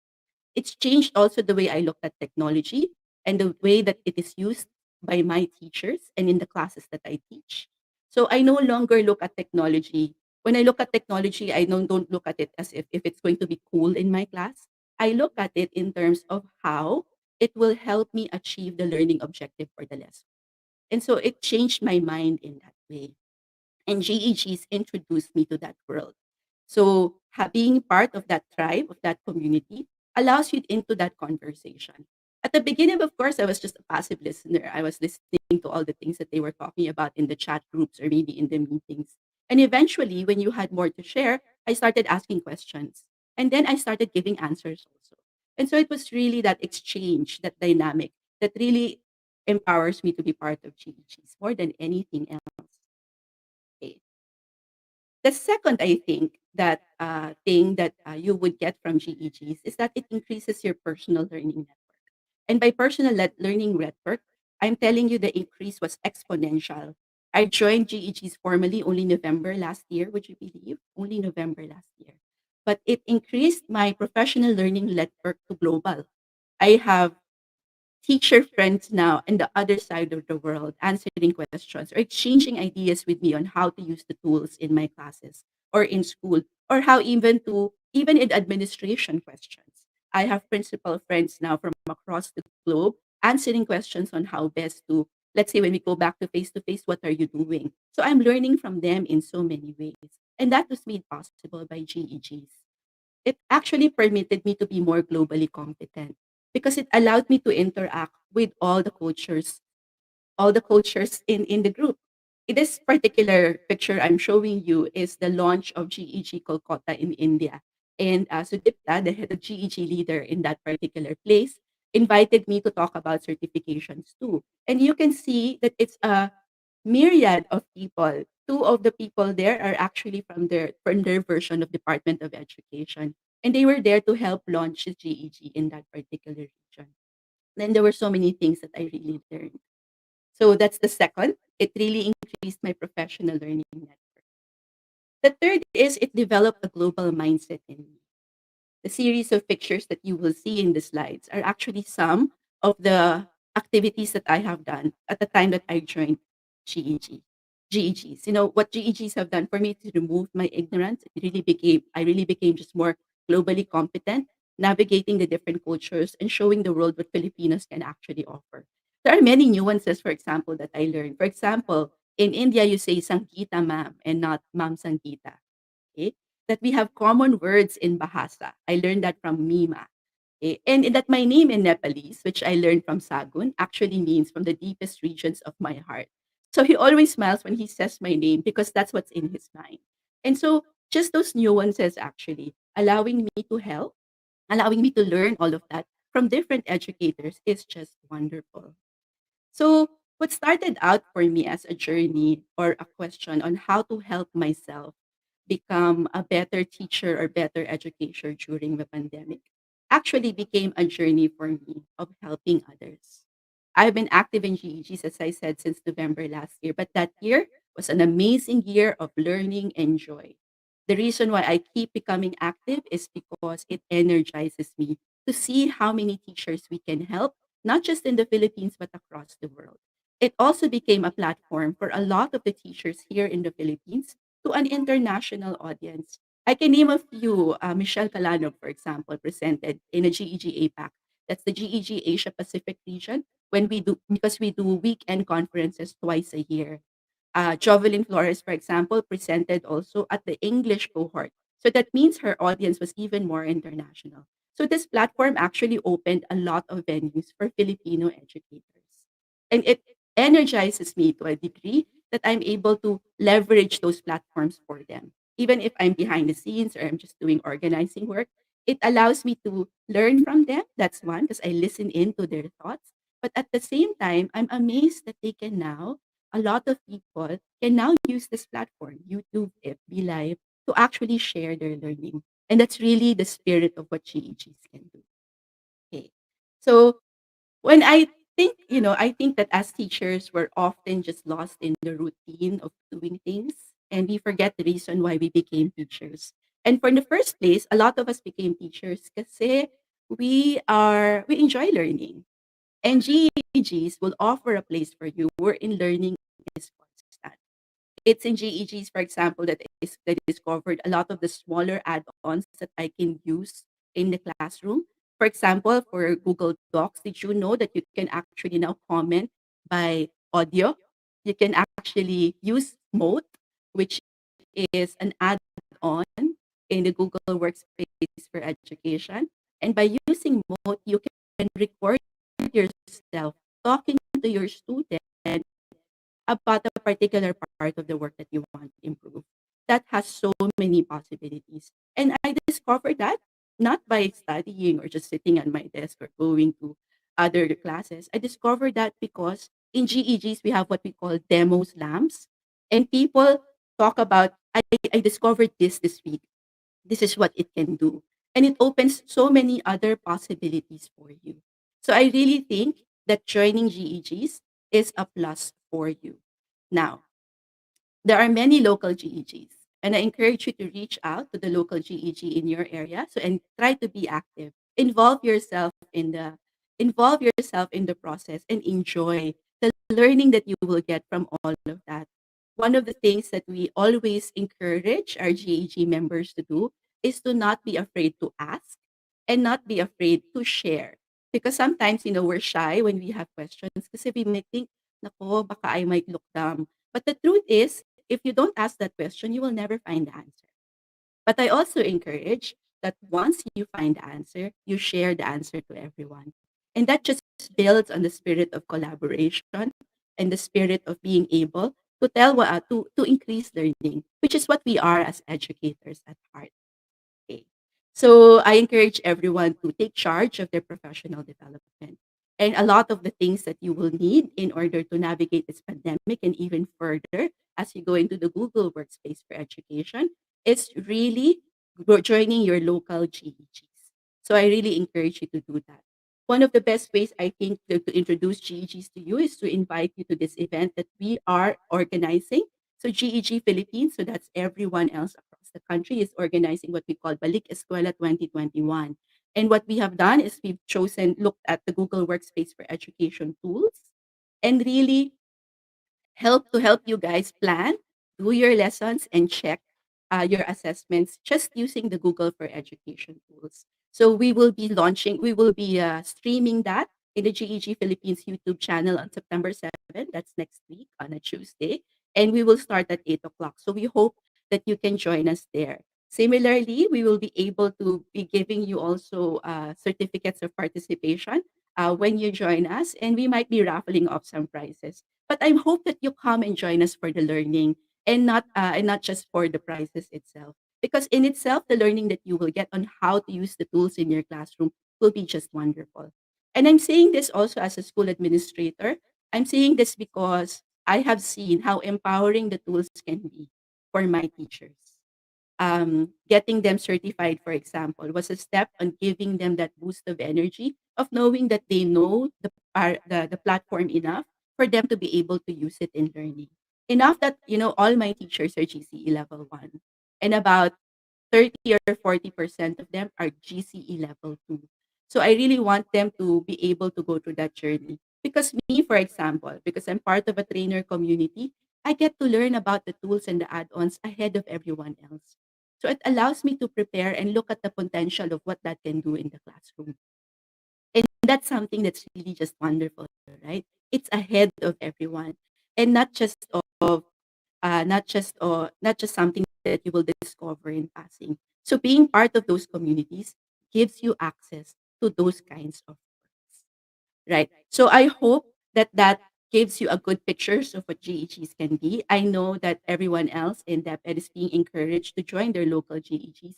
It's changed also the way I look at technology and the way that it is used by my teachers and in the classes that I teach. So I no longer look at technology. When I look at technology, I don't look at it as if it's going to be cool in my class. I look at it in terms of how it will help me achieve the learning objective for the lesson. And so it changed my mind in that way. And GEGs introduced me to that world. So being part of that tribe, of that community, allows you into that conversation. At the beginning, of course, I was just a passive listener. I was listening to all the things that they were talking about in the chat groups or maybe in the meetings. And eventually, when you had more to share, I started asking questions. And then I started giving answers also. And so it was really that exchange, that dynamic, that really empowers me to be part of GEGs more than anything else. Okay. The second, I think, that thing that you would get from GEGs is that it increases your personal learning network. And by personal learning network, I'm telling you the increase was exponential. I joined GEGs formally only November last year, would you believe? Only November last year. But it increased my professional learning network to global. I have teacher friends now in the other side of the world answering questions or exchanging ideas with me on how to use the tools in my classes or in school or how even in administration questions. I have principal friends now from across the globe answering questions on how best to, let's say when we go back to face, what are you doing? So I'm learning from them in so many ways. And that was made possible by GEGs. It actually permitted me to be more globally competent because it allowed me to interact with all the cultures in the group. In this particular picture I'm showing you is the launch of GEG Kolkata in India. And Sudipta, the head of GEG leader in that particular place, invited me to talk about certifications too. And you can see that it's a myriad of people. Two of the people there are actually from their version of Department of Education. And they were there to help launch the GEG in that particular region. Then there were so many things that I really learned. So that's the second. It really increased my professional learning network. The third is it developed a global mindset in me. The series of pictures that you will see in the slides are actually some of the activities that I have done at the time that I joined GEG. GEGs. You know what GEGs have done for me to remove my ignorance. I really became just more globally competent, navigating the different cultures and showing the world what Filipinos can actually offer. There are many nuances, for example, that I learned. For example, in India, you say Sangita ma'am and not ma'am Sangita. Okay? That we have common words in Bahasa. I learned that from Mima. Okay? And that my name in Nepalese, which I learned from Sagun, actually means from the deepest regions of my heart. So he always smiles when he says my name because that's what's in his mind. And so just those nuances actually allowing me to help, allowing me to learn all of that from different educators is just wonderful. So, what started out for me as a journey or a question on how to help myself become a better teacher or better educator during the pandemic actually became a journey for me of helping others. I've been active in GEGs, as I said, since November last year, but that year was an amazing year of learning and joy. The reason why I keep becoming active is because it energizes me to see how many teachers we can help, not just in the Philippines, but across the world. It also became a platform for a lot of the teachers here in the Philippines to an international audience. I can name a few. Michelle Calano, for example, presented in a GEG APAC. That's the GEG Asia Pacific region when we do because we do weekend conferences twice a year. Jovelyn Flores, for example, presented also at the English cohort. So that means her audience was even more international. So this platform actually opened a lot of venues for Filipino educators. And it energizes me to a degree that I'm able to leverage those platforms for them. Even if I'm behind the scenes or I'm just doing organizing work, it allows me to learn from them. That's one, because I listen in to their thoughts. But at the same time, I'm amazed that they can now a lot of people can now use this platform, YouTube, FB Live, to actually share their learning. And that's really the spirit of what GEGs can do. Okay. So when I think that as teachers, we're often just lost in the routine of doing things and we forget the reason why we became teachers. And for the first place, a lot of us became teachers because we enjoy learning. And GEGs will offer a place for you wherein learning is constant. It's in GEGs, for example, that I discovered a lot of the smaller add-ons that I can use in the classroom. For example, for Google Docs, did you know that you can actually now comment by audio? You can actually use Mode, which is an add-on in the Google Workspace for Education. And by using Mode, you can record yourself talking to your student about a particular part of the work that you want to improve. That has so many possibilities. And I discovered that not by studying or just sitting at my desk or going to other classes. I discovered that because in GEGs, we have what we call demo slams. And people talk about, I discovered this week. This is what it can do. And it opens so many other possibilities for you. So I really think that joining GEGs is a plus for you. Now, there are many local GEGs, and I encourage you to reach out to the local GEG in your area. So and try to be active. Involve yourself in the process and enjoy the learning that you will get from all of that. One of the things that we always encourage our GEG members to do is to not be afraid to ask and not be afraid to share. Because sometimes, we're shy when we have questions kasi we may think, nako, baka I might look dumb. But the truth is, if you don't ask that question, you will never find the answer. But I also encourage that once you find the answer, you share the answer to everyone. And that just builds on the spirit of collaboration and the spirit of being able to increase learning, which is what we are as educators at heart. Okay. So I encourage everyone to take charge of their professional development. And a lot of the things that you will need in order to navigate this pandemic and even further as you go into the Google Workspace for Education is really joining your local GEGs. So I really encourage you to do that. One of the best ways I think to introduce GEGs to you is to invite you to this event that we are organizing. So GEG Philippines, so that's everyone else across the country, is organizing what we call Balik Eskwela 2021. And what we have done is looked at the Google Workspace for Education tools and really help you guys plan, do your lessons, and check your assessments just using the Google for Education tools. So we will be streaming that in the GEG Philippines YouTube channel on September 7th. That's next week on a Tuesday. And we will start at 8 o'clock. So we hope that you can join us there. Similarly, we will be able to be giving you also certificates of participation when you join us, and we might be raffling off some prizes. But I hope that you come and join us for the learning and not just for the prizes itself. Because in itself, the learning that you will get on how to use the tools in your classroom will be just wonderful. And I'm saying this also as a school administrator. I'm saying this because I have seen how empowering the tools can be for my teachers. Getting them certified, for example, was a step on giving them that boost of energy of knowing that they know the platform enough for them to be able to use it in learning. Enough that, all my teachers are GCE level 1, and about 30 or 40% of them are GCE level 2. So I really want them to be able to go through that journey. Because me, for example, because I'm part of a trainer community, I get to learn about the tools and the add-ons ahead of everyone else. So it allows me to prepare and look at the potential of what that can do in the classroom. And that's something that's really just wonderful, right? It's ahead of everyone, and not just something that you will discover in passing. So being part of those communities gives you access to those kinds of works, right? So I hope that that gives you a good pictures of what GEGs can be. I know that everyone else in DepEd is being encouraged to join their local GEGs.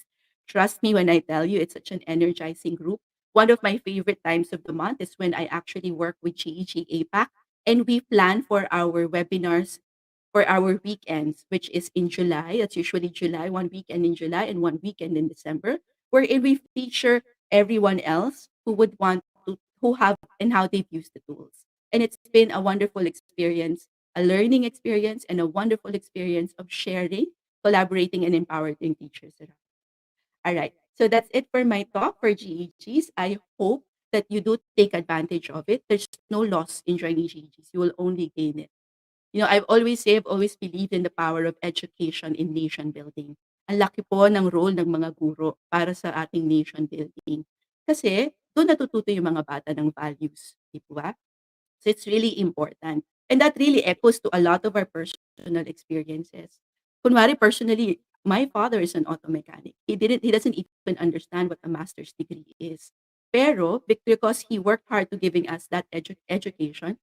Trust me when I tell you, it's such an energizing group. One of my favorite times of the month is when I actually work with GEG APAC and we plan for our webinars for our weekends, which is in July. That's usually July, one weekend in July and one weekend in December, wherein we feature everyone else who would want to, who have and how they've used the tools. And it's been a wonderful experience, a learning experience, and a wonderful experience of sharing, collaborating, and empowering teachers around. All right. So that's it for my talk for GEGs. I hope that you do take advantage of it. There's no loss in joining GEGs. You will only gain it. I've always believed in the power of education in nation building. Ang laki po ng role ng mga guro para sa ating nation building. Kasi doon natututo yung mga bata ng values, di ba? So it's really important. And that really echoes to a lot of our personal experiences. Kunwari, personally, my father is an auto mechanic. He doesn't even understand what a master's degree is. Pero because he worked hard to giving us that education,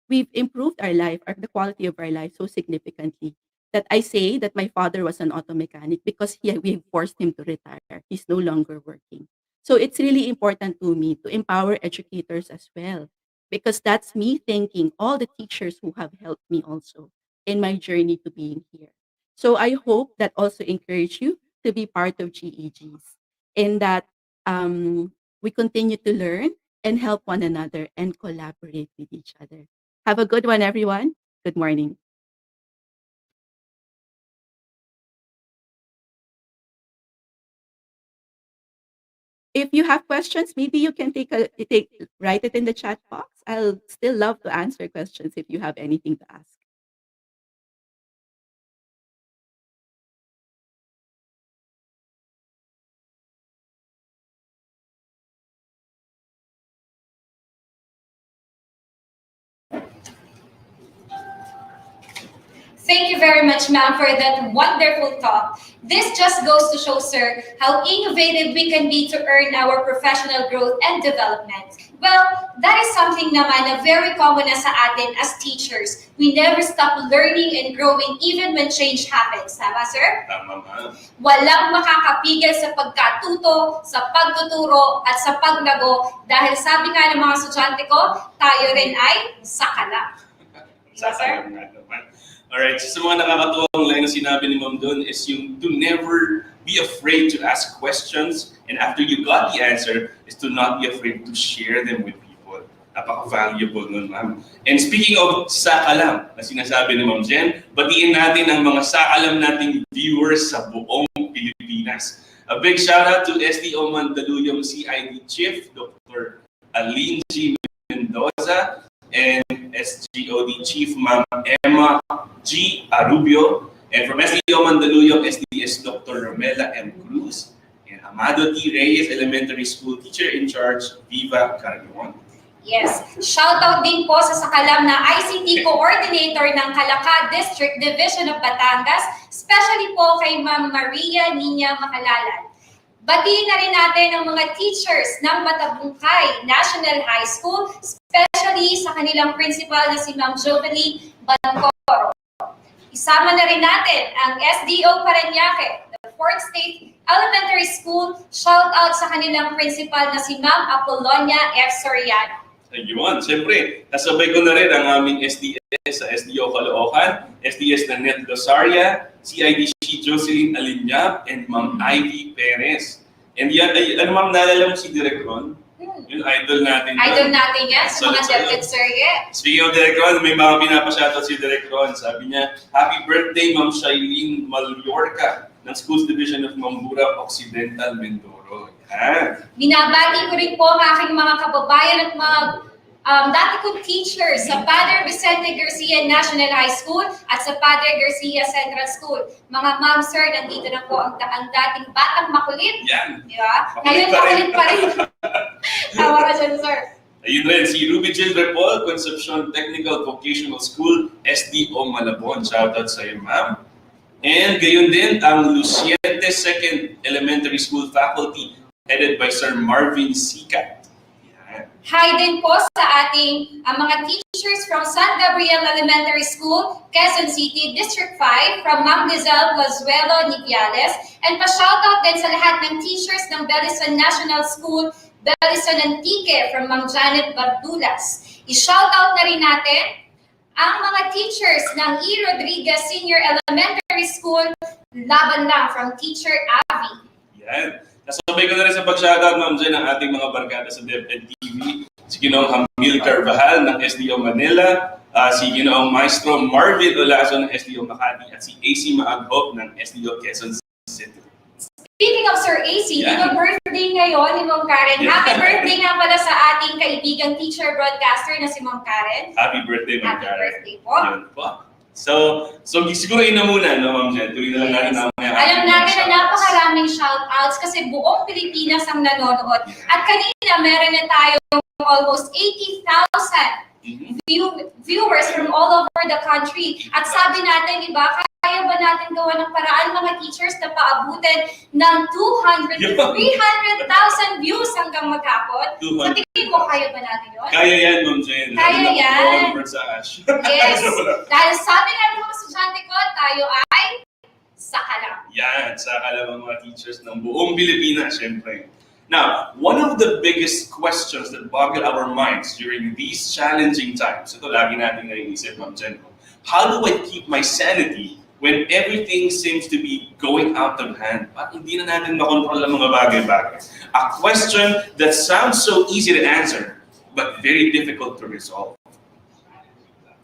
we've improved our life, or the quality of our life so significantly that I say that my father was an auto mechanic because we forced him to retire. He's no longer working. So it's really important to me to empower educators as well, because that's me thanking all the teachers who have helped me also in my journey to being here. So I hope that also encourage you to be part of GEGs, and that we continue to learn and help one another and collaborate with each other. Have a good one, everyone. Good morning. If you have questions, maybe you can write it in the chat box. I'll still love to answer questions if you have anything to ask. Thank you very much, ma'am, for that wonderful talk. This just goes to show, sir, how innovative we can be to earn our professional growth and development. Well, that is something naman na very common na sa atin as teachers. We never stop learning and growing even when change happens. Tama, sir? Tama, ma'am. Walang makakapigil sa pagkatuto, sa pagtuturo, at sa paglago dahil sabi nga ng mga estudyante ko, tayo rin ay sakala. Diba, sir? Alright, so sa mga nakakatuwang line na sinabi ni Ma'am doon is yung to never be afraid to ask questions, and after you got the answer is to not be afraid to share them with people. Napaka-valuable nun, ma'am. And speaking of sakalam na sinasabi ni Ma'am Jen, batiin natin ang mga sakalam nating viewers sa buong Pilipinas. A big shout out to SDO Mandaluyong CID Chief, Dr. Aline G. Mendoza, and SGOD Chief Ma'am Emma G. Arubio, and from SDO Mandaluyong, SDS Dr. Romela M. Cruz, and Amado T. Reyes, Elementary School Teacher in Charge, Viva Carayon. Yes. Shoutout din po sa sakalam na ICT Coordinator ng Calaca District Division of Batangas, especially po kay Ma'am Maria Nina Macalalan. Batiin na rin natin ang mga teachers ng Matabungkay National High School, especially sa kanilang principal na si Ma'am Jovelie Bancoro. Isama na rin natin ang SDO Parañaque, the 4th State Elementary School. Shout out sa kanilang principal na si Ma'am Apolonia F. Soriano. Ayun, siyempre, nasabay ko na rin ang aming SDS sa SDO Caloocan, SDS na Net Rosaria, CIDC Jocelyn Alinyap, and Ma'am Ivy Perez. And yan, ano ma'am, naalala mo si Direk Ron? Yung idol natin. Idol natin yan sa mga Salud, salud. DepEd Surrogate. Speaking of Direk Ron, may mga pinapashoutout si Direk Ron. Sabi niya, Happy birthday, Ma'am Shailene Mallorca ng Schools Division of Mambura Occidental, Mindoro. Yan. Binabati ko rin po ang aking mga kababayan at mga dati kong teachers sa Padre Vicente Garcia National High School at sa Padre Garcia Central School. Mga ma'am, sir, nandito na po ang dating batang makulit. Yan. Di ba? Makulit Ngayon, pa rin. makulit pa rin. Tawa ka dyan, sir. Ayun rin, si Ruby Jill Repol, Concepcion Technical Vocational School, SDO Malabon. Shoutout sa iyo, ma'am. And gayon din ang Luciente Second Elementary School Faculty headed by Sir Marvin Sicat. Hi din po sa ating mga teachers from San Gabriel Elementary School, Quezon City, District 5, from Ma'am Lizelle Plazuelo Nipiales, and pa-shoutout din sa lahat ng teachers ng Belison National School, Belison Antique, from Ma'am Janet Bardulas. I-shoutout na rin natin ang mga teachers ng E. Rodriguez Senior Elementary School, laban lang, from Teacher Avi. Yan. Kasabay ko na rin sa pag-shoutout, Ma'am Jen, ang ating mga barkada sa DepEd TV. Si Ginoong Hamil Carvajal ng SDO Manila, si Ginoong Maestro Marvin Olazo ng SDO Makati, at si AC Maaghop ng SDO Quezon City. Speaking of Sir AC, Yeah. birthday ngayon ni Ma'am Karen. Yeah. Happy birthday nga pala sa ating kaibigang teacher broadcaster na si Ma'am Karen. Happy birthday, Ma'am Happy Karen. birthday po. Yun po. So siguro yun na muna, no, Ma'am Jen? Tuloy na lang natin ang mga Alam ating natin na shoutouts. napakaraming shoutouts kasi buong Pilipinas ang nanonood. At kanina meron na tayong almost 80,000 viewers from all over the country. At sabi natin, di ba, kaya ba natin gawa ng paraan mga teachers na paabutin ng 200 to 300,000 views hanggang maghapon? Sa tingin mo, kaya ba natin yun? Kaya yan, Ma'am Jen. Kaya Lalo na yan. kung over sa Ash. Yes. Dahil sabi nga ng mga estudyante ko, tayo ay sakalam. Yan, sa kalamang mga teachers ng buong Pilipinas, syempre. Now, one of the biggest questions that boggle our minds during these challenging times, ito lagi natin naiisip, Ma'am Jen, how do I keep my sanity when everything seems to be going out of hand? At hindi na natin makontrol ang mga bagay-bagay. A question that sounds so easy to answer, but very difficult to resolve.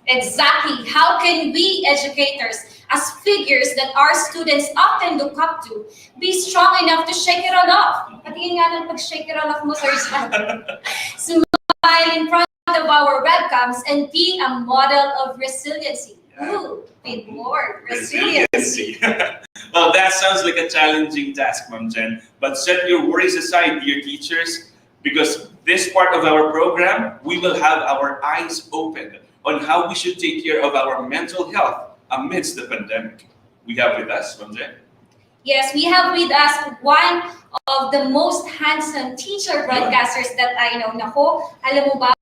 Exactly. How can we educators, as figures that our students often look up to, be strong enough to shake it all off? Patingin nga ng pag-shake it all off mo, Sir Stan. Smile in front of our webcams and be a model of resiliency. Ooh, big word, resiliency. Well, that sounds like a challenging task, Ma'am Jen. But set your worries aside, dear teachers, because this part of our program, we will have our eyes open on how we should take care of our mental health amidst the pandemic. We have with us, Ma'am Jen. Yes, we have with us one of the most handsome teacher broadcasters that I know. Nako, alam mo ba,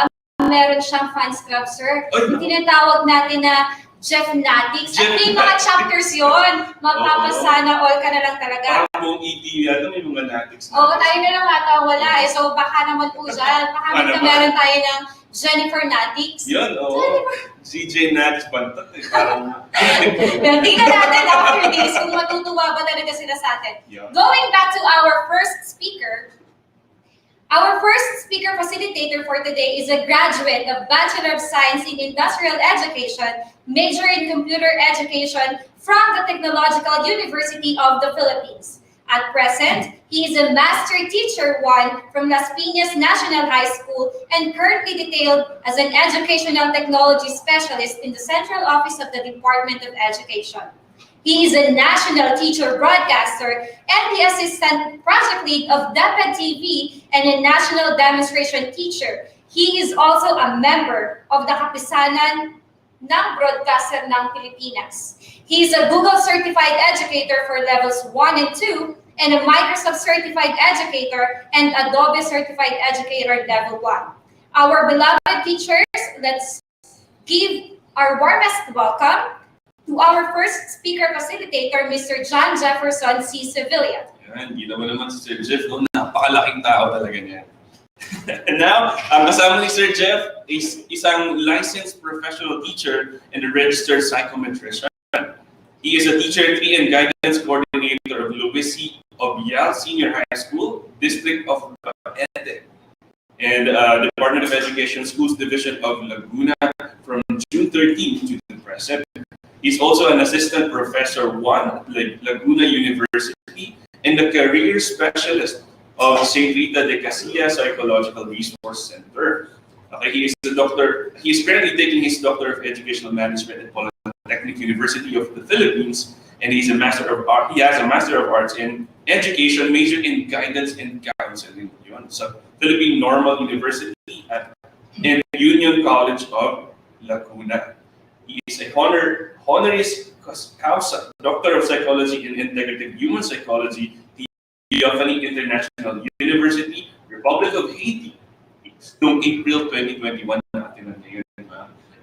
meron siyang fans club, sir. Yung tinatawag natin na Jeff Natix. At may mga chapters yon. Magpapasana all ka na lang talaga. Parang buong ET yata may mga natics. Oo, tayo na lang ata wala eh. So baka naman po dyan. Baka na meron tayo ng Jennifer Natix. Yun, oo. CJ Natix Bantot. Parang... Tingnan natin after this kung matutuwa ba talaga sila sa atin. Yeah. Going back to our first speaker, our first speaker facilitator for today is a graduate of Bachelor of Science in Industrial Education, major in Computer Education from the Technological University of the Philippines. At present, he is a Master Teacher 1 from Las Piñas National High School and currently detailed as an Educational Technology Specialist in the Central Office of the Department of Education. He is a national teacher broadcaster and the assistant project lead of DepEd TV and a national demonstration teacher. He is also a member of the Kapisanan ng Broadcaster ng Pilipinas. He is a Google Certified Educator for Levels 1 and 2 and a Microsoft Certified Educator and Adobe Certified Educator Level 1. Our beloved teachers, let's give our warmest welcome to our first speaker facilitator, Mr. John Jefferson C. Sevilla. Yan, hindi naman si Sir Jeff. No? Napakalaking tao talaga niya. And now, ang kasama ni Sir Jeff is isang licensed professional teacher and a registered psychometrician. He is a teacher 3 and guidance coordinator of Luis Obial Senior High School, District of Ete. and Department of Education Schools Division of Laguna from June 13 to the present. He's also an assistant professor 1 at Laguna University and the career specialist of St. Rita de Casilla Psychological Resource Center. Okay, he is a doctor. He is currently taking his Doctor of Educational Management at Polytechnic University of the Philippines, and he's a Master of Art. He has a Master of Arts in Education, major in Guidance and Counseling. Yun, sa Philippine Normal University at and Union College of Laguna. He is a honoris causa, Doctor of Psychology in Integrative Human Psychology, Theophany International University, Republic of Haiti, noong April 2021 natin na yun.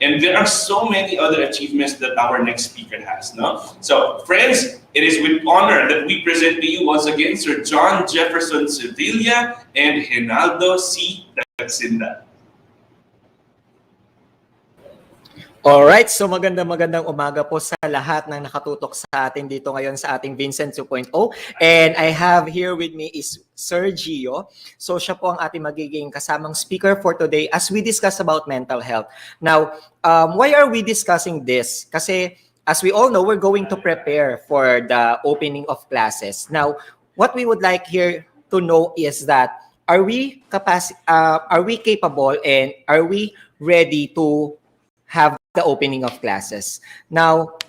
And there are so many other achievements that our next speaker has. No? So, friends, it is with honor that we present to you once again Sir John Jefferson Sevilla and Hinaldo C. Dagsinda. Alright, so magandang umaga po sa lahat ng nakatutok sa atin dito ngayon sa ating Vincent 2.0. And I have here with me is Sir Gio. So siya po ang ating magiging kasamang speaker for today as we discuss about mental health. Now, why are we discussing this? Kasi as we all know, we're going to prepare for the opening of classes. Now, what we would like here to know is that are we capable and are we ready to have the opening of classes? Now,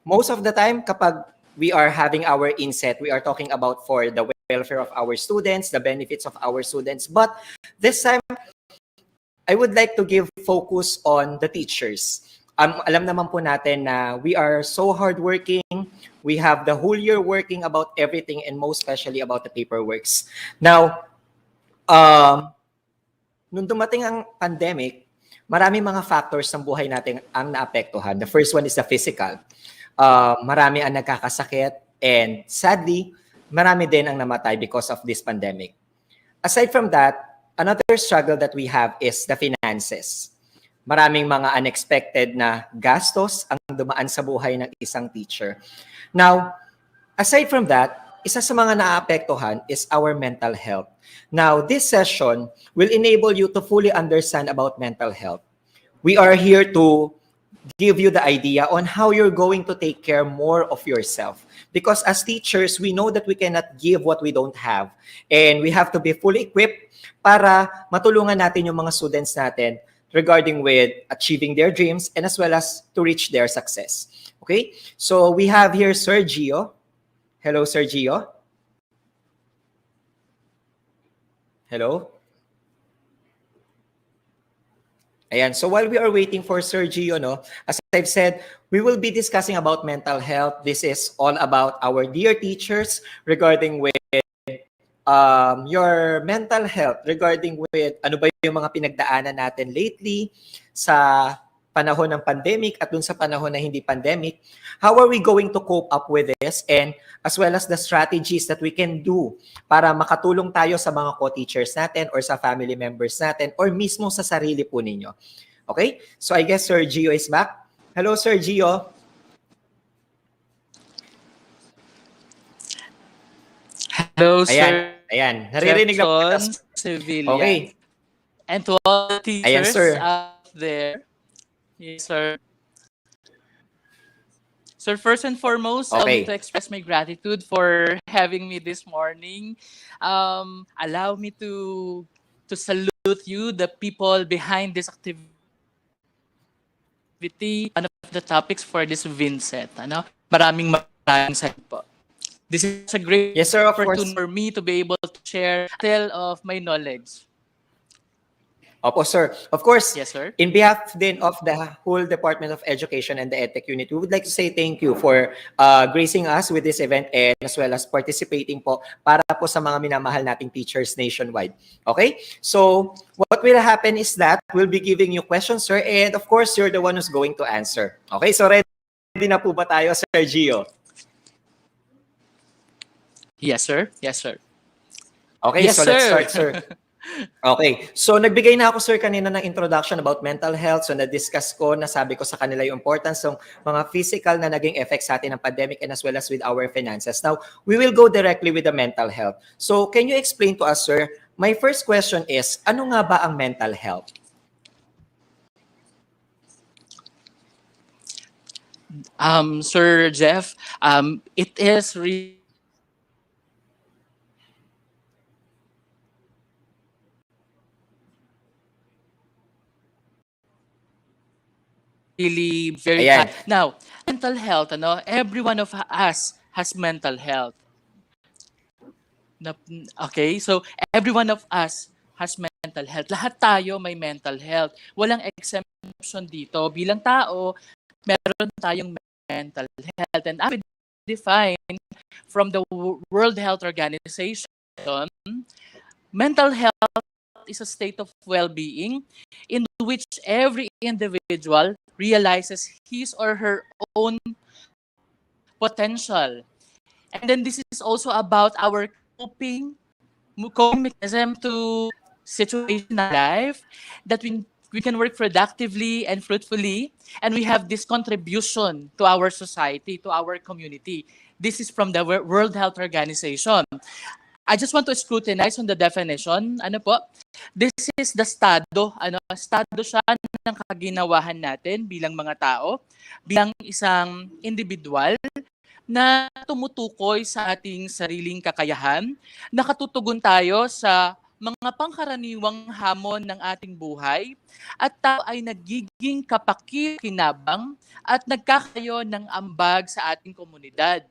most of the time, kapag we are having our inset, we are talking about for the welfare of our students, the benefits of our students. But this time, I would like to give focus on the teachers. Alam naman po natin na we are so hardworking. We have the whole year working about everything and most especially about the paperworks. Now, nung dumating ang pandemic, maraming mga factors ng buhay natin ang naapektuhan. The first one is the physical. Marami ang nagkakasakit and sadly, marami din ang namatay because of this pandemic. Aside from that, another struggle that we have is the finances. Maraming mga unexpected na gastos ang dumaan sa buhay ng isang teacher. Now, aside from that, isa sa mga naapektuhan is our mental health. Now, this session will enable you to fully understand about mental health. We are here to give you the idea on how you're going to take care more of yourself. Because as teachers, we know that we cannot give what we don't have. And we have to be fully equipped para matulungan natin yung mga students natin regarding with achieving their dreams and as well as to reach their success. Okay? So we have here Sir Gio. Hello, Sir Gio. Hello? Ayan, so while we are waiting for Sir Gio, no, as I've said, we will be discussing about mental health. This is all about our dear teachers regarding with your mental health, regarding with ano ba yung mga pinagdaanan natin lately sa panahon ng pandemic at dun sa panahon na hindi pandemic. How are we going to cope up with this and as well as the strategies that we can do para makatulong tayo sa mga co-teachers natin or sa family members natin or mismo sa sarili po ninyo. Okay? So I guess Sir Gio is back. Hello, Sir Gio. Hello, Ayan, Sir. ayan. Naririnig na po kita. Sevilla. Okay. And to all the teachers Ayan, sir. out there. Yes, sir. Sir, first and foremost, Okay. to express my gratitude for having me this morning. Allow me to salute you, the people behind this activity. One of the topics for this Vincent. Maraming salamat po. This is a great Yes, sir, of opportunity course. for me to be able to share a tale of my knowledge. Opo, sir. Of course, Yes, sir. in behalf then of the whole Department of Education and the EdTech unit, we would like to say thank you for gracing us with this event and as well as participating po para po sa mga minamahal nating teachers nationwide. Okay? So, what will happen is that we'll be giving you questions, sir, and of course, you're the one who's going to answer. Okay? So, ready na po ba tayo, Sir Gio? Yes, sir. Yes, sir. Okay, Yes, so let's sir. start, sir. Okay. So, nagbigay na ako, sir, kanina ng introduction about mental health. So, na-discuss ko, nasabi ko sa kanila yung importance ng mga physical na naging effects sa atin ng pandemic and as well as with our finances. Now, we will go directly with the mental health. So, can you explain to us, sir, my first question is, ano nga ba ang mental health? Sir Jeff, it is really very Ayan. high. Now, mental health, every one of us has mental health. Okay, so every one of us has mental health. Lahat tayo may mental health. Walang exemption dito. Bilang tao, meron tayong mental health. And as we define from the World Health Organization, mental health is a state of well-being in which every individual realizes his or her own potential. And then this is also about our coping mechanism to situation in life that we can work productively and fruitfully, and we have this contribution to our society, to our community. This is from the World Health Organization. I just want to scrutinize on the definition. Ano po? This is the estado. Estado siya ng kaginawahan natin bilang mga tao, bilang isang individual na tumutukoy sa ating sariling kakayahan, nakatutugon tayo sa mga pangkaraniwang hamon ng ating buhay, at tayo ay nagiging kapakikinabang at nagkakayo ng ambag sa ating komunidad.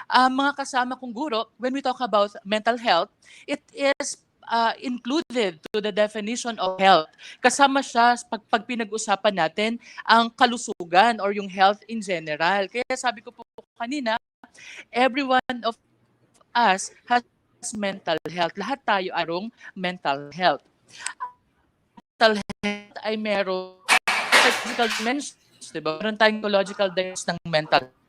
Mga kasama kong guro, when we talk about mental health, it is included to the definition of health. Kasama siya pag pinag-usapan natin ang kalusugan or yung health in general. Kaya sabi ko po kanina, every one of us has mental health. Lahat tayo arong mental health. Mental health ay meron physical dimensions, diba? Meron tayong psychological dimensions ng mental health.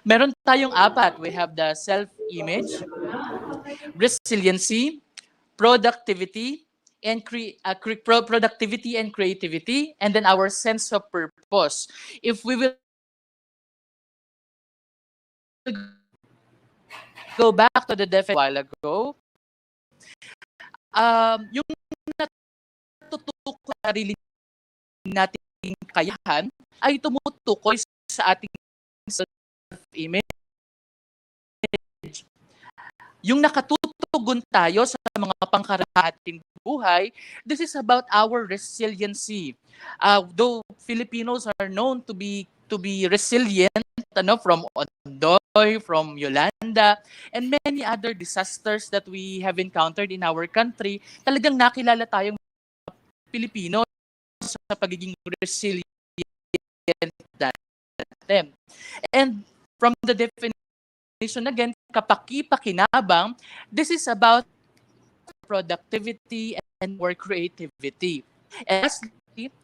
Meron tayong apat. We have the self-image, resiliency, productivity, and productivity and creativity, and then our sense of purpose. If we will go back to the definition a while ago, yung natutukoy sa sarili nating kakayahan ay tumutukoy sa ating self-image. Yung nakatutugon tayo sa mga pangkaraniwang buhay, this is about our resiliency. Though Filipinos are known to be resilient, from Ondoy, from Yolanda, and many other disasters that we have encountered in our country, talagang nakilala tayong Pilipino sa pagiging resilient natin. And from the definition again, kapakipakinabang, this is about productivity and more creativity. And lastly,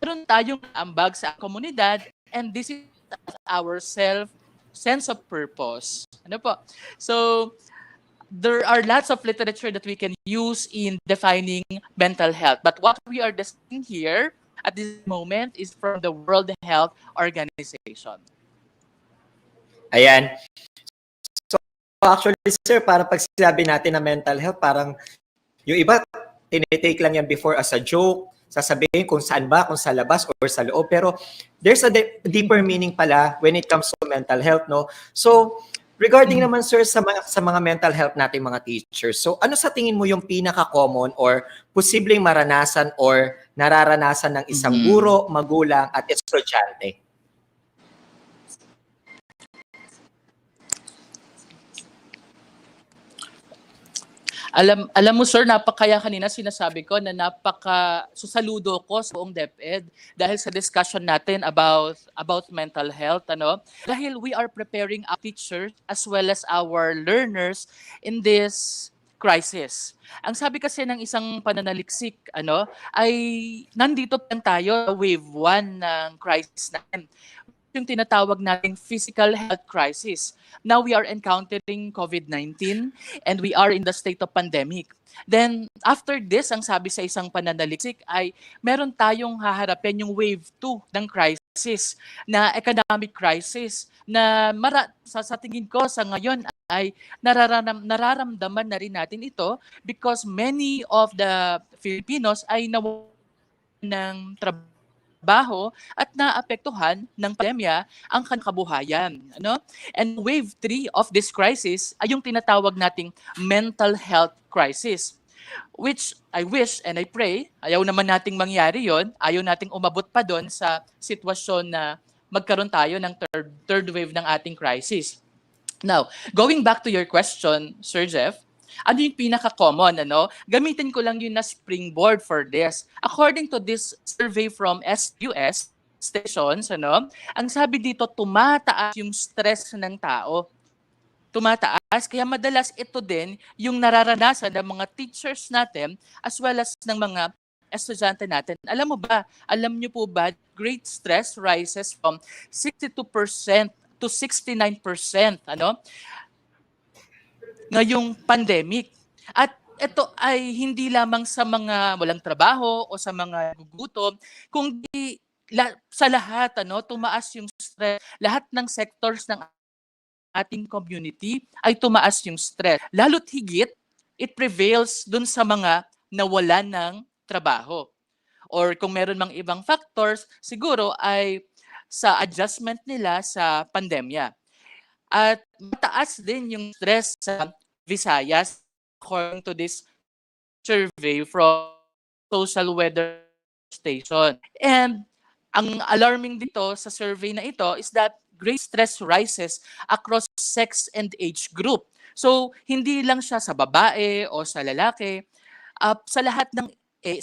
meron tayong ambag sa komunidad, and this is our sense of purpose. Ano po? So, there are lots of literature that we can use in defining mental health. But what we are discussing here at this moment is from the World Health Organization. Ayan. So actually, sir, parang pag sinabi natin na mental health, parang yung iba, tinitake lang yan before as a joke, sasabihin kung saan ba, kung sa labas or sa loob. Pero there's a deeper meaning pala when it comes to mental health, no? So, regarding naman, sir, sa mga mental health nating mga teachers, so ano sa tingin mo yung pinaka-common or posibleng maranasan or nararanasan ng isang guro, magulang at estudyante? Alam mo sir, kaya kanina sinasabi ko na susaludo ko sa buong DepEd dahil sa discussion natin about mental health, dahil we are preparing our teachers as well as our learners in this crisis. Ang sabi kasi ng isang pananaliksik, ay nandito pa tayo wave 1 ng crisis natin, yung tinatawag nating physical health crisis. Now we are encountering COVID-19 and we are in the state of pandemic. Then after this, ang sabi sa isang pananaliksik ay meron tayong haharapin yung wave 2 ng crisis crisis, na economic crisis, na sa tingin ko sa ngayon ay nararamdaman na rin natin ito because many of the Filipinos ay nawalan ng trabaho at naapektuhan ng pandemya ang kabuhayan. Ano? And wave 3 of this crisis ay yung tinatawag nating mental health crisis, which I wish and I pray, ayaw naman nating mangyari yon, ayaw nating umabot pa doon sa sitwasyon na magkaroon tayo ng third wave ng ating crisis. Now, going back to your question, Sir Jeff, ano yung pinaka-common, ano? Gamitin ko lang yun na springboard for this. According to this survey from SUS stations, ano, ang sabi dito, tumataas yung stress ng tao. Tumataas, kaya madalas ito din yung nararanasan ng mga teachers natin as well as ng mga estudyante natin. Alam niyo po ba, great stress rises from 62% to 69%, ano? Ngayong pandemic. At ito ay hindi lamang sa mga walang trabaho o sa mga gugutom, kundi sa lahat, ano, tumaas yung stress. Lahat ng sectors ng ating community ay tumaas yung stress. Lalo't higit, it prevails dun sa mga nawalan ng trabaho. Or kung meron mang ibang factors, siguro ay sa adjustment nila sa pandemya. At mataas din yung stress sa Visayas according to this survey from Social Weather Station. And ang alarming dito sa survey na ito is that great stress rises across sex and age group. So, hindi lang siya sa babae o sa lalaki. Sa lahat ng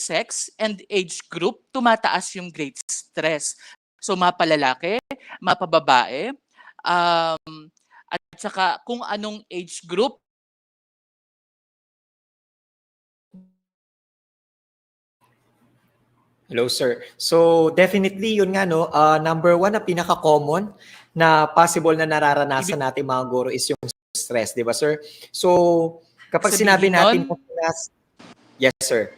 sex and age group, tumataas yung great stress. So, mapalalaki, mapababae, at saka kung anong age group. Hello, sir. So, definitely, yun nga, no, number one na pinaka-common na possible na nararanasan natin mga guro is yung stress, di ba, sir? So, kapag sinabi natin, yes, sir.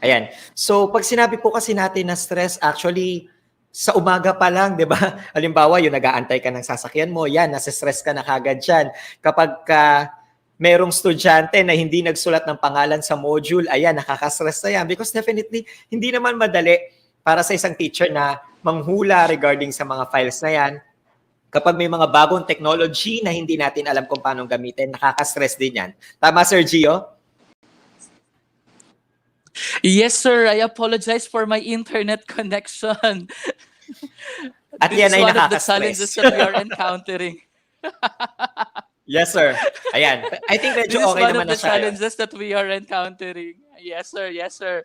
Ayan. So, pag sinabi po kasi natin na stress, actually, sa umaga pa lang, di ba? Halimbawa, yung nag-aantay ka ng sasakyan mo, yan, nasa-stress ka na kagad dyan. Kapag merong estudyante na hindi nagsulat ng pangalan sa module, ayan, nakaka-stress na yan. Because definitely, hindi naman madali para sa isang teacher na manghula regarding sa mga files na yan. Kapag may mga bagong technology na hindi natin alam kung paano gamitin, nakaka-stress din yan. Tama, Sir Gio? Yes, sir. I apologize for my internet connection. At yan ay nakaka-stress. This is one of the challenges that we are encountering. Yes, sir. Ayan. I think medyo okay naman na siya. This is one of the challenges that we are encountering. Yes, sir. Yes, sir.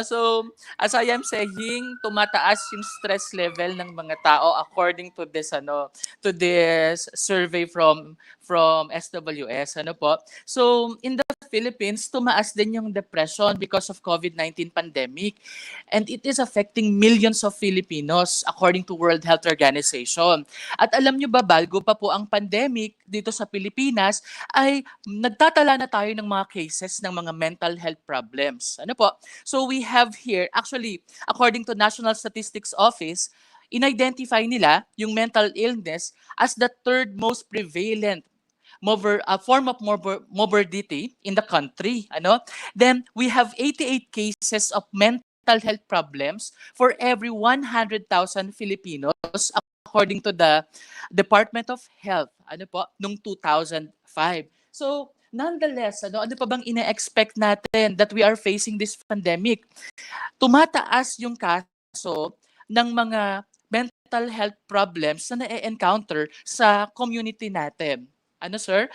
So, as I am saying, tumataas yung stress level ng mga tao according to this, to this survey from SWS, po. So, in the Philippines, tumaas din yung depression because of COVID-19 pandemic. And it is affecting millions of Filipinos according to World Health Organization. At alam nyo ba, bago pa po ang pandemic dito sa Pilipinas, ay nagtatala na tayo ng mga cases ng mga mental health problems. Po? So we have here, actually, according to National Statistics Office, in-identify nila yung mental illness as the third most prevalent form of morbidity in the country. Then we have 88 cases of mental health problems for every 100,000 Filipinos according to the Department of Health nung 2005. So nonetheless, ano pa bang ina-expect natin that we are facing this pandemic? Tumataas yung kaso ng mga mental health problems na na-encounter sa community natin. Sir?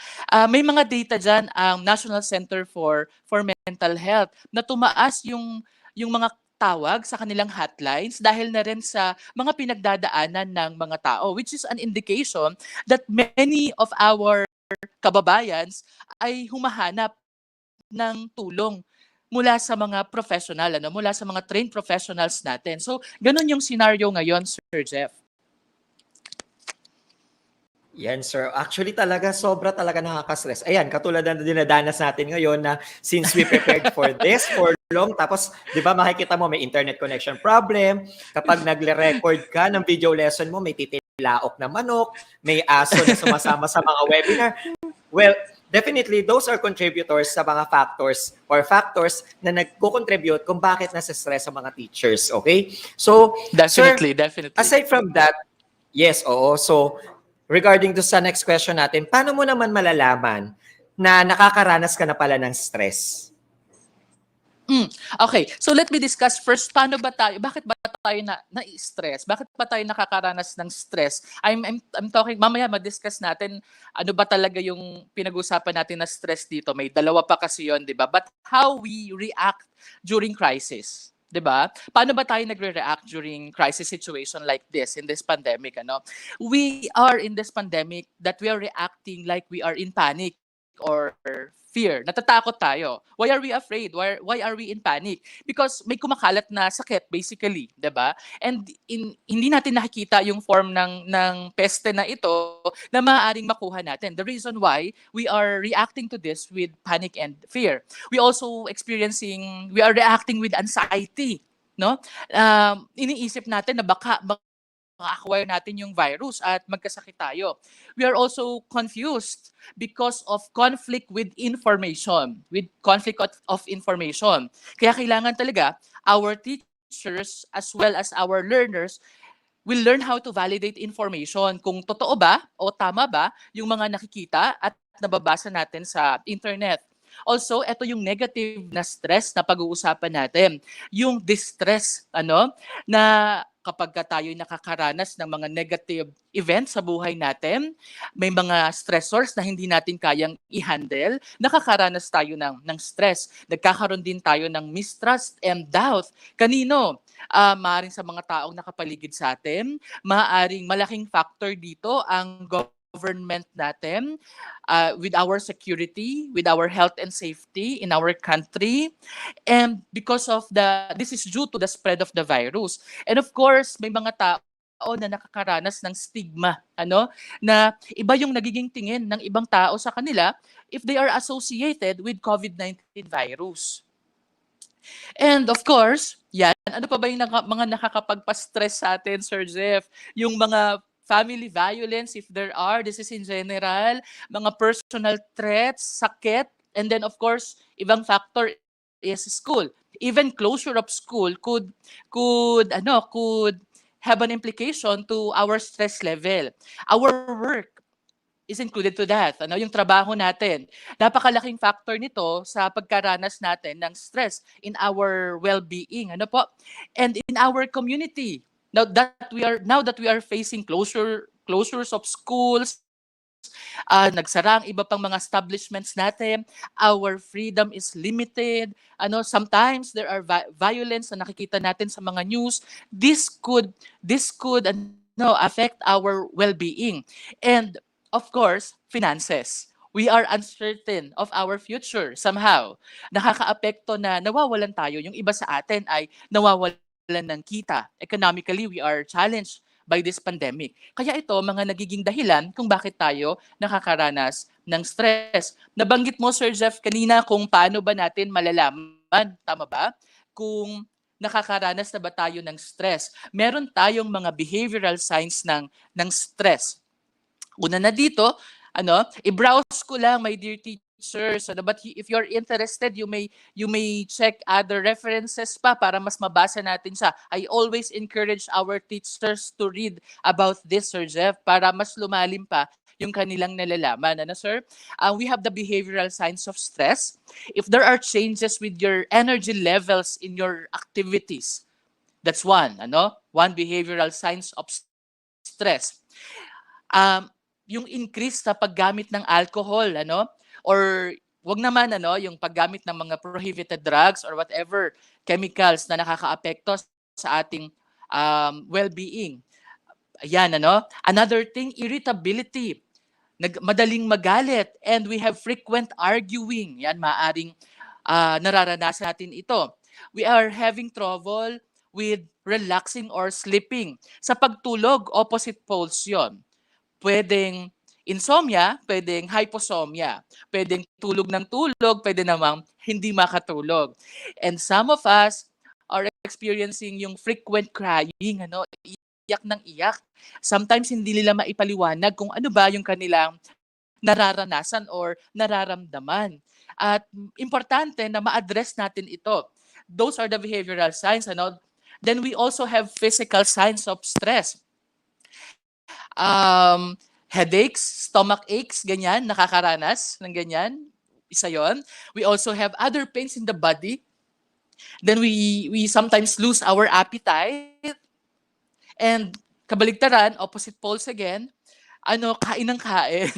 May mga data dyan ang National Center for Mental Health na tumaas yung mga tawag sa kanilang hotlines dahil na rin sa mga pinagdadaanan ng mga tao, which is an indication that many of our kababayans ay humahanap ng tulong mula sa mga professional, mula sa mga trained professionals natin. So, ganun yung scenario ngayon, Sir Jeff. Yan, sir. Actually talaga, sobra talaga nakaka-stress. Ayan, katulad na dinadanas natin ngayon na since we prepared for this for long, tapos, di ba makikita mo may internet connection problem, kapag nagle-record ka ng video lesson mo, may titilaok na manok, may aso na sumasama sa mga webinar. Well, definitely, those are contributors sa mga factors na nagko-contribute kung bakit nasa-stress sa mga teachers, okay? So, Definitely, sir, definitely. aside from that, yes, oo. So, regarding to sa next question natin, paano mo naman malalaman na nakakaranas ka na pala ng stress? Okay, so let me discuss first, bakit ba tayo na-stress? Bakit ba tayo nakakaranas ng stress? I'm talking, mamaya ma-discuss natin ano ba talaga yung pinag-usapan natin na stress dito. May dalawa pa kasi yon, di ba? But how we react during crisis. 'Di ba? Paano ba tayo nagre-react during crisis situation like this in this pandemic, ano? We are in this pandemic that we are reacting like we are in panic or fear. Natatakot tayo. Why are we afraid? Why are we in panic? Because may kumakalat na sakit basically, 'di ba? And hindi natin nakikita yung form ng peste na ito na maaaring makuha natin. The reason why we are reacting to this with panic and fear. We are reacting with anxiety, no? Iniisip natin na baka ma-acquire natin yung virus at magkasakit tayo. We are also confused because of conflict with conflict of information. Kaya kailangan talaga our teachers as well as our learners will learn how to validate information. Kung totoo ba o tama ba yung mga nakikita at nababasa natin sa internet. Also, ito yung negative na stress na pag-uusapan natin. Yung distress, na kapag tayo nakakaranas ng mga negative events sa buhay natin, may mga stressors na hindi natin kayang i-handle, nakakaranas tayo ng stress. Nagkakaroon din tayo ng mistrust and doubt. Kanino? Maaaring sa mga taong nakapaligid sa atin, maaaring malaking factor dito ang government natin, with our security, with our health and safety in our country, and this is due to the spread of the virus. And of course, may mga tao na nakakaranas ng stigma, na iba yung nagiging tingin ng ibang tao sa kanila if they are associated with COVID-19 virus. And of course, ano pa ba yung mga nakakapagpa-stress sa atin, Sir Jeff? Yung mga family violence, if there are, this is in general, mga personal threats, sakit, and then of course, ibang factor is school. Even closure of school could have an implication to our stress level. Our work is included to that. Yung trabaho natin. Napakalaking factor nito sa pagkaranas natin ng stress in our well-being. And in our community. Now that we are facing closures of schools, nagsara ang iba pang mga establishments natin, our freedom is limited. Sometimes there are violence na nakikita natin sa mga news. This could affect our well-being. And of course, finances. We are uncertain of our future somehow. Nakakaapekto na nawawalan tayo. Yung iba sa atin ay nawawalan ng kita. Economically, we are challenged by this pandemic. Kaya ito, mga nagiging dahilan kung bakit tayo nakakaranas ng stress. Nabanggit mo, Sir Jeff, kanina kung paano ba natin malalaman, tama ba? Kung nakakaranas na ba tayo ng stress. Meron tayong mga behavioral signs ng stress. Una na dito, i-browse ko lang, my dear teachers. But if you're interested, you may check other references pa para mas mabasa natin siya. I always encourage our teachers to read about this, Sir Jeff, para mas lumalim pa yung kanilang nalalaman. Sir? We have the behavioral signs of stress. If there are changes with your energy levels in your activities, that's one. One behavioral signs of stress. Yung increase sa paggamit ng alcohol, or wag naman yung paggamit ng mga prohibited drugs or whatever chemicals na nakakaapekto sa ating well-being. Ayan, Another thing, irritability. Madaling magalit, and we have frequent arguing. Yan, maaring nararanasan natin ito. We are having trouble with relaxing or sleeping. Sa pagtulog, opposite poles yon. Pwedeng insomnia, pwedeng hyposomnia. Pwedeng tulog ng tulog, pwede namang hindi makatulog. And some of us are experiencing yung frequent crying, iyak ng iyak. Sometimes hindi nila maipaliwanag kung ano ba yung kanilang nararanasan or nararamdaman. At importante na ma-address natin ito. Those are the behavioral signs. Then we also have physical signs of stress. Headaches, stomach aches, ganyan, nakakaranas ng ganyan. Isa yon. We also have other pains in the body. Then we sometimes lose our appetite. And kabaligtaran, opposite poles again, kain ng kain.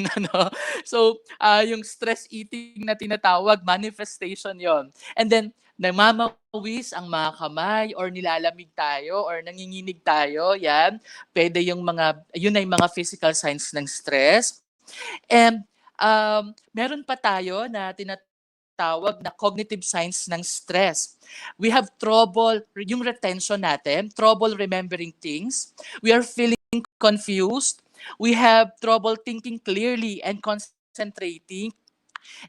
So, yung stress eating na tinatawag, manifestation yon. And then, namamawis ang mga kamay or nilalamig tayo or nanginginig tayo, yan. Pwede yun ay mga physical signs ng stress. And meron pa tayo na tinatawag na cognitive signs ng stress. We have trouble, yung retention natin, trouble remembering things. We are feeling confused. We have trouble thinking clearly and concentrating.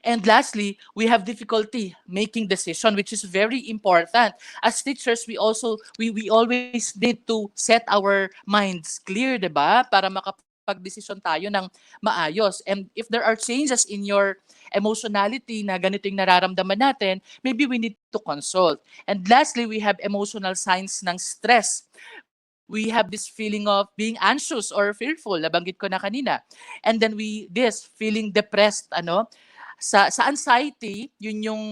And lastly, we have difficulty making decision, which is very important. As teachers, we always need to set our minds clear, 'di ba? Para makapag-desisyon tayo ng maayos. And if there are changes in your emotionality na ganito yung nararamdaman natin, maybe we need to consult. And lastly, we have emotional signs ng stress. We have this feeling of being anxious or fearful, nabanggit ko na kanina. And then this feeling depressed, sa anxiety, yun yung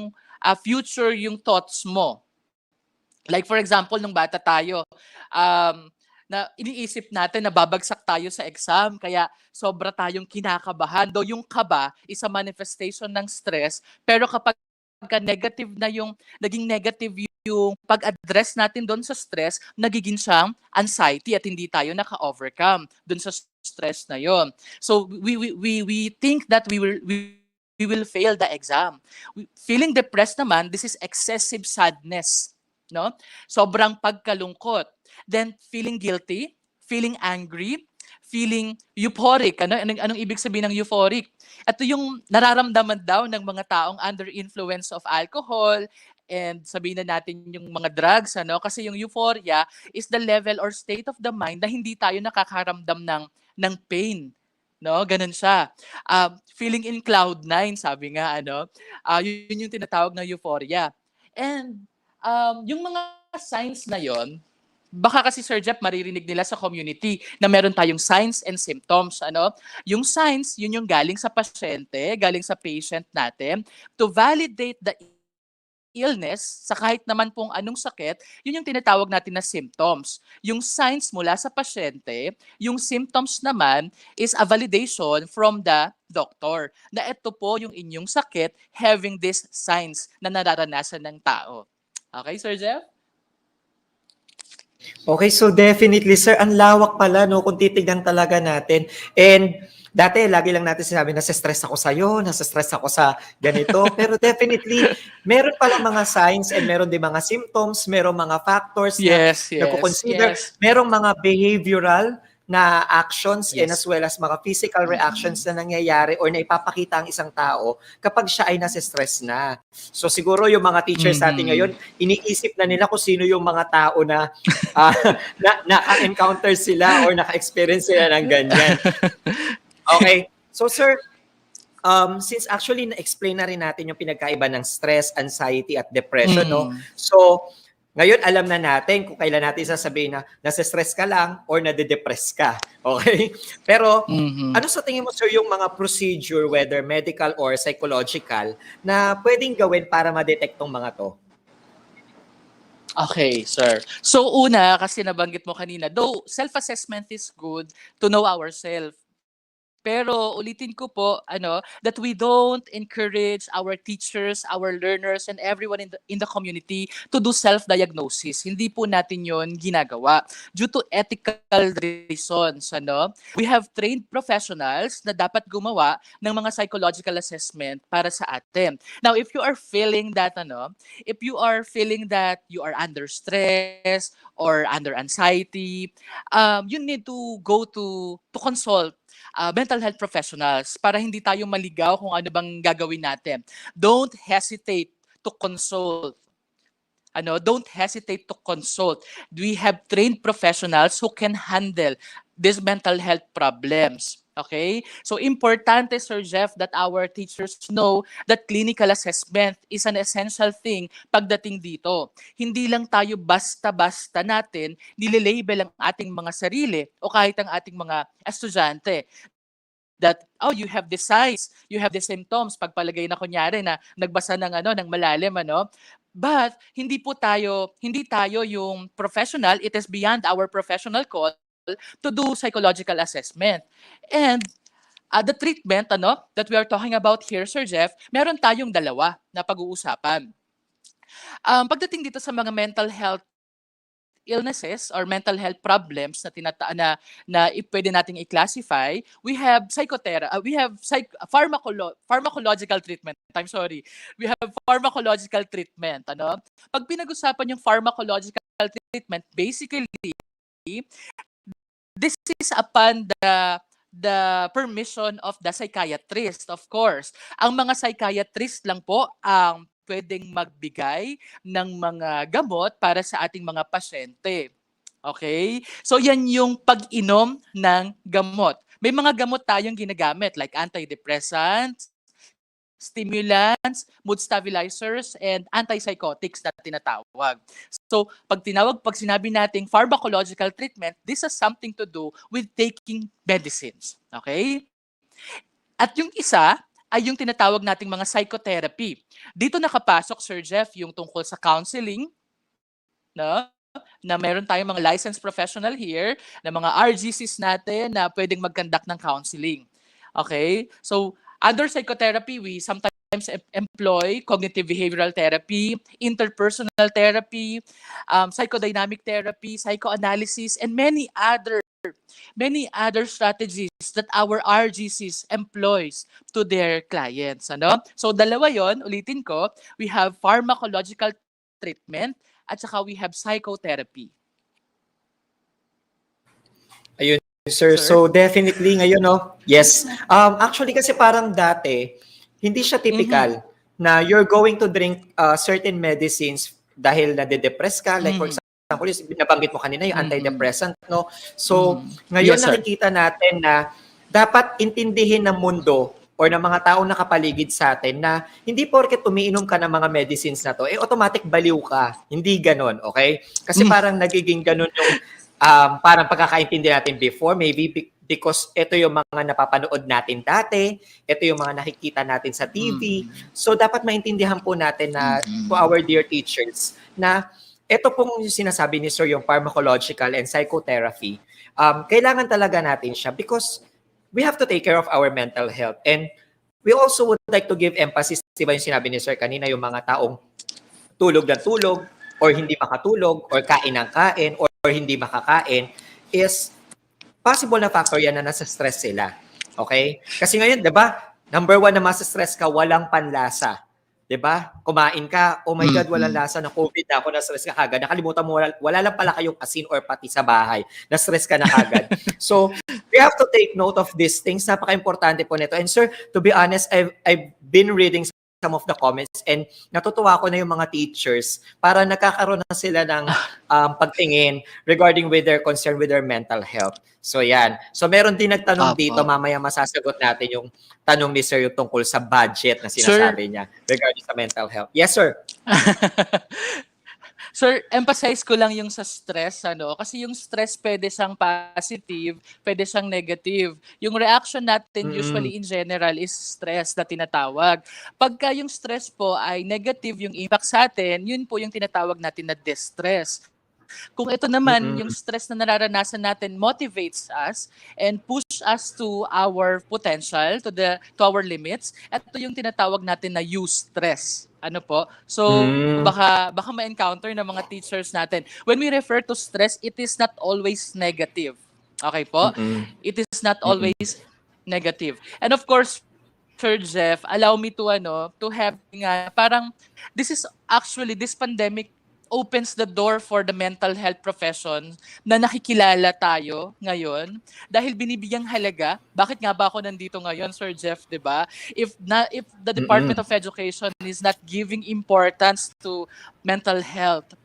future yung thoughts mo. Like for example, nung bata tayo, na iniisip natin na babagsak tayo sa exam, kaya sobra tayong kinakabahan. Though yung kaba is a manifestation ng stress, pero kapag naging negative yung pag-address natin doon sa stress, nagiging siyang anxiety at hindi tayo naka-overcome doon sa stress na yon. So we think that we will fail the exam. Feeling depressed naman, this is excessive sadness, no? Sobrang pagkalungkot. Then feeling guilty, feeling angry, feeling euphoric. Anong ibig sabihin ng euphoric? Ito yung nararamdaman daw ng mga taong under influence of alcohol and sabihin na natin yung mga drugs, kasi yung euphoria is the level or state of the mind na hindi tayo nakakaramdam ng pain. Ganun siya. Feeling in cloud nine, sabi nga, yun yung tinatawag na euphoria. And yung mga signs na yon, baka kasi Sir Jeff maririnig nila sa community na meron tayong signs and symptoms. Yung signs, yun yung galing sa pasyente, galing sa patient natin to validate the illness sa kahit naman pong anong sakit, yun yung tinatawag natin na symptoms. Yung signs mula sa pasyente, yung symptoms naman is a validation from the doctor na ito po yung inyong sakit having these signs na nararanasan ng tao. Okay, Sir Jeff? Okay, so definitely, sir, ang lawak pala, kung titignan talaga natin. And dati, lagi lang natin sinabi, nasa-stress ako sa'yo, nasa-stress ako sa ganito. Pero definitely, meron pala mga signs and meron din mga symptoms, meron mga factors na consider, merong mga behavioral na actions and as well as mga physical reactions na nangyayari or na ipapakita ang isang tao kapag siya ay nasa-stress na. So siguro yung mga teachers natin ngayon, iniisip na nila kung sino yung mga tao na naka-encounter sila or naka-experience sila ng ganyan. Okay. So sir, since actually na-explain na rin natin yung pinagkaiba ng stress, anxiety at depression, So ngayon, alam na natin kung kailan natin sasabihin na nasa-stress ka lang or nade-depress ka. Okay? Pero, ano sa tingin mo, sir, yung mga procedure, whether medical or psychological, na pwedeng gawin para ma-detect tong mga to? Okay, sir. So, una, kasi nabanggit mo kanina, though self-assessment is good to know ourselves. Pero ulitin ko po that we don't encourage our teachers, our learners and everyone in the community to do self-diagnosis. Hindi po natin 'yon ginagawa due to ethical reasons, We have trained professionals na dapat gumawa ng mga psychological assessment para sa atin. Now, if you are feeling that you are under stress or under anxiety, you need to go to consult mental health professionals para hindi tayo maligaw kung ano bang gagawin natin. Don't hesitate to consult. Don't hesitate to consult. We have trained professionals who can handle these mental health problems. Okay? So, importante, Sir Jeff, that our teachers know that clinical assessment is an essential thing pagdating dito. Hindi lang tayo basta-basta natin nililabel ang ating mga sarili o kahit ang ating mga estudyante that you have the signs, you have the symptoms pagpalagay na kunyari na nagbasa ng malalim but hindi tayo yung professional. It is beyond our professional call to do psychological assessment. And the treatment that we are talking about here, Sir Jeff, meron tayong dalawa na pag-uusapan. Pagdating dito sa mga mental health illnesses or mental health problems na pwede nating i-classify, we have pharmacological treatment. I'm sorry. We have pharmacological treatment, Pag pinag-usapan yung pharmacological treatment, basically this is upon the permission of the psychiatrist, of course. Ang mga psychiatrist lang po ang pwedeng magbigay ng mga gamot para sa ating mga pasyente. Okay? So yan yung pag-inom ng gamot. May mga gamot tayong ginagamit like antidepressants, stimulants, mood stabilizers, and antipsychotics na tinatawag. So, pag sinabi nating pharmacological treatment, this has something to do with taking medicines. Okay? At yung isa ay yung tinatawag nating mga psychotherapy. Dito nakapasok, Sir Jeff, yung tungkol sa counseling, na meron tayong mga licensed professional here, na mga RGCs natin na pwedeng mag-conduct ng counseling. Okay? So, under psychotherapy, we sometimes employ cognitive behavioral therapy, interpersonal therapy, psychodynamic therapy, psychoanalysis, and many other strategies that our RGCs employs to their clients. So dalawa yon, ulitin ko, we have pharmacological treatment at saka we have psychotherapy. Ayun, sir. So definitely ngayon, yes. Actually kasi parang dati, hindi siya typical na you're going to drink certain medicines dahil nade-depress ka. Like for example, nabanggit mo kanina yung antidepressant, So ngayon Yes, sir. nakikita natin na dapat intindihin ng mundo or ng mga taong nakapaligid sa atin na hindi porket umiinom ka ng mga medicines na to, automatic baliw ka. Hindi ganon, okay? Kasi parang nagiging ganon yung parang pagkakaintindi natin before, maybe because ito yung mga napapanood natin dati, ito yung mga nakikita natin sa TV. So dapat maintindihan po natin na to our dear teachers na ito pong yung sinasabi ni Sir, yung pharmacological and psychotherapy, kailangan talaga natin siya because we have to take care of our mental health. And we also would like to give emphasis, diba yung sinabi ni Sir kanina, yung mga taong tulog na tulog, or hindi makatulog, or kain ng kain, or hindi makakain, is possible na factor yan na nasa stress sila. Okay? Kasi ngayon, diba, number one na masa-stress ka, walang panlasa. 'Di ba? Kumain ka, oh my God, walang lasa na COVID na ako, na-stress ka kagad. Nakalimutan mo, wala lang pala kayong asin or pati sa bahay. Na-stress ka na kagad. So, we have to take note of these things. Napaka-importante po nito. And sir, to be honest, I've been reading some of the comments and natutuwa ko na yung mga teachers para nagkakaroon na sila ng pagtingin regarding with their concern with their mental health. So yan. So meron din nagtanong dito, mamaya masasagot natin yung tanong ni Sir yung tungkol sa budget na sinasabi niya regarding sa mental health. Yes, sir. Sir, emphasize ko lang yung sa stress, kasi yung stress pwede siyang positive, pwede siyang negative. Yung reaction natin usually in general is stress na tinatawag. Pagka yung stress po ay negative yung impact sa atin, yun po yung tinatawag natin na distress. Kung ito naman, yung stress na nararanasan natin motivates us and push us to our potential, to our limits, ito yung tinatawag natin na eustress. So, baka ma-encounter ng mga teachers natin. When we refer to stress, it is not always negative. Okay po? It is not always negative. And of course, Sir Jeff, allow me to have parang this pandemic opens the door for the mental health profession na nakikilala tayo ngayon dahil binibigyang halaga. Bakit nga ba ako nandito ngayon, Sir Jeff, 'di ba? If the Department Mm-mm. of Education is not giving importance to mental health,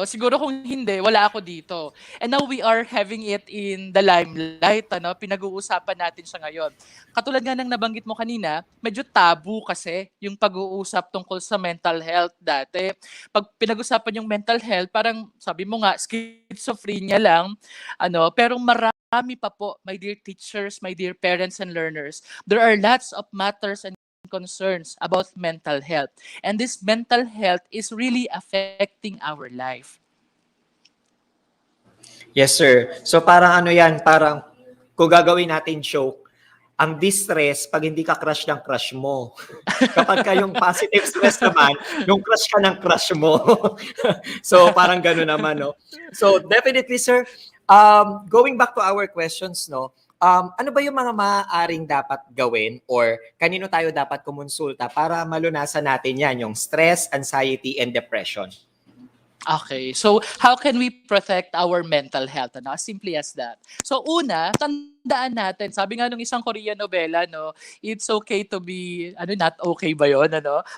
siguro kung hindi, wala ako dito. And now we are having it in the limelight, pinag-uusapan natin siya ngayon. Katulad nga ng nabanggit mo kanina, medyo tabu kasi yung pag-uusap tungkol sa mental health dati. Pag pinag-usapan yung mental health, parang sabi mo nga, schizophrenia lang, pero marami pa po, my dear teachers, my dear parents and learners. There are lots of matters and concerns about mental health. And this mental health is really affecting our life. Yes, sir. So parang ano yan, parang kung gagawin natin joke, ang distress pag hindi ka crush ng crush mo. Kapag ka yung positive stress naman, yung crush ka ng crush mo. So parang gano'n naman, no? So definitely, sir, going back to our questions, no? Ano ba yung mga maaaring dapat gawin or kanino tayo dapat kumonsulta para malunasan natin yan, yung stress, anxiety, and depression? Okay, so how can we protect our mental health? As simply as that. So una, tandaan natin, sabi nga nung isang Korean novela, it's okay to be, not okay ba yun,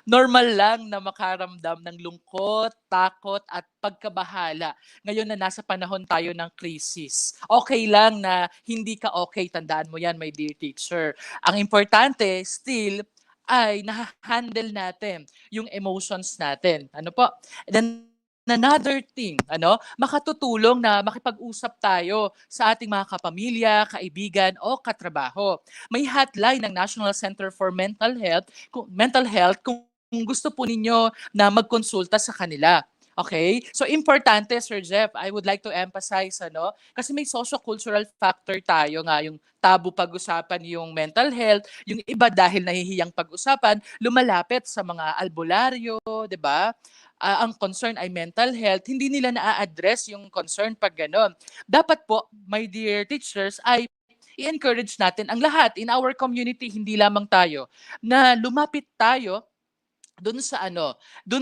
Normal lang na makaramdam ng lungkot, takot, at pagkabahala. Ngayon na nasa panahon tayo ng crisis. Okay lang na hindi ka okay, tandaan mo yan, my dear teacher. Ang importante, still, ay na-handle natin yung emotions natin. Ano po? Then, another thing, makatutulong na makipag-usap tayo sa ating mga kapamilya, kaibigan o katrabaho. May hotline ng National Center for Mental Health kung gusto po ninyo na magkonsulta sa kanila. Okay? So importante, Sir Jeff, I would like to emphasize, kasi may socio-cultural factor tayo nga, yung tabu pag-usapan yung mental health, yung iba dahil nahihiyang pag-usapan, lumalapit sa mga albularyo, 'di ba? Ang concern ay mental health, hindi nila na-address yung concern pag gano'n. Dapat po, my dear teachers, ay i-encourage natin ang lahat in our community, hindi lamang tayo, na lumapit tayo dun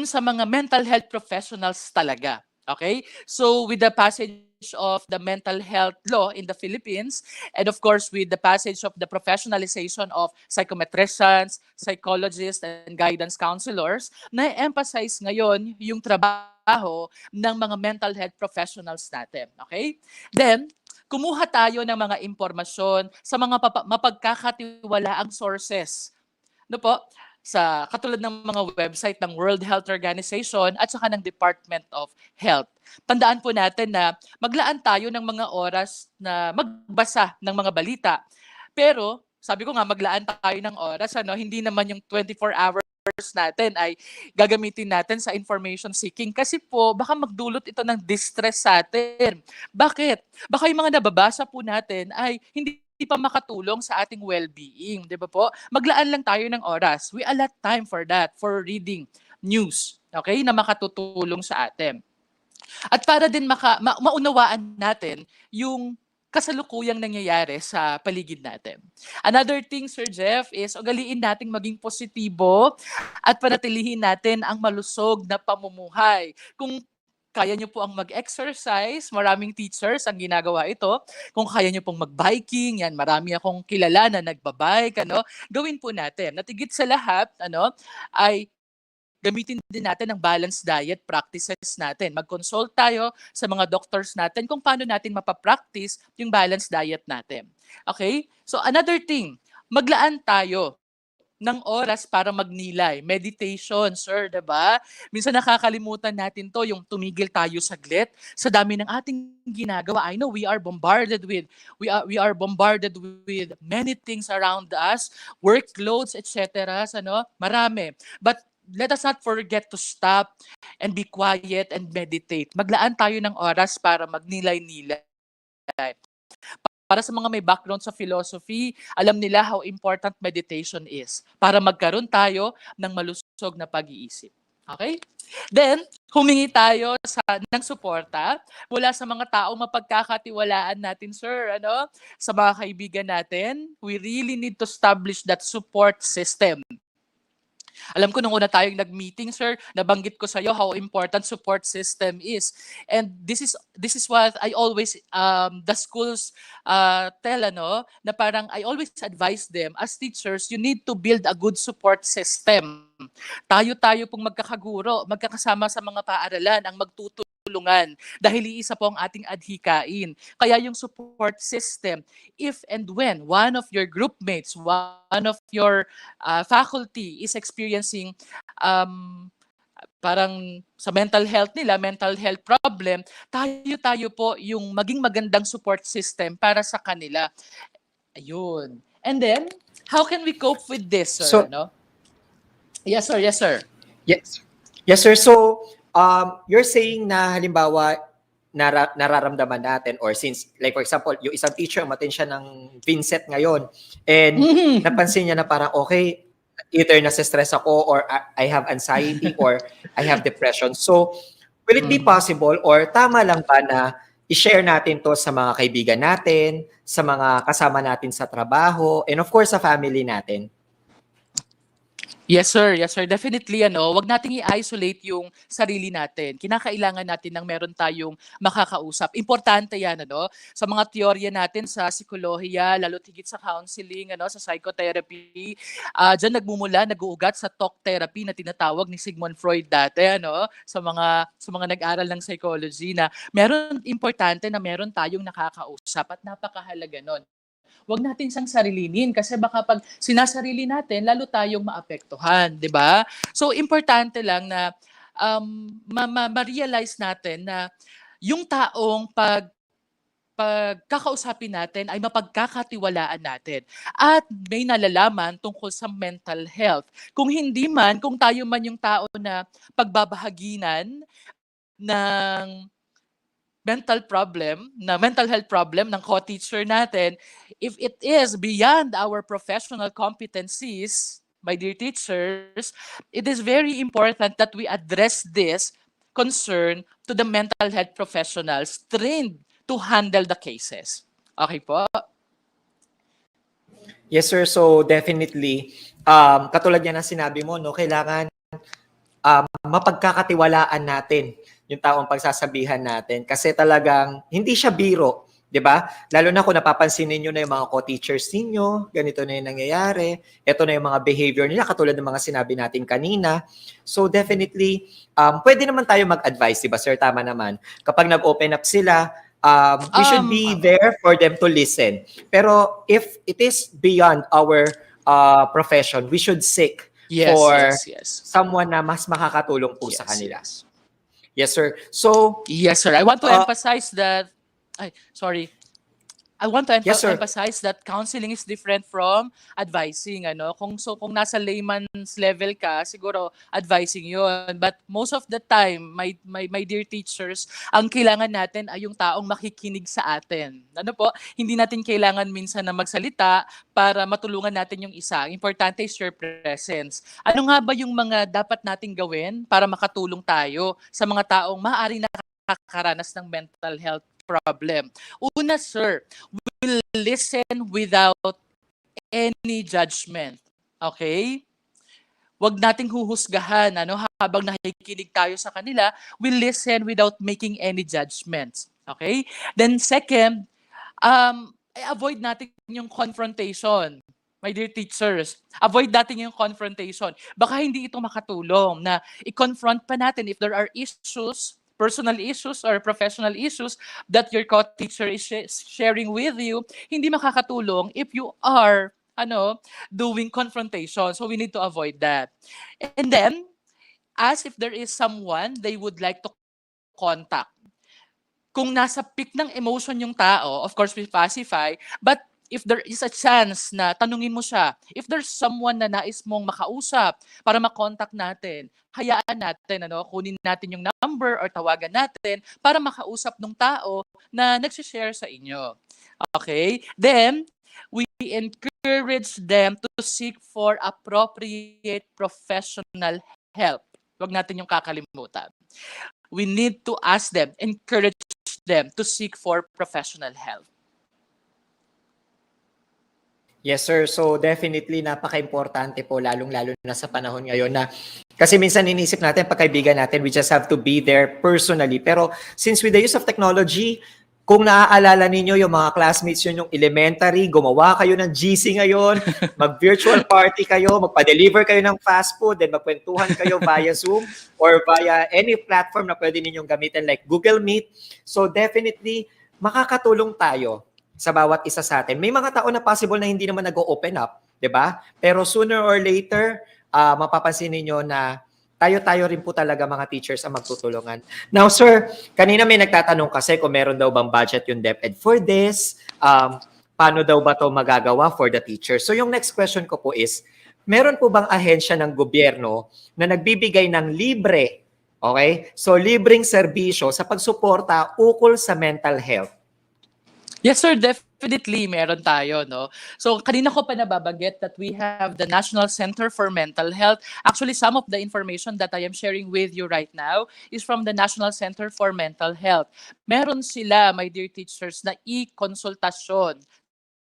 sa mga mental health professionals talaga. Okay? So with the passage of the mental health law in the Philippines, and of course with the passage of the professionalization of psychometricians, psychologists, and guidance counselors, na-emphasize ngayon yung trabaho ng mga mental health professionals natin. Okay? Then, kumuha tayo ng mga impormasyon sa mga mapagkakatiwalaang sources. Po? Sa katulad ng mga website ng World Health Organization at saka ng Department of Health. Tandaan po natin na maglaan tayo ng mga oras na magbasa ng mga balita. Pero, sabi ko nga, maglaan tayo ng oras, hindi naman yung 24 hours natin ay gagamitin natin sa information seeking. Kasi po, baka magdulot ito ng distress sa atin. Bakit? Baka yung mga nababasa po natin ay hindi pa makatulong sa ating well-being, 'di ba po? Maglaan lang tayo ng oras. We allot time for that, for reading news, okay, na makatutulong sa atin. At para din maunawaan natin yung kasalukuyang nangyayari sa paligid natin. Another thing, Sir Jeff, is ugaliin nating maging positibo at panatilihin natin ang malusog na pamumuhay. Kung kaya nyo po ang mag-exercise, maraming teachers ang ginagawa ito. Kung kaya nyo pong mag-biking, yan, marami akong kilala na nagbabike, gawin po natin. At higit sa lahat, ay gamitin din natin ang balanced diet practices natin. Mag-consult tayo sa mga doctors natin kung paano natin mapapractice yung balanced diet natin. Okay? So another thing, maglaan tayo ng oras para magnilay. Meditation, sir, 'di ba? Minsan nakakalimutan natin 'to, yung tumigil tayo saglit sa dami ng ating ginagawa. I know we are bombarded with many things around us, workloads, etc. Marami. But let us not forget to stop and be quiet and meditate. Maglaan tayo ng oras para magnilay-nilay. Para sa mga may background sa philosophy, alam nila how important meditation is para magkaroon tayo ng malusog na pag-iisip. Okay? Then, humingi tayo ng suporta mula sa mga taong mapagkakatiwalaan natin, sir. Sa mga kaibigan natin, we really need to establish that support system. Alam ko nung una tayong nag-meeting, sir, nabanggit ko sa iyo how important support system is. And this is what I always the schools tell na parang I always advise them as teachers, you need to build a good support system. Tayo-tayo pong magkakaguro, magkakasama sa mga paaralan ang magtutulungan dahil iisa po ang ating adhikain. Kaya yung support system, if and when one of your group mates, one of your faculty is experiencing parang sa mental health nila, mental health problem, tayo-tayo po yung maging magandang support system para sa kanila. Ayun. And then, how can we cope with this, sir? So- Yes, sir. Yes, sir. Yes. Yes, sir. So, you're saying na halimbawa, nararamdaman natin or since, like for example, yung isang teacher, umattend siya ng Inset ngayon and napansin niya na parang, okay, either nasa-stress ako or I have anxiety or I have depression. So, will it be possible or tama lang ba na i-share natin to sa mga kaibigan natin, sa mga kasama natin sa trabaho, and of course, sa family natin? Yes, sir. Yes, sir. Definitely, wag nating i-isolate yung sarili natin. Kinakailangan natin ng meron tayong makakausap. Importante yan, sa mga teorya natin sa psikolohiya, lalo higit sa counseling, sa psychotherapy. Diyan nag-uugat sa talk therapy na tinatawag ni Sigmund Freud dati, sa mga nag-aral ng psychology na importante na meron tayong nakakausap at napakahalaga nun. Huwag natin siyang sarilinin kasi baka pag sinasarili natin, lalo tayong maapektuhan, di ba? So, importante lang na ma-realize natin na yung taong pagkakausapin natin ay mapagkakatiwalaan natin at may nalalaman tungkol sa mental health. Kung hindi man, kung tayo man yung tao na pagbabahaginan ng mental health problem ng co-teacher natin, if it is beyond our professional competencies, my dear teachers, it is very important that we address this concern to the mental health professionals trained to handle the cases. Okay po? Yes, sir. So definitely, katulad yan ang sinabi mo, kailangan mapagkakatiwalaan natin yung taong pagsasabihan natin kasi talagang hindi siya biro, 'di ba? Lalo na kung napapansin niyo na yung mga co-teachers ninyo, ganito na yung nangyayari, ito na yung mga behavior nila katulad ng mga sinabi natin kanina. So definitely, pwede naman tayo mag-advise, 'di ba, sir? Tama naman. Kapag nag-open up sila, we should be there for them to listen. Pero if it is beyond our profession, we should seek for someone na mas makakatulong po sa kanila. Yes, sir. So, yes, sir. I want to emphasize that Yes, sir. emphasize that counseling is different from advising, Kung nasa layman's level ka, siguro advising 'yon. But most of the time, my dear teachers, ang kailangan natin ay yung taong makikinig sa atin. Hindi natin kailangan minsan na magsalita para matulungan natin yung isa. Importante is your presence. Ano nga ba yung mga dapat nating gawin para makatulong tayo sa mga taong maaaring nakakaranas ng mental health problem? Una, sir, we'll listen without any judgment. Okay? Huwag nating huhusgahan, habang nakikinig tayo sa kanila, we'll listen without making any judgments. Okay? Then second, avoid natin yung confrontation. My dear teachers, avoid natin yung confrontation. Baka hindi ito makatulong na i-confront pa natin if there are issues, personal issues or professional issues that your co-teacher is sharing with you, hindi makakatulong if you are doing confrontation. So we need to avoid that. And then, ask if there is someone they would like to contact. Kung nasa peak ng emotion yung tao, of course we pacify, but if there is a chance na tanungin mo siya, if there's someone na nais mong makausap para makontak natin, hayaan natin, kunin natin yung number or tawagan natin para makausap ng tao na nagsishare sa inyo. Okay? Then, we encourage them to seek for appropriate professional help. Huwag natin yung kakalimutan. We need to ask them, encourage them to seek for professional help. Yes, sir. So definitely napaka-importante po lalong-lalo na sa panahon ngayon na kasi minsan inisip natin pagkaibigan natin, we just have to be there personally. Pero since with the use of technology, kung naaalala ninyo yung mga classmates yun yung elementary, gumawa kayo ng GC ngayon, mag-virtual party kayo, magpa-deliver kayo ng fast food, then magkwentuhan kayo via Zoom or via any platform na pwede ninyong gamitin like Google Meet. So definitely, makakatulong tayo sa bawat isa sa atin. May mga tao na possible na hindi naman nag-open up, 'di ba? Pero sooner or later, mapapansin niyo na tayo-tayo rin po talaga mga teachers ang magtutulungan. Now, sir, kanina may nagtatanong kasi kung meron daw bang budget yung DepEd for this, paano daw ba 'to magagawa for the teachers? So yung next question ko po is, meron po bang ahensya ng gobyerno na nagbibigay ng libre, okay? So libreng serbisyo sa pagsuporta ukol sa mental health? Yes, sir, definitely meron tayo, no? So, kanina ko pa nababanggit that we have the National Center for Mental Health. Actually, some of the information that I am sharing with you right now is from the National Center for Mental Health. Meron sila, my dear teachers, na e-konsultasyon.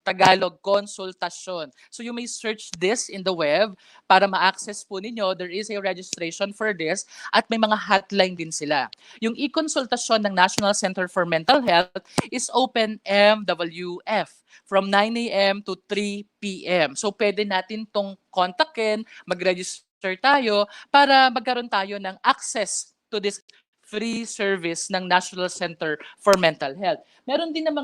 Tagalog, konsultasyon. So you may search this in the web para ma-access po ninyo. There is a registration for this at may mga hotline din sila. Yung e-konsultasyon ng National Center for Mental Health is open MWF from 9 a.m. to 3 p.m. So pwede natin tong kontakin, mag-register tayo para magkaroon tayo ng access to this free service ng National Center for Mental Health. Meron din ng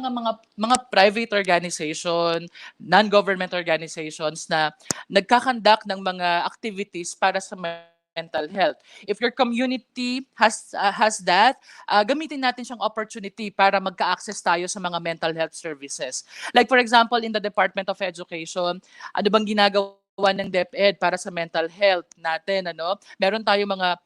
mga private organization, non-government organizations na nagkakandak ng mga activities para sa mental health. If your community has that, gamitin natin siyang opportunity para magka-access tayo sa mga mental health services. Like for example, in the Department of Education, ano bang ginagawa ng DepEd para sa mental health natin, ano? Meron tayong mga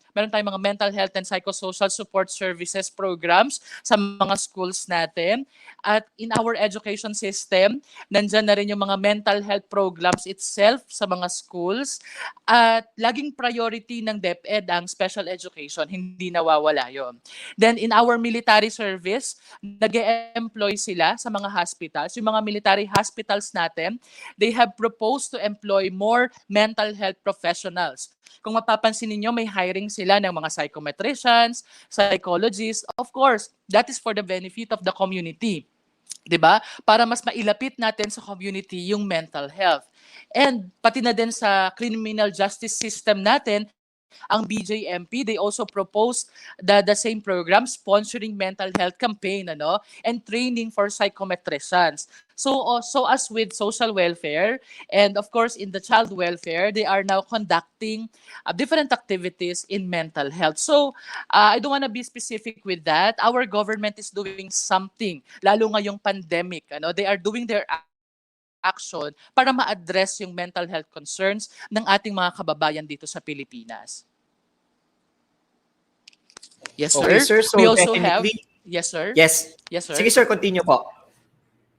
mental health and psychosocial support services programs sa mga schools natin. At in our education system, nandyan na rin yung mga mental health programs itself sa mga schools. At laging priority ng DepEd ang special education, hindi nawawala yon. Then in our military service, nag-e-employ sila sa mga hospitals. Yung mga military hospitals natin, they have proposed to employ more mental health professionals. Kung mapapansin ninyo, may hiring sila ng mga psychometricians, psychologists. Of course, that is for the benefit of the community. 'Di ba? Para mas mailapit natin sa community yung mental health. And pati na din sa criminal justice system natin, ang BJMP, they also proposed the same program sponsoring mental health campaign and training for psychometricians. So as with social welfare and of course in the child welfare, they are now conducting different activities in mental health. So I don't want to be specific with that. Our government is doing something, lalo ngayong pandemic. They are doing their action para ma-address yung mental health concerns ng ating mga kababayan dito sa Pilipinas. Yes, sir. Okay, sir. So We also have... definitely, Yes, sir. yes. Yes, sir. Sige, sir, continue po.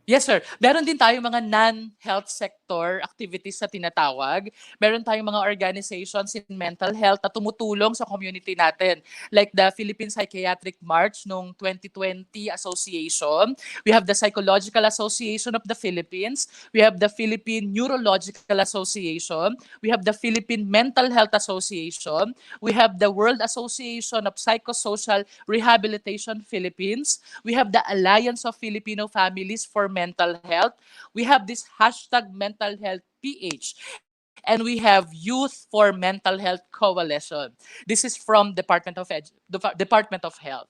Yes, sir. Meron din tayong mga non-health sector activities na tinatawag. Meron tayong mga organizations in mental health na tumutulong sa community natin. Like the Philippine Psychiatric March noong 2020 Association. We have the Psychological Association of the Philippines. We have the Philippine Neurological Association. We have the Philippine Mental Health Association. We have the World Association of Psychosocial Rehabilitation Philippines. We have the Alliance of Filipino Families for Mental Health. We have this hashtag Mental Health PH. And we have Youth for Mental Health Coalition. This is from Department of Health.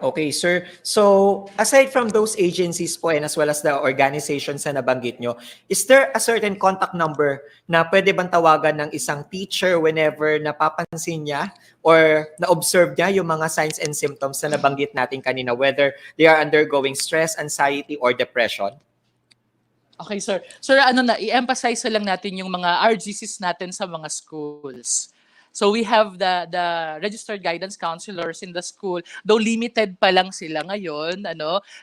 Okay, sir. So, aside from those agencies po and as well as the organizations na nabanggit nyo, is there a certain contact number na pwede bang tawagan ng isang teacher whenever napapansin niya or na-observe niya yung mga signs and symptoms na nabanggit natin kanina, whether they are undergoing stress, anxiety, or depression? Okay, sir. Sir, i-emphasize lang natin yung mga RGCs natin sa mga schools. So we have the registered guidance counselors in the school, though limited pa lang sila ngayon,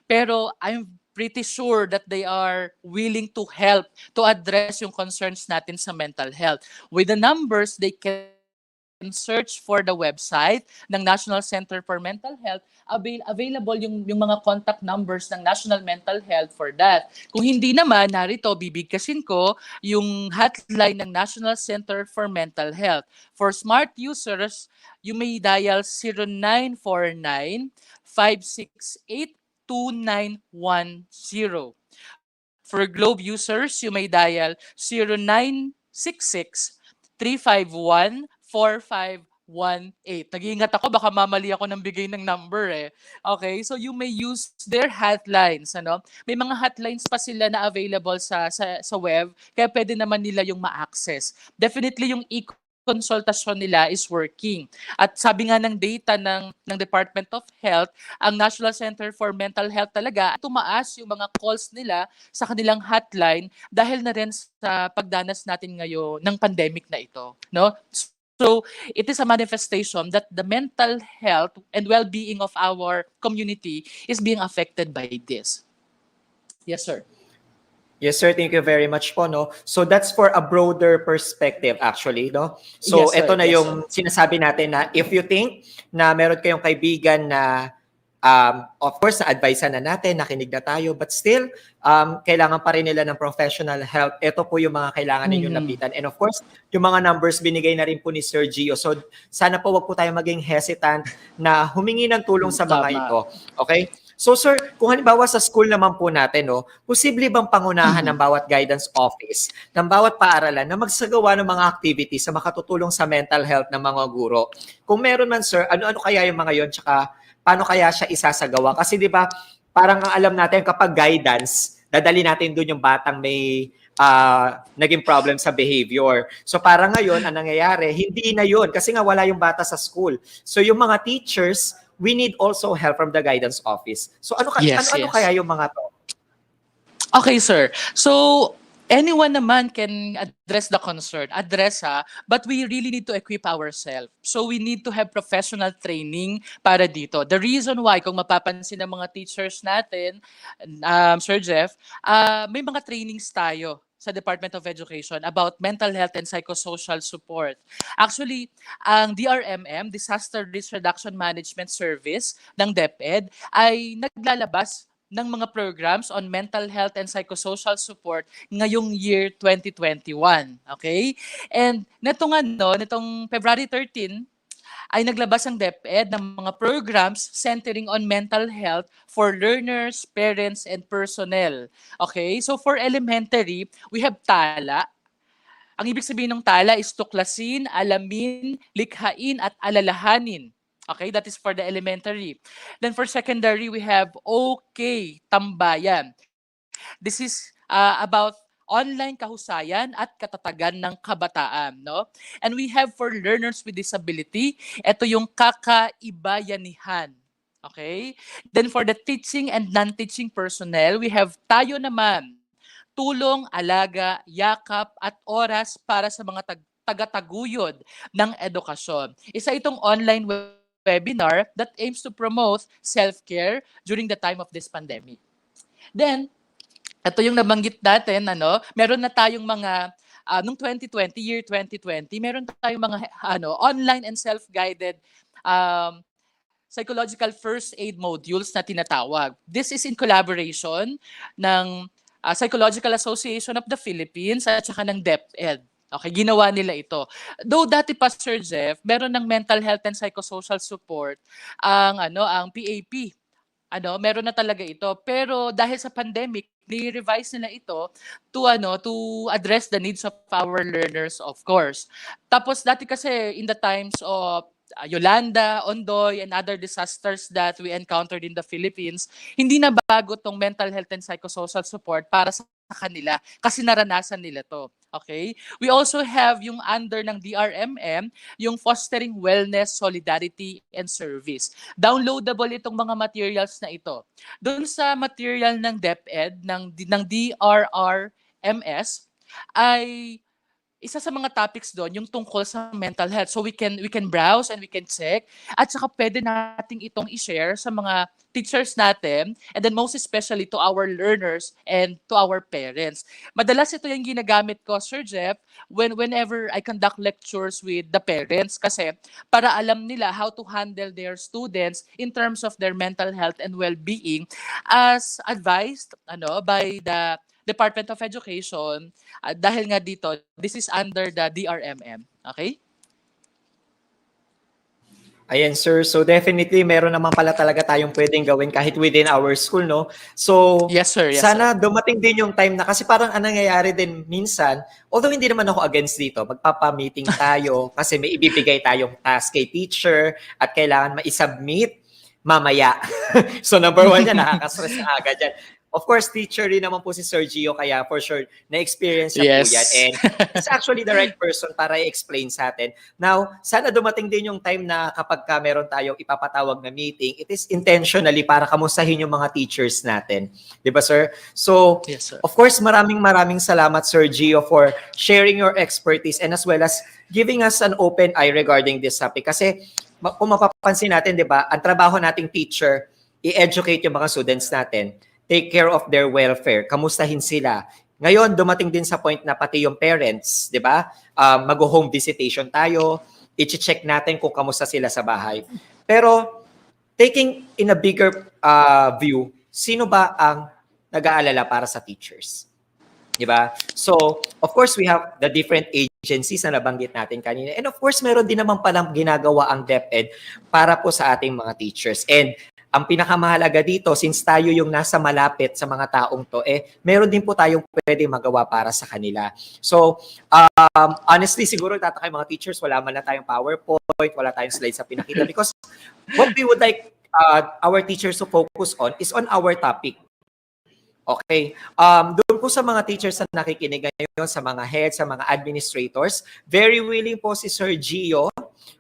pero I'm pretty sure that they are willing to help to address yung concerns natin sa mental health. With the numbers, they can search for the website ng National Center for Mental Health. Available yung mga contact numbers ng National Mental Health for that. Kung hindi naman, narito, bibigkasin ko yung hotline ng National Center for Mental Health. For smart users, you may dial 0949 568 2910. For Globe users, you may dial 0966 351 4518. Nag-iingat ako, baka mamali ako ng bigay ng number eh. Okay, so you may use their hotlines. Ano? May mga hotlines pa sila na available sa web, kaya pwede naman nila yung ma-access. Definitely yung konsultasyon nila is working. At sabi nga ng data ng Department of Health, ang National Center for Mental Health talaga, tumaas yung mga calls nila sa kanilang hotline dahil na rin sa pagdanas natin ngayon ng pandemic na ito. No? So, it is a manifestation that the mental health and well-being of our community is being affected by this. Yes, sir. Yes, sir. Thank you very much po, no? So that's for a broader perspective actually, no? So Yes, sir. ito na Yes, yung sinasabi natin na if you think na meron kayong kaibigan na of course, na-advisean na natin, nakinig na tayo, but still, kailangan pa rin nila ng professional help. Ito po yung mga kailangan ninyong lapitan. And of course, yung mga numbers binigay na rin po ni Sir Gio. So sana po wag po tayo maging hesitant na humingi ng tulong sa mga Tama. ito. Okay? So sir, kung halimbawa sa school naman po natin, no, posible bang pangunahan ng bawat guidance office, ng bawat paaralan na magsagawa ng mga activities na makatutulong sa mental health ng mga guro? Kung meron man sir, ano-ano kaya yung mga yon, tsaka paano kaya siya isasagawa? Kasi di ba, parang ang alam natin kapag guidance, dadali natin doon yung batang may naging problem sa behavior. So parang ngayon, ang nangyayari, hindi na yun kasi nga wala yung bata sa school. So yung mga teachers, we need also help from the guidance office. So ano Yes. kaya yung mga to? Okay, sir. So, anyone naman can address the concern. But we really need to equip ourselves. So, we need to have professional training para dito. The reason why, kung mapapansin ng mga teachers natin, Sir Jeff, may mga trainings tayo sa Department of Education about mental health and psychosocial support. Actually, ang DRMM, Disaster Risk Reduction Management Service ng DepEd, ay naglalabas ng mga programs on mental health and psychosocial support ngayong year 2021. Okay? And nitong February 13, ay naglabas ang DepEd ng mga programs centering on mental health for learners, parents, and personnel. Okay? So for elementary, we have TALA. Ang ibig sabihin ng TALA is tuklasin, alamin, likhain, at alalahanin. Okay, that is for the elementary. Then for secondary, we have OK, tambayan. This is about online kahusayan at katatagan ng kabataan, no? And we have for learners with disability, ito yung kakaibayanihan. Okay? Then for the teaching and non-teaching personnel, we have tayo naman, tulong, alaga, yakap, at oras para sa mga tagataguyod ng edukasyon. Isa itong online webinar that aims to promote self-care during the time of this pandemic. Then, ito yung nabanggit natin, meron na tayong mga, nung 2020, year 2020, meron tayong mga online and self-guided psychological first aid modules na tinatawag. This is in collaboration ng Psychological Association of the Philippines at saka ng DepEd. Okay, ginawa nila ito. Though dati pa, Sir Jeff, meron ng mental health and psychosocial support ang PAP. Meron na talaga ito. Pero dahil sa pandemic, ni-revise nila ito to address the needs of our learners, of course. Tapos dati kasi in the times of Yolanda, Ondoy, and other disasters that we encountered in the Philippines, hindi na bago tong mental health and psychosocial support para sa kanila kasi naranasan nila to. Okay? We also have yung under ng DRMM, yung Fostering Wellness, Solidarity, and Service. Downloadable itong mga materials na ito. Doon sa material ng DepEd, ng DRRMS, ay isa sa mga topics doon yung tungkol sa mental health. So we can browse and we can check, at saka pwede nating itong i-share sa mga teachers natin, and then most especially to our learners and to our parents. Madalas ito yung ginagamit ko, Sir Jeff, whenever I conduct lectures with the parents, kasi para alam nila how to handle their students in terms of their mental health and well-being as advised by the Department of Education. Dahil nga dito, this is under the DRMM. Okay? Ayan, sir. So definitely, meron naman pala talaga tayong pwedeng gawin kahit within our school, no? So, Yes, sir. Yes, sana sir. dumating din yung time na, kasi parang anong nangyayari din minsan, although hindi naman ako against dito, magpapa-meeting tayo kasi may ibibigay tayong task kay teacher at kailangan ma-submit mamaya. So number one yan, nakaka-stress na agad yan. Of course, teacher rin naman po si Sir Gio, kaya for sure, na-experience niya po yan. Yes. And he's actually the right person para i-explain sa atin. Now, sana dumating din yung time na kapag ka meron tayong ipapatawag na meeting, it is intentionally para kamustahin yung mga teachers natin. Di ba, sir? So, Yes, sir. of course, maraming salamat, Sir Gio, for sharing your expertise and as well as giving us an open eye regarding this topic. Kasi kung mapapansin natin, di ba, ang trabaho nating teacher, i-educate yung mga students natin, take care of their welfare, kamustahin sila. Ngayon, dumating din sa point na pati yung parents, di ba? Mag-home visitation tayo, i-check natin kung kamusta sila sa bahay. Pero, taking in a bigger view, sino ba ang nag-aalala para sa teachers? Di ba? So, of course, we have the different agencies na nabanggit natin kanina. And of course, meron din naman palang ginagawa ang DepEd para po sa ating mga teachers. And ang pinakamahalaga dito, since tayo yung nasa malapit sa mga taong to, meron din po tayong pwede magawa para sa kanila. So, honestly, siguro tatakay mga teachers, wala man na tayong PowerPoint, wala tayong slides sa pinakita, because what we would like our teachers to focus on is on our topic. Okay. Doon po sa mga teachers na nakikinig ngayon, sa mga heads, sa mga administrators, very willing po si Sir Gio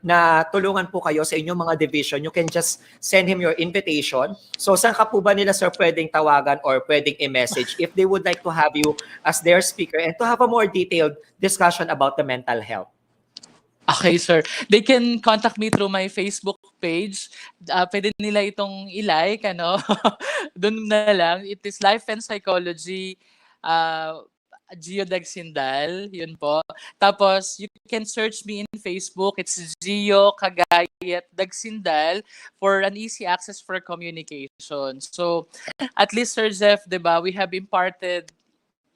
na tulungan po kayo sa inyong mga division. You can just send him your invitation. So, saan ka po ba nila, sir, pwedeng tawagan or pwedeng i-message if they would like to have you as their speaker and to have a more detailed discussion about the mental health? Okay, sir. They can contact me through my Facebook page. Pwede nila itong i-like, Doon na lang. It is Life and Psychology, Gio Dagsindal, yun po. Tapos, you can search me in Facebook. It's Gio Cagayet Dagsindal for an easy access for communication. So, at least, Sir Jeff, diba, we have imparted,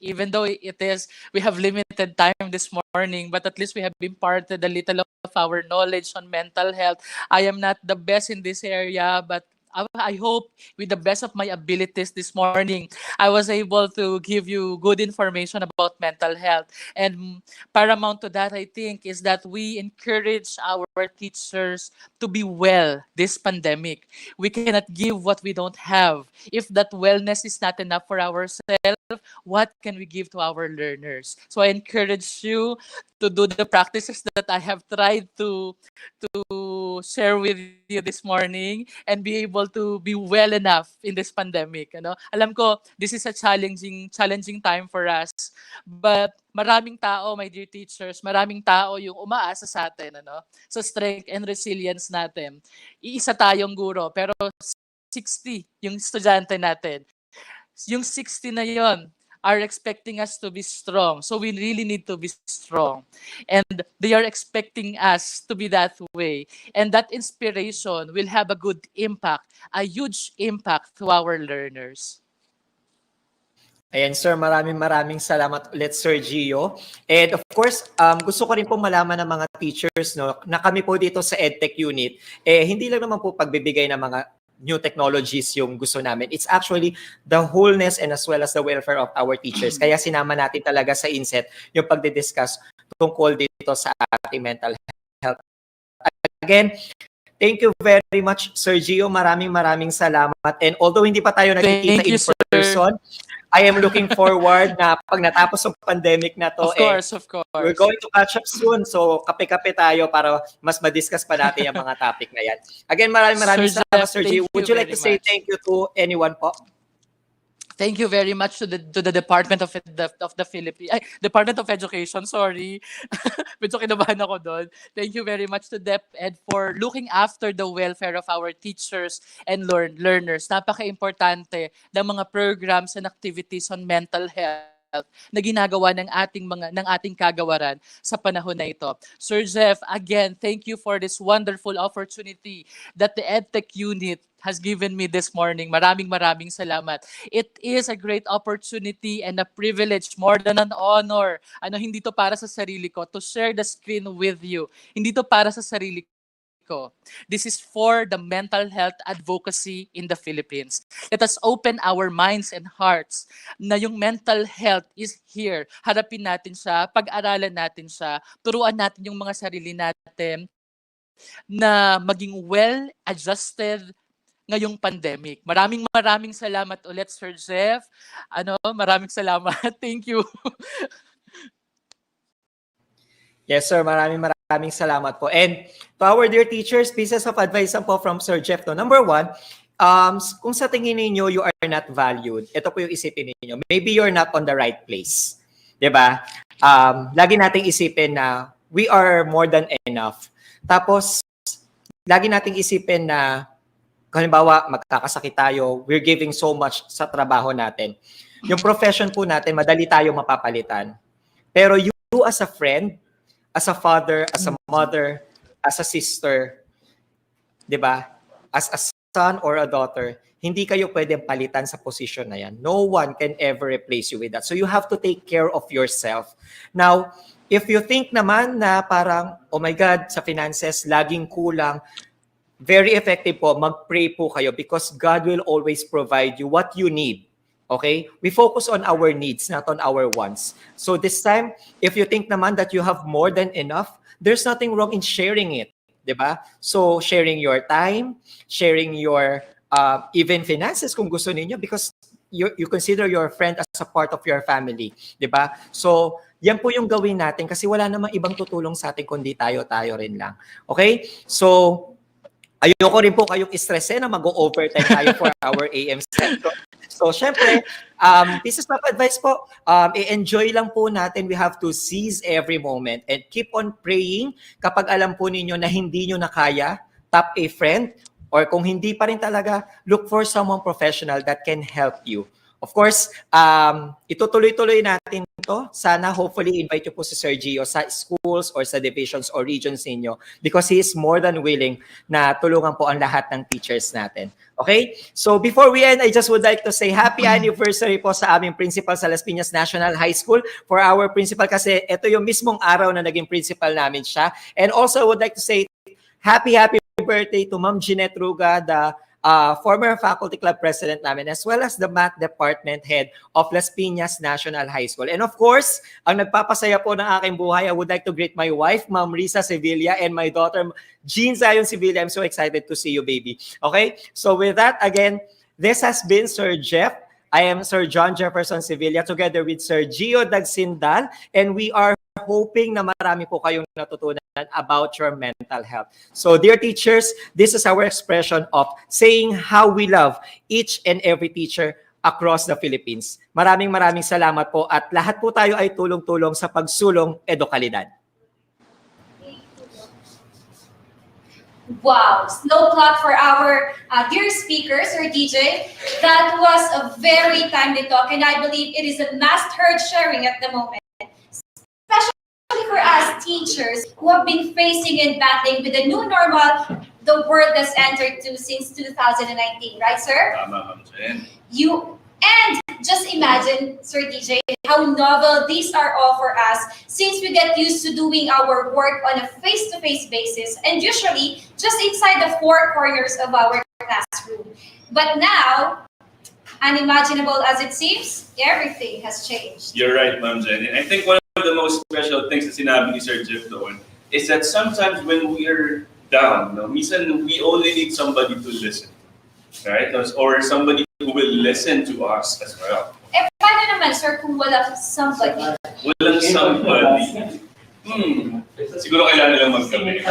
even though we have limited time this morning, but at least we have imparted a little of our knowledge on mental health. I am not the best in this area, but I hope with the best of my abilities this morning, I was able to give you good information about mental health. And paramount to that, I think, is that we encourage our teachers to be well this pandemic. We cannot give what we don't have. If that wellness is not enough for ourselves, what can we give to our learners? So I encourage you to do the practices that I have tried to share with you this morning and be able to be well enough in this pandemic. Alam ko, this is a challenging time for us. But maraming tao, my dear teachers, maraming tao yung umaasa sa atin, sa strength and resilience natin. Iisa tayong guro, pero 60 yung estudyante natin. Yung 60 na yon are expecting us to be strong. So we really need to be strong. And they are expecting us to be that way. And that inspiration will have a good impact, a huge impact to our learners. Ayan, sir, maraming salamat ulit, Sir Gio. And of course, gusto ko rin po malaman ng mga teachers, na kami po dito sa EdTech unit, hindi lang naman po pagbibigay ng mga new technologies yung gusto namin. It's actually the wholeness and as well as the welfare of our teachers. Kaya sinama natin talaga sa Inset yung pagdidiscuss tungkol dito sa ating mental health. Again, thank you very much, Sir Gio. Maraming salamat. And although hindi pa tayo nakikita in person, I am looking forward na pag natapos ang pandemic na to, of course. We're going to catch up soon. So, kape-kape tayo para mas ma-discuss pa natin yung mga topic na yan. Again, maraming salamat, Sir G. Would you like to say thank you to anyone po? Thank you very much to the Department of the Philippines, Department of Education, sorry. Medyo kinabahan ako doon. Thank you very much to DepEd for looking after the welfare of our teachers and learners. Napaka-importante ng mga programs and activities on mental health na ginagawa ng ating kagawaran sa panahon na ito. Sir Jeff, again, thank you for this wonderful opportunity that the EdTech unit has given me this morning. Maraming salamat. It is a great opportunity and a privilege, more than an honor. Hindi to para sa sarili ko, to share the screen with you. Hindi to para sa sarili ko. This is for the mental health advocacy in the Philippines. Let us open our minds and hearts na yung mental health is here. Harapin natin siya, pag-aralan natin siya, turuan natin yung mga sarili natin na maging well-adjusted ngayong pandemic. Maraming salamat ulit, Sir Jeff. Maraming salamat. Thank you. Yes, sir. Maraming salamat po. And to our dear teachers, pieces of advice po from Sir Jeff. No? Number one, kung sa tingin ninyo you are not valued, ito po yung isipin ninyo. Maybe you're not on the right place. Diba? Lagi nating isipin na we are more than enough. Tapos, lagi nating isipin na halimbawa, magkakasakit tayo, we're giving so much sa trabaho natin. Yung profession po natin, madali tayo mapapalitan. Pero you as a friend, as a father, as a mother, as a sister, di ba? As a son or a daughter, hindi kayo pwedeng palitan sa position na yan. No one can ever replace you with that. So you have to take care of yourself. Now, if you think naman na parang, oh my God, sa finances, laging kulang, very effective po, mag-pray po kayo because God will always provide you what you need. Okay? We focus on our needs, not on our wants. So this time, if you think naman that you have more than enough, there's nothing wrong in sharing it. Diba? So sharing your time, sharing your even finances kung gusto niyo because you consider your friend as a part of your family. Diba? So yan po yung gawin natin kasi wala namang ibang tutulong sa atin kundi tayo rin lang. Okay? So ayoko rin po kayong stressin na mag-overtime tayo for our AM set. So, syempre, pieces of advice po, i-enjoy lang po natin. We have to seize every moment and keep on praying. Kapag alam po ninyo na hindi nyo na kaya, tap a friend. Or kung hindi pa rin talaga, look for someone professional that can help you. Of course, itutuloy-tuloy natin to. Sana hopefully invite nyo po si Sir Gio sa schools or sa divisions or regions ninyo because he is more than willing na tulungan po ang lahat ng teachers natin. Okay? So before we end, I just would like to say happy anniversary po sa aming principal sa Las Piñas National High School for our principal kasi ito yung mismong araw na naging principal namin siya. And also I would like to say happy birthday to Ma'am Jeanette Ruga, the former faculty club president namin, as well as the math department head of Las Piñas National High School. And of course, ang nagpapasaya po ng aking buhay, I would like to greet my wife, Ma'am Risa Sevilla, and my daughter, Jean Zion Sevilla. I'm so excited to see you, baby. Okay? So with that, again, this has been Sir Jeff. I am Sir John Jefferson Sevilla together with Sir Gio Dagsindal, and we are hoping na marami po kayong natutunan about your mental health. So dear teachers, this is our expression of saying how we love each and every teacher across the Philippines. Maraming salamat po at lahat po tayo ay tulong-tulong sa pagsulong edukalidad. Wow, slow clap for our dear speaker, Sir DJ. That was a very timely talk and I believe it is a must-heard sharing at the moment. Especially for us teachers who have been facing and battling with the new normal the world has entered to since 2019, right, sir? And just imagine, Sir DJ, how novel these are all for us since we get used to doing our work on a face-to-face basis and usually just inside the four corners of our classroom. But now, unimaginable as it seems, everything has changed. You're right, Ma'am Jenny. I think one of the most special things that sinabi ni Sir Jeff doon is that sometimes when we are down, minsan we only need somebody to listen. Right? Or somebody who will listen to us as well. Eh, paano naman, sir, kung walang somebody? Walang somebody. Siguro kailangan nilang magkape.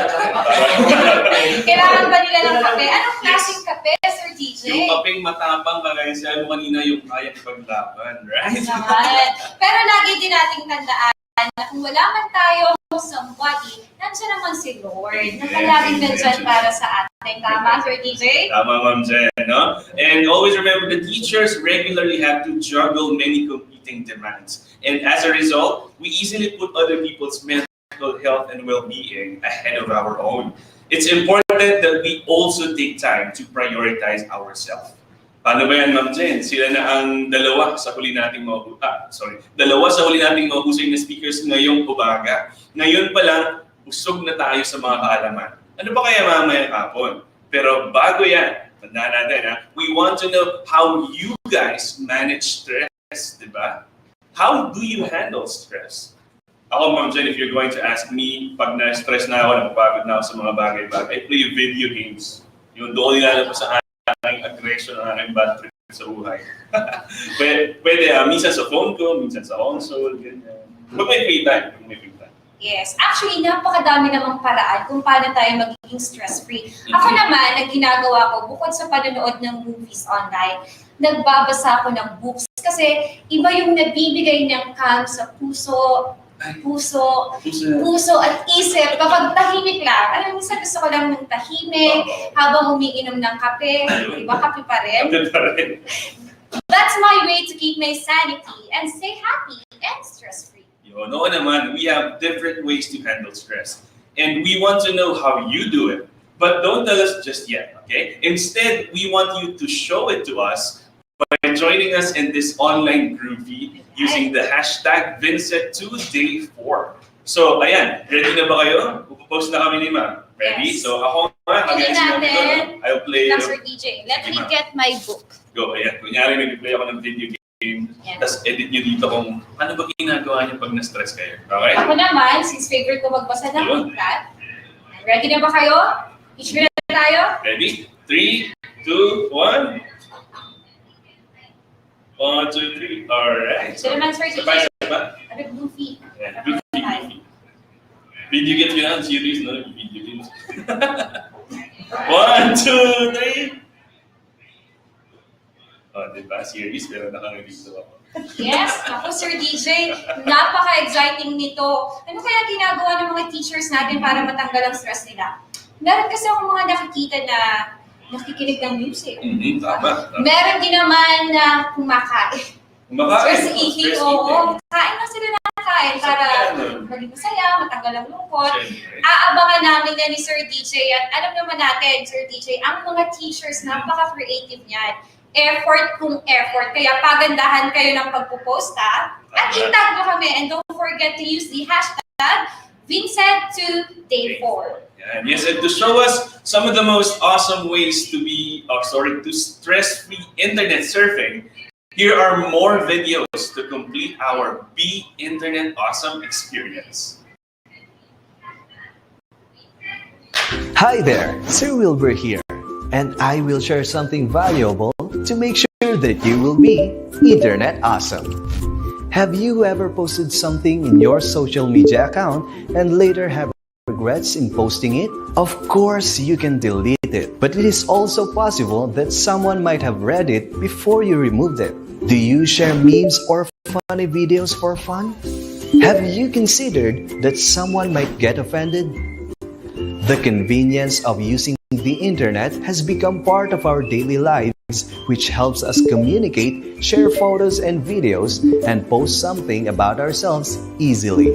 Kailangan ba nila ng kape? Anong klaseng kape, Sir DJ? DJ. Yung kaping matapang kagaya sabi mo kanina yung kaya paglaban, right? Naman. Pero lagi din nating tandaan na kung wala man tayo somebody, nandiyan naman si Lord. Nakalaging nandyan para sa atin. Tama, Sir DJ? Tama, Ma'am Jen, no? And always remember, the teachers regularly have to juggle many competing demands. And as a result, we easily put other people's mental health and well-being ahead of our own. It's important that we also take time to prioritize ourselves. Paano ba yan, Ma'am Jen? Sila na ang dalawa sa huli nating mahusay na speakers ngayong umaga. Ngayon pa lang, usog na tayo sa mga kaalaman. Ano ba kaya mamaya hapon? Pero bago yan, tandaan natin, we want to know how you guys manage stress, di ba? How do you handle stress? Ako, Ma'am Jen, if you're going to ask me, pag na-stress na ako, napapagod na ako sa mga bagay-bagay, I play video games. Yung doon nilalabas sa aking aggression, ang aking bad trip sa buhay. Pwede, minsan sa phone ko, minsan sa console, ganyan. Pag may free time. Yes. Actually, napakadami namang paraan kung paano tayo magiging stress-free. Ako naman, ang ginagawa ko, bukod sa panonood ng movies online, nagbabasa ako ng books. Kasi iba yung nabibigay ng calm sa puso at isip kapag tahimik lang. Alam mo, gusto ko lang ng tahimik habang umiinom ng kape. Diba, kape pa rin? Kape pa rin. That's my way to keep my sanity and stay happy and stress-free. Yun, oo naman, we have different ways to handle stress. And we want to know how you do it. But don't tell us just yet, okay? Instead, we want you to show it to us by joining us in this online groovy using the hashtag Vincent2Day4. So, ayan, ready na ba kayo? Pupost na kami ni Ma'am. Ready? Yes. So, ako nga, I'll play. Sir DJ, let me get my book. Go, ayan. Kunyari, nag-play ako ng video game. Yeah. Tapos edit nyo dito kung ano ba ginagawa nyo pag na-stress kayo. Okay? Ako naman, since favorite ko magbasa ng booklet. Ready na ba kayo? Teacher na tayo? Ready? 3, 2, 1. 1, 2, 3. Alright. So naman, Sir DJ. Sabay. Ano, goofy. Yeah, goofy. Video games yun, series, no? Video games. 1, 2, 3. Oh, diba? Series, pero nakangilito ako. Yes, ako Sir DJ, napaka-exciting nito. Ano kaya ginagawa ng mga teachers natin para matanggal ang stress nila? Meron kasi akong mga nakikita na nakikinig ng music. Tama. Meron din naman na kumakain. Stress eating, oo. Kain lang sila na kain para maging masaya, matanggal ang lungkot. Aabangan namin na ni Sir DJ at alam naman natin, Sir DJ, ang mga teachers, napaka-creative niyan. Effort kung effort. Kaya pagandahan kayo ng pagpo-post, ha? At itag mo kami. And don't forget to use the hashtag Vincent2Day4. And yes, and to show us some of the most awesome ways to to stress-free internet surfing, here are more videos to complete our Be Internet Awesome experience. Hi there, Sir Wilbur here, and I will share something valuable to make sure that you will be Internet Awesome. Have you ever posted something in your social media account and later have regrets in posting it? Of course, you can delete it, but it is also possible that someone might have read it before you removed it. Do you share memes or funny videos for fun? Have you considered that someone might get offended? The convenience of using the internet has become part of our daily lives, which helps us communicate, share photos and videos, and post something about ourselves easily.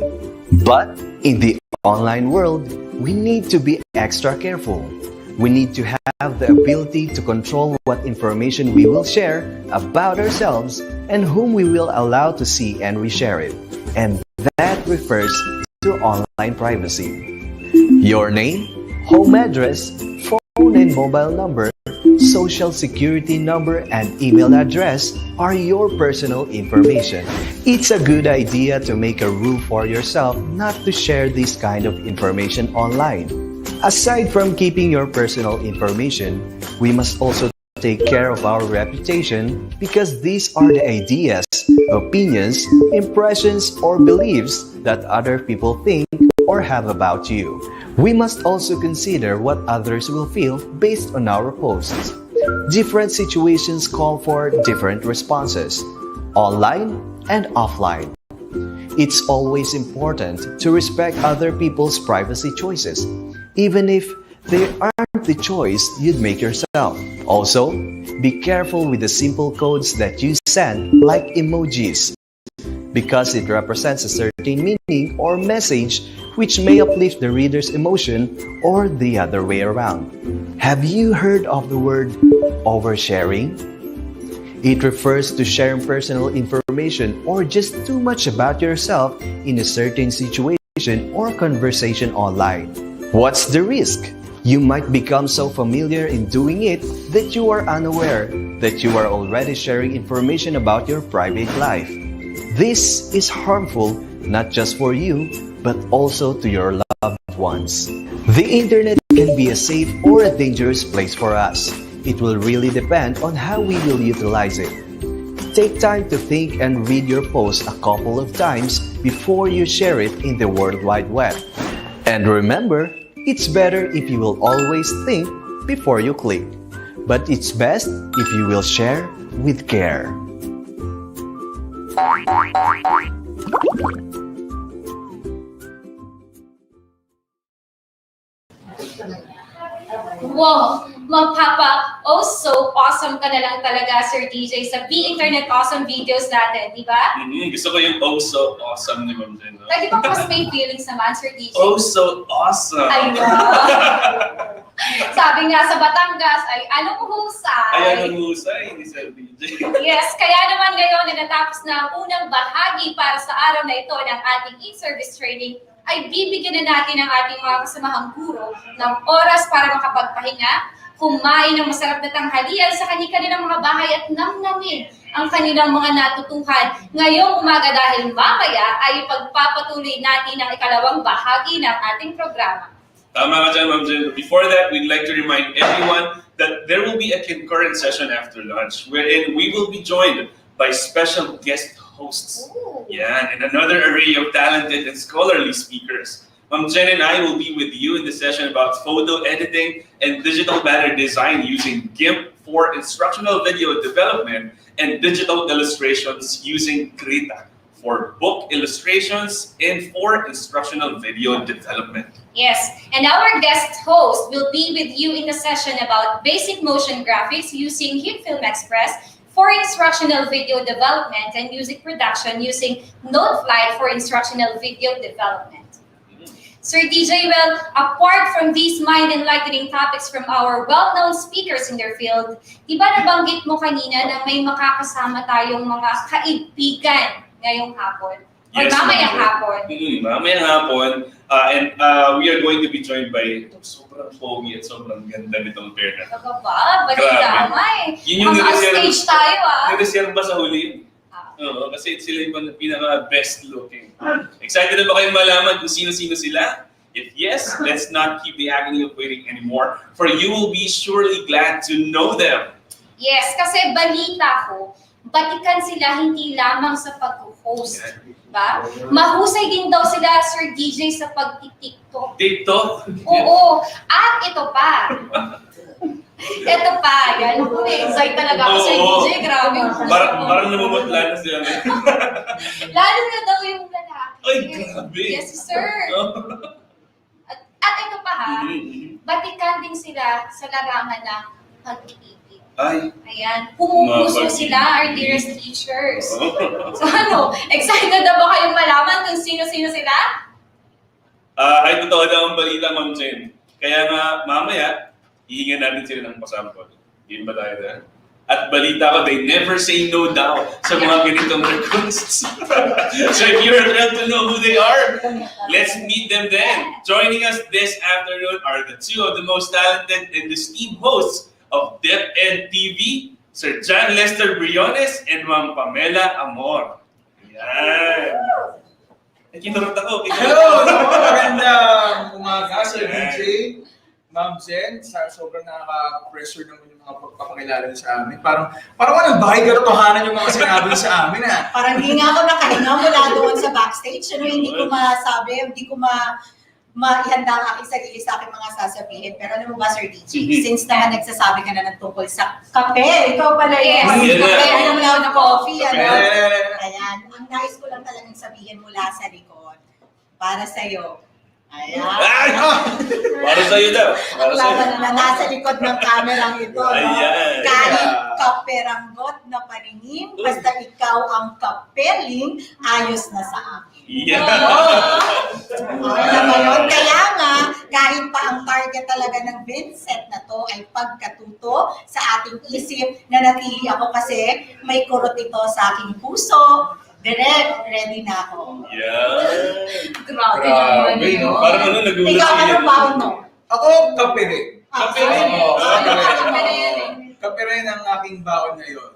But in the online world, we need to be extra careful. We need to have the ability to control what information we will share about ourselves and whom we will allow to see and reshare it. And that refers to online privacy. Your name, home address, phone and mobile number, social security number, and email address are your personal information. It's a good idea to make a rule for yourself not to share this kind of information online. Aside from keeping your personal information, we must also take care of our reputation because these are the ideas, opinions, impressions, or beliefs that other people think or have about you. We must also consider what others will feel based on our posts. Different situations call for different responses, online and offline. It's always important to respect other people's privacy choices, even if they aren't the choice you'd make yourself. Also, be careful with the simple codes that you send, like emojis, because it represents a certain meaning or message which may uplift the reader's emotion or the other way around. Have you heard of the word oversharing? It refers to sharing personal information or just too much about yourself in a certain situation or conversation online. What's the risk? You might become so familiar in doing it that you are unaware that you are already sharing information about your private life. This is harmful not just for you, but also to your loved ones. The internet can be a safe or a dangerous place for us. It will really depend on how we will utilize it. Take time to think and read your post a couple of times before you share it in the World Wide Web. And remember, it's better if you will always think before you click. But it's best if you will share with care. Wow, mapapa, oh so awesome ka na lang talaga, Sir DJ, sa Be Internet Awesome videos natin, di ba? Gusto ko yung oh so awesome ni Ma'am Jen. Pwede ba mas may feelings naman, Sir DJ? Oh so awesome! Ay, sabi nga sa Batangas ay anong husay? Ay, anong husay ni Sir DJ? Yes, kaya naman ngayon na natapos na ang unang bahagi para sa araw na ito ng ating in-service training, ay bibigyan na natin ang ating mga kasamahang guro ng oras para makapagpahinga, kumain ng masarap na tanghalian sa kanilang mga bahay at namnamin ang kanilang mga natutuhan ngayong umaga dahil mamaya ay pagpapatuloy natin ang ikalawang bahagi ng ating programa. Tama ka dyan, Ma'am Jen. Before that, we'd like to remind everyone that there will be a concurrent session after lunch wherein we will be joined by special guest hosts. Yeah, and another array of talented and scholarly speakers. Ma'am Jen and I will be with you in the session about photo editing and digital banner design using GIMP for instructional video development and digital illustrations using Krita for book illustrations and for instructional video development. Yes, and our guest host will be with you in the session about basic motion graphics using HitFilm Express for instructional video development and music production using Noteflight for instructional video development. Sir DJ, well, apart from these mind-enlightening topics from our well-known speakers in their field, di ba nabanggit mo kanina na may makakasama tayong mga kaibigan ngayong hapon? Or Yes, mamayang hapon? Mamayang hapon. And we are going to be joined by sobrang pogi at sobrang ganda nitong pair na. Baka ba? Balita nga eh. Yun yung Ang stage tayo nireserve ba sa huli? Oo, kasi sila yung pinaka-best looking. Excited na ba kayong malaman kung sino-sino sila? If yes, let's not keep the agony of waiting anymore, for you will be surely glad to know them. Yes, kasi balita ko, batikan sila hindi lamang sa pag-host. Ba? Mahusay din daw sila, Sir DJ, sa pag-TikTok. TikTok? Oo. At ito pa. Ito pa. Yan. Excite talaga ako, Sir DJ. Grabe. Parang namumutla na sila. Lalo na daw yung lalaki. Ay, grabe. Yes, sir. At ito pa ha, batikan din sila sa larangan ng pag-ibig. Ay. Ayan, pumupuso sila, our dearest teachers. So ano, excited na ba kayong malaman kung sino-sino sila? Ay, totoo na ang balita, Ma'am Jen. Kaya nga, mamaya, hihingan natin sila ng pasample. Game ba tayo na? At balita ko, they never say no daw sa mga ganitong requests. So if you're thrilled to know who they are, let's meet them then. Joining us this afternoon are the two of the most talented and esteemed hosts of DepEd TV, Sir John Lester Briones and Ma'am Pamela Amor. Yan. Kinurot ako. Hello! Magandang umaga, Sir DJ, Ma'am Jen. Sobrang nakaka-pressure naman yung mga pagpapakilala niyo sa amin. Parang walang bakit katotohanan yung mga sinabi niyo sa amin. Parang hindi nga ako nakahinga mula doon sa backstage. Hindi ko masabi, hindi ko maihanda ang aking sarili sa aking mga sasabihin. Pero alam mo ba, Sir DJ, Mhm. since naman nagsasabi ka na ng tungkol sa kape, ikaw pala yun. Yes, Kape, kape. alam mo na coffee, ano? Kape. Ayan, ang nais ko lang talagang sabihin mula sa likod, para sa'yo. Ayan. Ay! Para sa'yo daw. Para sa'yo. Lalo na nasa likod ng kamerang ito, no? Ayan. Kahit kaperanggot na paningin, basta ikaw ang kapeling, ayos na sa akin. Yeah. Alam mo yun? Kaya nga, kahit pa ang target talaga ng Inset na to ay pagkatuto sa ating isip, na natili ako kasi may kurot ito sa aking puso. Direct, ready na ako. Yeah. Grabe Grabe, naman yun. no? Parang ano, nagulat Ikaw, sa'yo. ano baon mo? Ako, kape rin. Kape rin. Oo, kape rin. Kape rin. Kape rin ang aking baon ngayon.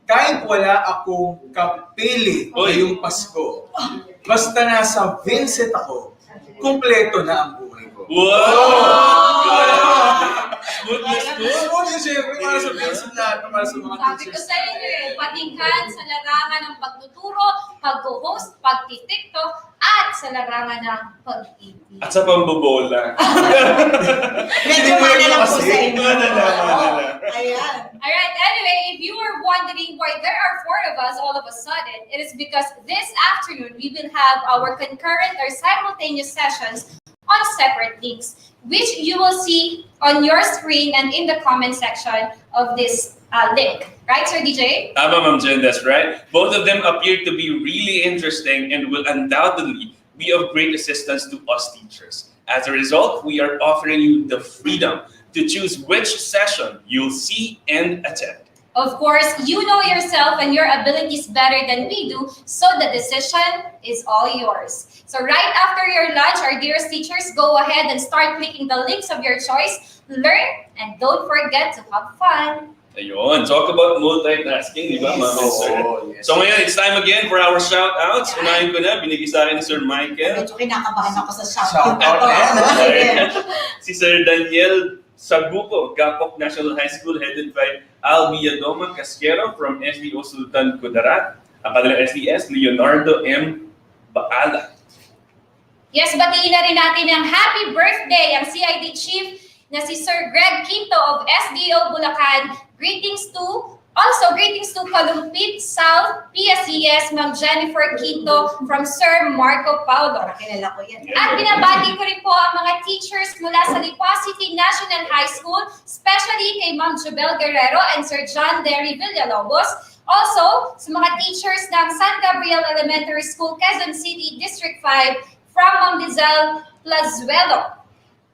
Kahit wala akong kapili ngayong Pasko, basta nasa Inset ako, kumpleto na ang buhay ko. Goodness ko. Smooth yun, siyempre, para sa Inset lahat, para sa mga Sabi ko teachers. sa inyo patingkan sa larangan ng pagtuturo, pag-host, pag-tiktok, at sa larangan ng pag-ibig. At sa pambobola. Medyo mana lang po sa inyo. Mana. Ayan. Alright, anyway, if you were wondering why there are 4 of us all of a sudden, it is because this afternoon we will have our concurrent or simultaneous sessions on separate links, which you will see on your screen and in the comment section of this link. Right, Sir DJ? Tama, Ma'am Jen, that's right. Both of them appear to be really interesting and will undoubtedly be of great assistance to us teachers. As a result, we are offering you the freedom to choose which session you'll see and attend. Of course, you know yourself and your abilities better than we do, so the decision is all yours. So right after your lunch, our dearest teachers, go ahead and start clicking the links of your choice, learn, and don't forget to have fun. Ayun, talk about multitasking, di ba, Ma'am and Sir? Yes. So ngayon, it's time again for our shout-outs. Unahin ko na, binigay sa akin ni Sir Michael. Medyo kinakabahan ako sa Shout shoutout out na to. yan. Si Sir Daniel Sagupo, Gapok National High School, headed by Albiadoma Casquero from SDO Sultan Kudarat. Ang kanilang SDS, Leonardo M. Baala. Yes, batiin na rin natin ang happy birthday ang CID Chief na si Sir Greg Quinto of SDO Bulacan. Greetings to Kalumpit South PSCS, Ma'am Jennifer Quinto from Sir Marco Paulo. Kilala ko yan. At binabati ko rin po ang mga teachers mula sa Lipa City National High School, especially kay Ma'am Jubel Guerrero and Sir John Derry Villalobos. Also, sa mga teachers ng San Gabriel Elementary School, Quezon City, District 5, from Ma'am Lizelle Plazuelo.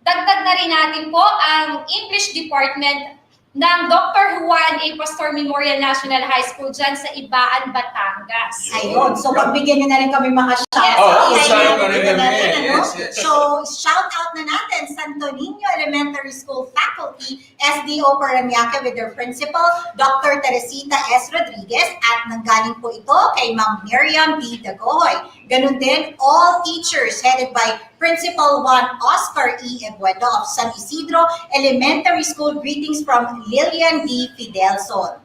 Dagdag na rin natin po ang English Department ng Dr. Juan A. Pastor Memorial National High School dyan sa Ibaan, Batangas. Ayun. So, pagbigyan nyo na rin kami mga shout Oo, out. shout out na rin kami. Ano? Yes, yes. So, shout out na natin Santo Niño Elementary School faculty, SDO Paranaque with their principal, Dr. Teresita S. Rodriguez, at nanggaling po ito kay Ma'am Miriam B. Dagohoy. Ganun din, all teachers headed by Principal 1 Oscar E. Ebuedo of San Isidro Elementary School. Greetings from Lilian D. Fidelson.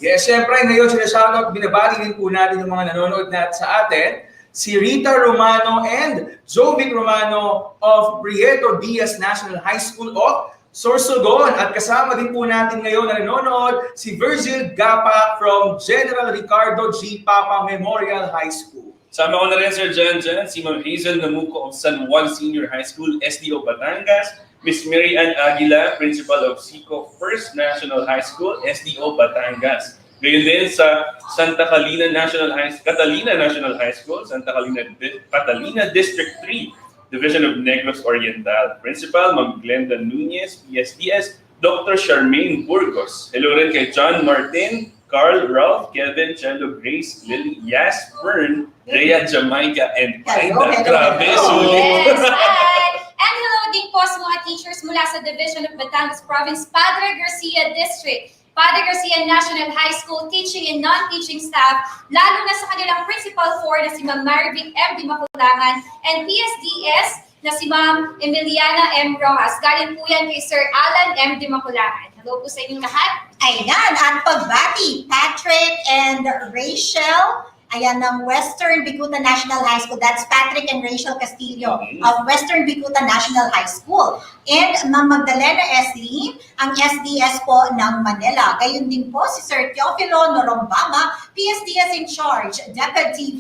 Yes, syempre ngayon sinashoutout, binabati din po natin yung mga nanonood na sa atin. Si Rita Romano and Jovic Romano of Prieto Diaz National High School of Sorsogon. At kasama din po natin ngayon na nanonood si Virgil Gapa from General Ricardo G. Papa Memorial High School. Sama ko na rin, Sir Jan, si Ma'am Hazel Namuco of San Juan Senior High School, SDO Batangas, Miss Mary Ann Aguila, Principal of Sico First National High School, SDO Batangas. Gayon din sa Catalina National High School, Catalina District 3, Division of Negros Oriental. Principal, Ma'am Glenda Nunez, PSDS, Dr. Charmaine Burgos. Hello rin kay John Martin, Carl, Ralph, Kevin, Chelo, Grace, Lily, Yas, Fern, Rhea, Jamaica, and Aida. Grabe, sulit. Yes, hi! And hello din po sa mga teachers mula sa Division of Batangas Province, Padre Garcia District, Padre Garcia National High School, teaching and non-teaching staff, lalo na sa kanilang Principal 4 na si Ma'am Marvic M. Di Makulangan, and PSDS na si Ma'am Emiliana M. Rojas. Galing po yan kay Sir Alan M. Di Makulangan. Hello po sa inyong lahat. Ayan, at pagbati, Patrick and Rachel Ayan, ng Western Bicutan National High School. That's Patrick and Rachel Castillo of Western Bicutan National High School. And Ma'am Magdalena Esli, ang SDS po ng Manila. Gayun din po si Sir Teofilo Norombama, PSDS in charge. DepEd TV,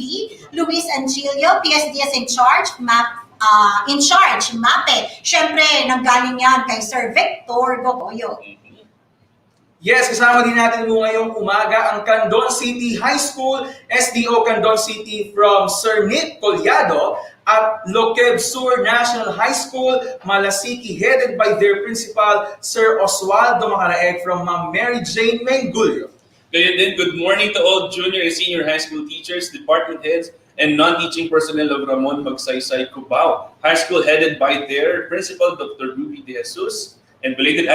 Luis Ancilio, PSDS in charge, MAPE. Siyempre, nanggaling yan kay Sir Victor Gogoyo. Yes, kasama din natin mo ngayong umaga ang Candon City High School, SDO Candon City from Sir Nick Collado at Loqueb Sur National High School, Malasiki, headed by their principal, Sir Oswaldo Macaraeg from Ma'am Mary Jane Mengulio. Kaya din, good morning to all junior and senior high school teachers, department heads, and non-teaching personnel of Ramon Magsaysay Cubao High School, headed by their principal, Dr. Ruby De Jesus, and belated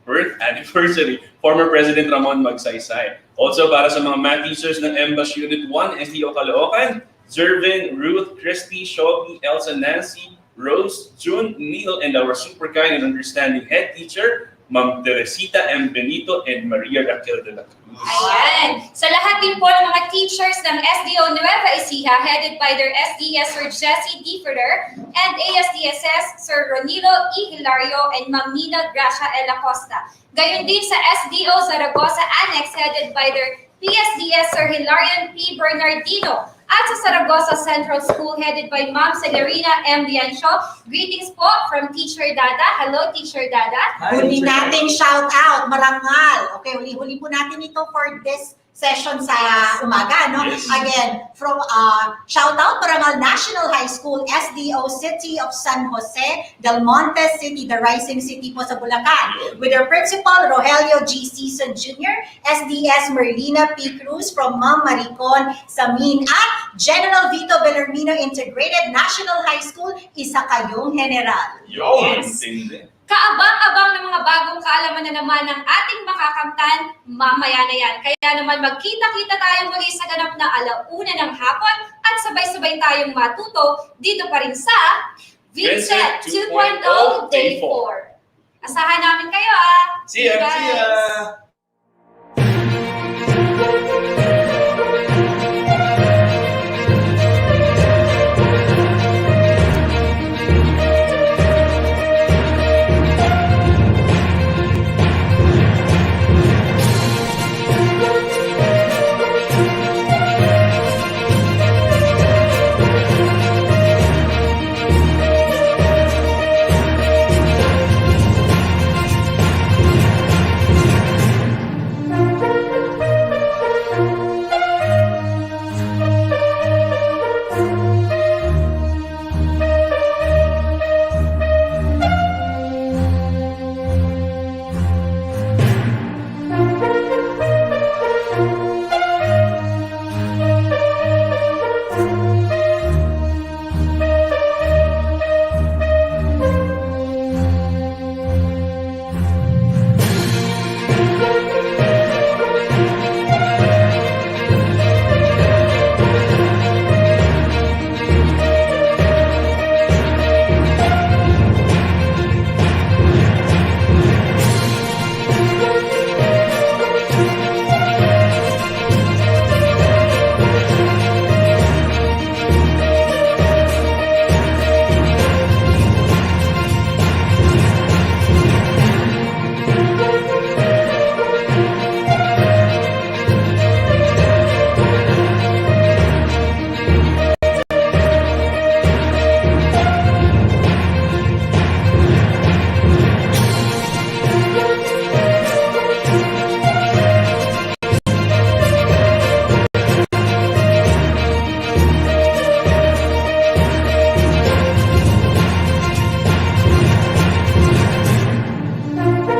birth anniversary, former President Ramon Magsaysay. Also para sa mga math teachers ng Embash Unit 1, SDO Caloocan, Zervin, Ruth, Christy, Shobi, Elsa, Nancy, Rose, June, Neil, and our super kind and understanding head teacher, Ma'am Teresita M. Benito and Maria Raquel de la Cruz. Ayan. Sa lahat din po ng mga teachers ng SDO Nueva Ecija, headed by their SDS Sir Jesse D. Ferrer and ASDSS Sir Ronilo E. Hilario and Ma'am Nina Gracia L. Acosta. Gayon din sa SDO Zaragoza Annex, headed by their PSDS Sir Hilarion P. Bernardino. At sa Zaragoza Central School, headed by Ma'am Celerina M. Liancho. Greetings po from Teacher Dada. Hello, Teacher Dada. Huli natin shout out, marangal. Okay, huli po natin ito for this session sa umaga, no? Yes. Again, from shout out Parangal National High School, SDO City of San Jose, Del Monte City, the rising city po sa Bulacan. With their principal, Rogelio G. Season Jr., SDS Merlina P. Cruz from Ma'am Maricon Samin, at General Vito Bellarmino Integrated National High School, isa kayong general. Yes. Kaabang-abang ng mga bagong kaalaman na naman ng ating makakamtan, mamaya na yan. Kaya naman magkita-kita tayo muli sa ganap na 1:00 ng hapon at sabay-sabay tayong matuto dito pa rin sa Inset 2.0 Day 4. Asahan namin kayo, See ya! guys. See ya!